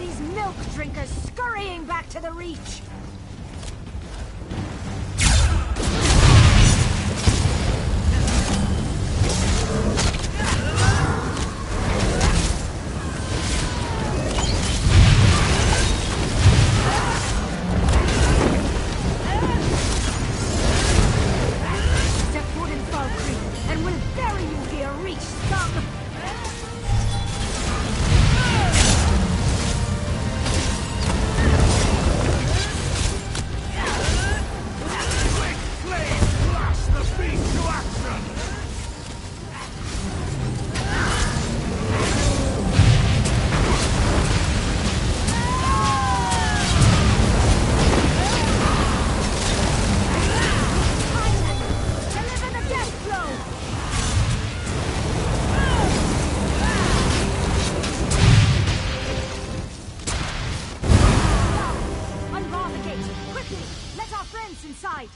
these milk drinkers scurrying back to the Reach! Step foot in Fall Creek, and we'll bury you here, Reach scum! Inside!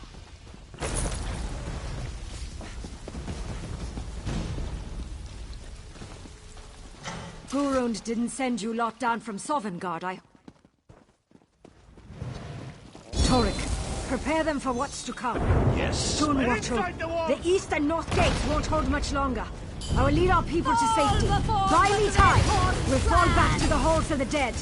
Gurund didn't send you lot down from Sovngarde, Torek, prepare them for what's to come. Yes. Stone We're Watcher, inside the walls. the east and north gates won't hold much longer. I will lead our people to safety. Buy me time! We'll fall back to the halls of the dead.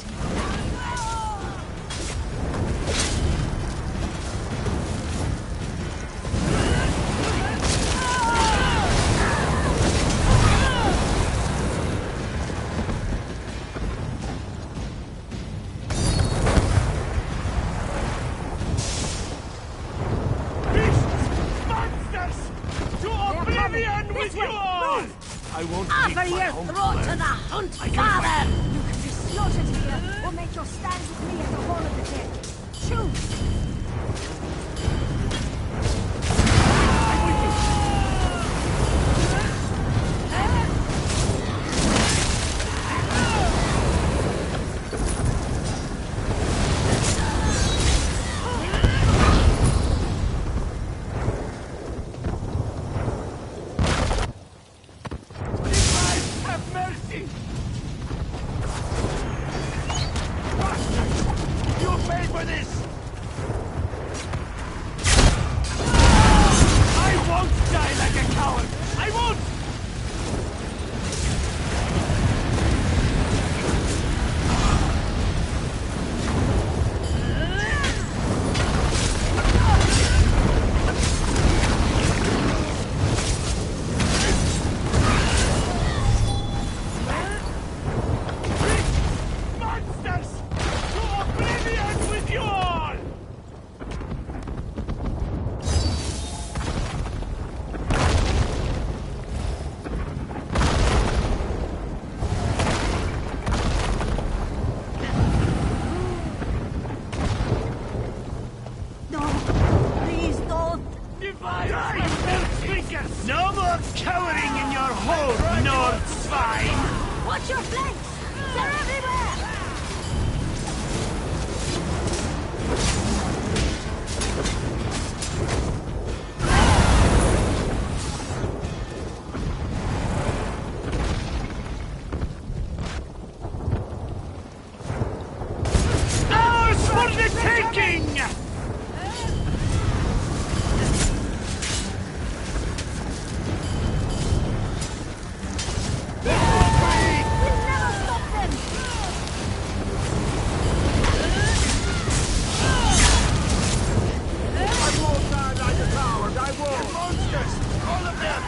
I won't Offer leave my your home throat to land. the Hunt I can Father! wait. You can be slaughtered here, or make your stand with me at the Hall of the Dead. Choose! Have mercy! You paid for this! I won't die like a coward! I won't! Monsters! To oblivion with you all! No, please don't! Die, milk drinkers! No more cowering in your hole, North swine! Watch your flanks! They're everywhere! Ours for the taking! We'll never stop them! I won't die like a coward, I won't! Monsters! All of them!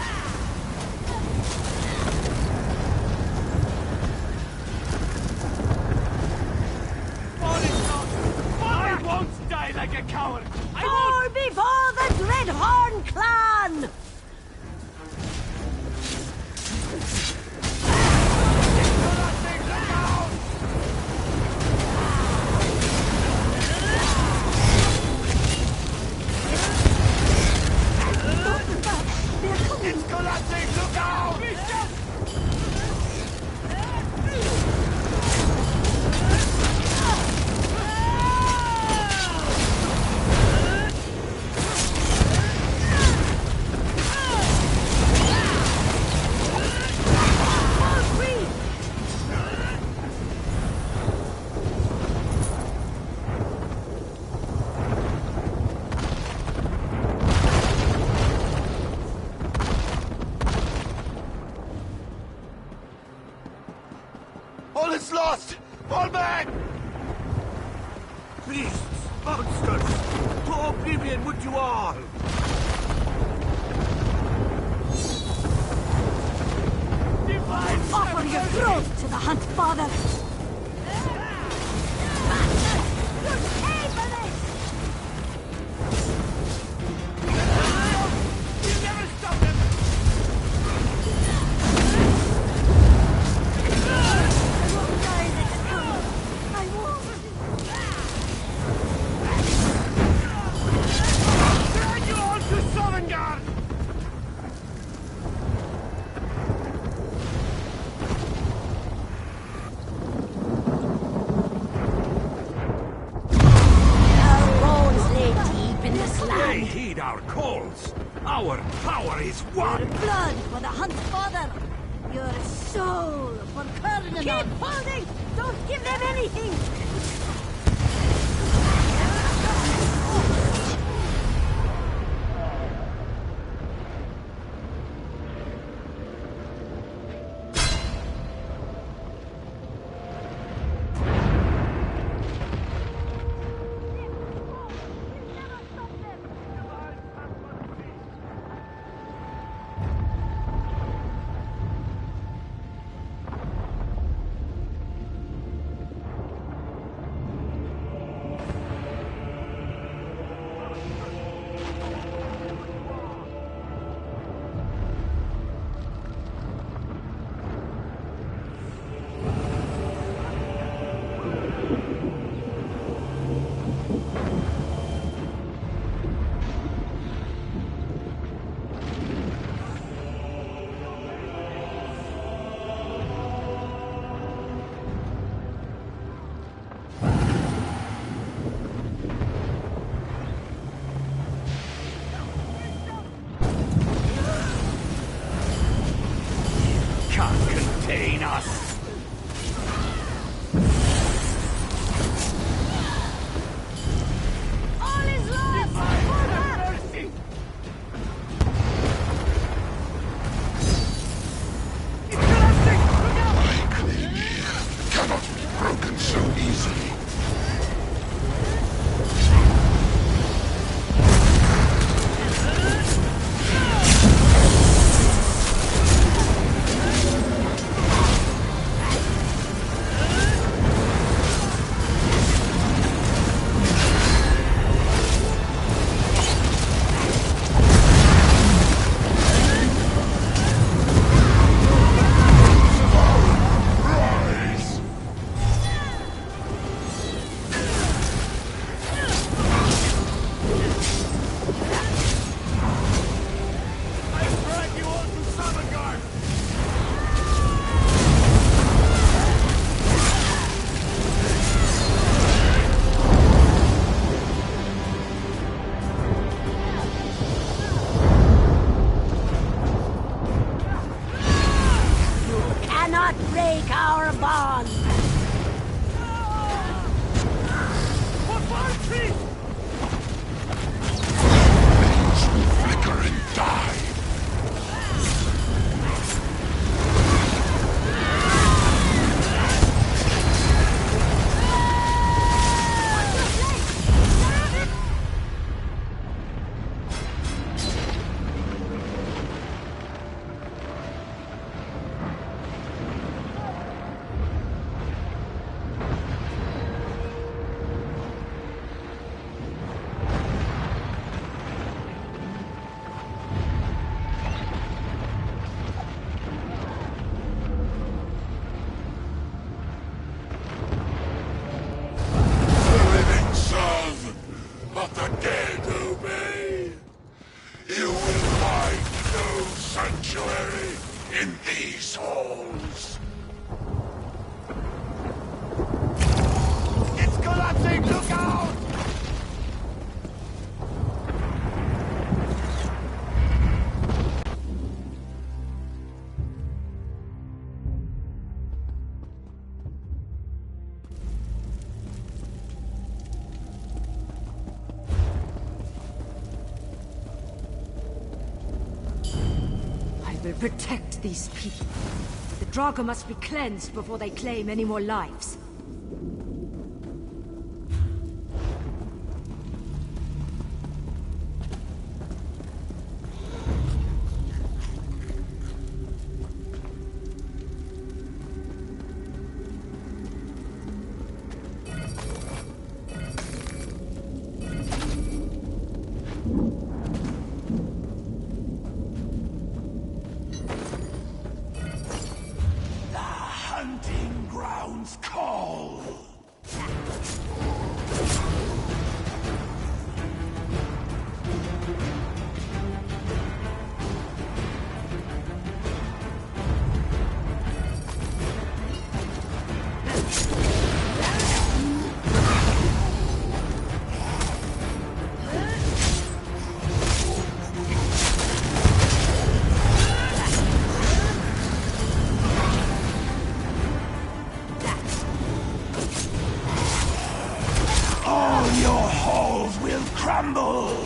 I won't die like a coward! I won't! Or before the Dreadhorn clan! It's collapsing! Look out! back! Beasts, monsters, to oblivion would you all! Offer your throat to the Hunt Father! Our power is one! Your blood for the Hunt Father! Your soul for Kernan! Keep holding! Don't give them anything! Will protect these people. The Draga must be cleansed before they claim any more lives. crumble!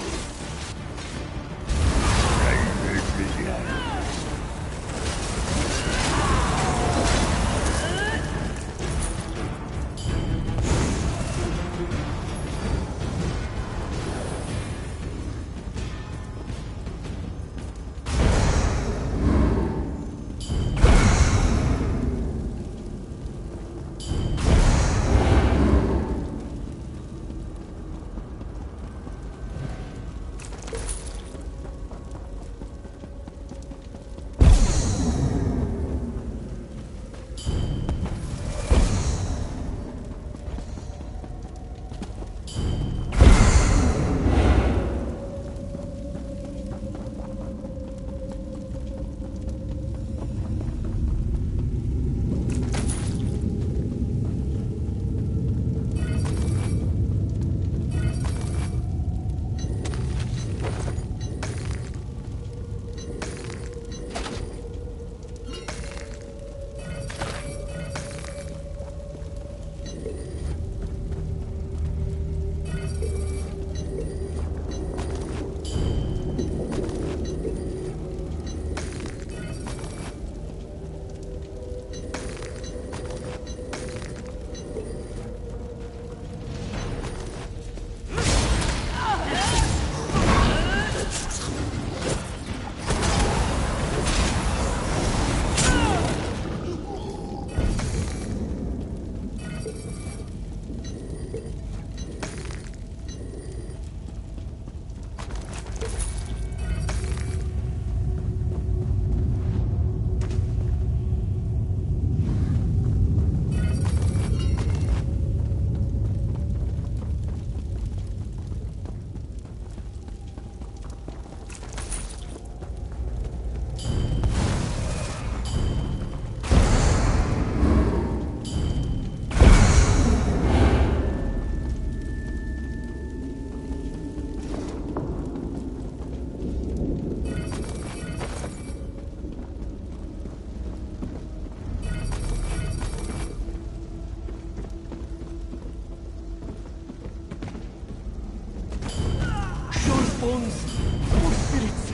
More spirits!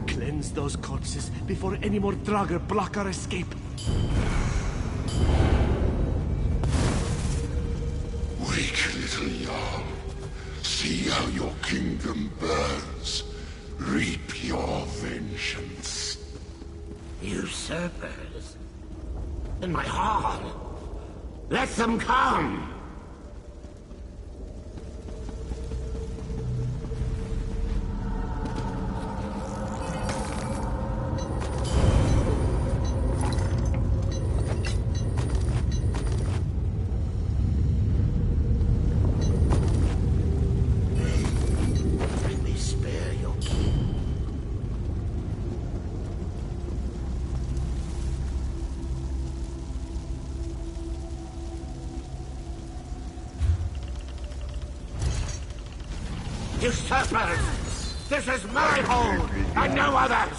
Cleanse those corpses before any more Draugr block our escape. Wake, little Jarl. See how your kingdom burns. Reap your vengeance. Usurpers? In my hall? Let them come! Usurpers! This is my home, and no others!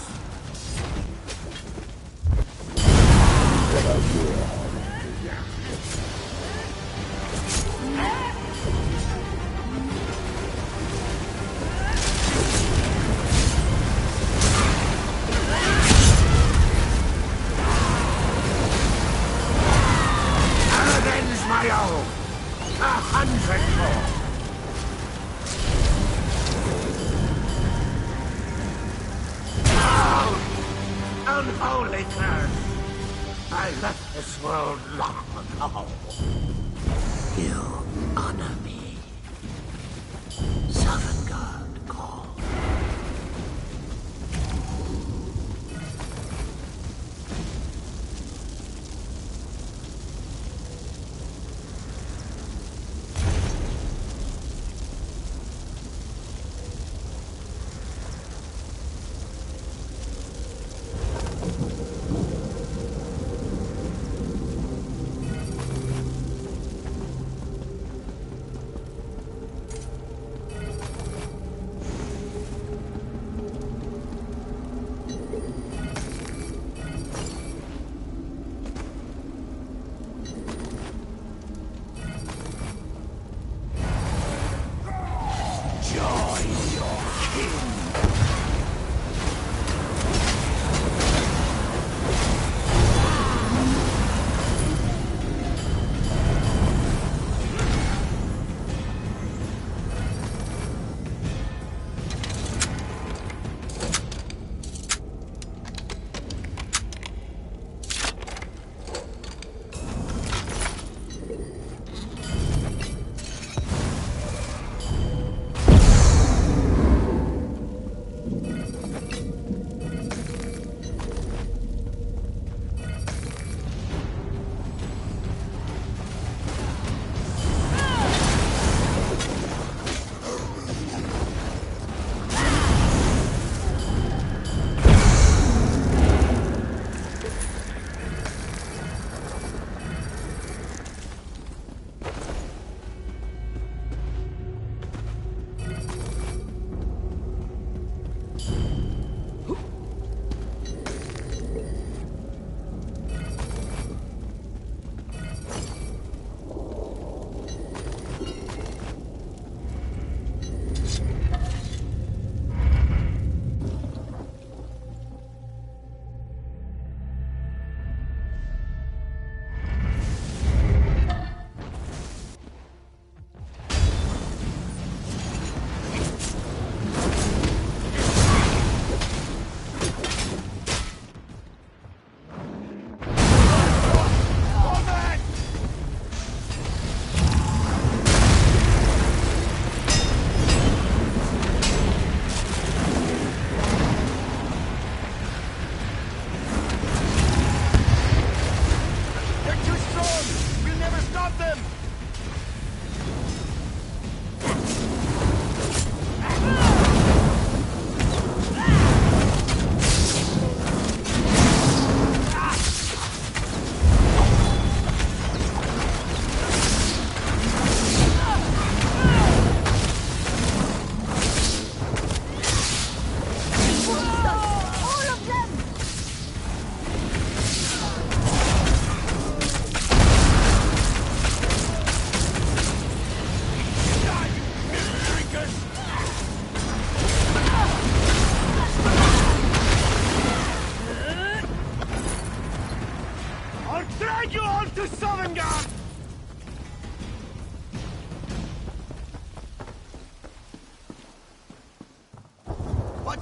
I'll avenge my own! 100 more! Unholy curse! I left this world long ago. You honor me. Sovngarde call.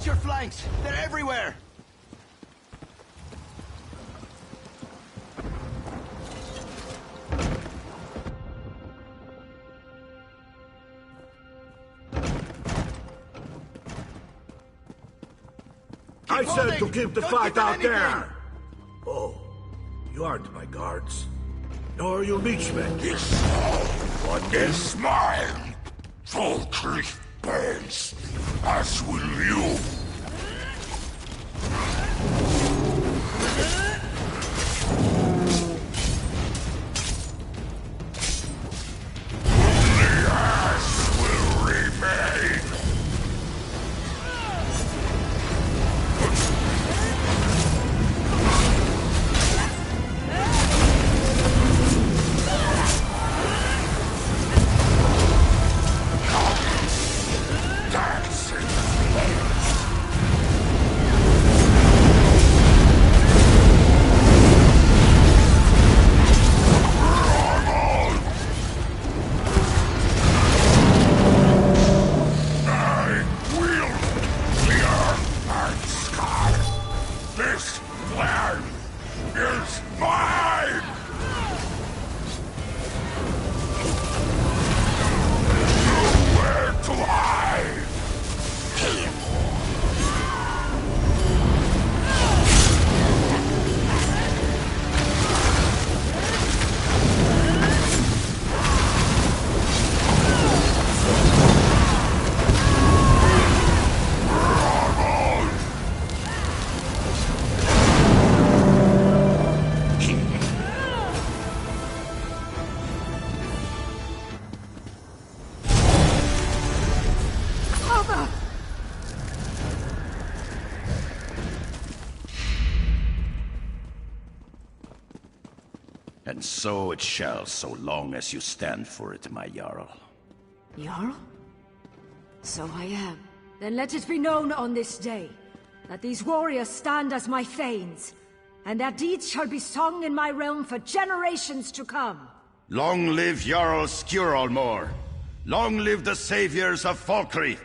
Watch your flanks! They're everywhere! I said to keep the fight out there! Oh, you aren't my guards. Nor are you leechmen. His soul is mine! Valkyrie burns, as will you! Only ash will remain! This land is mine! Nowhere to hide! And so it shall, so long as you stand for it, my Jarl. Jarl? So I am. Then let it be known on this day that these warriors stand as my thanes, and their deeds shall be sung in my realm for generations to come. Long live Jarl Skjoralmor! Long live the saviors of Valkyrie!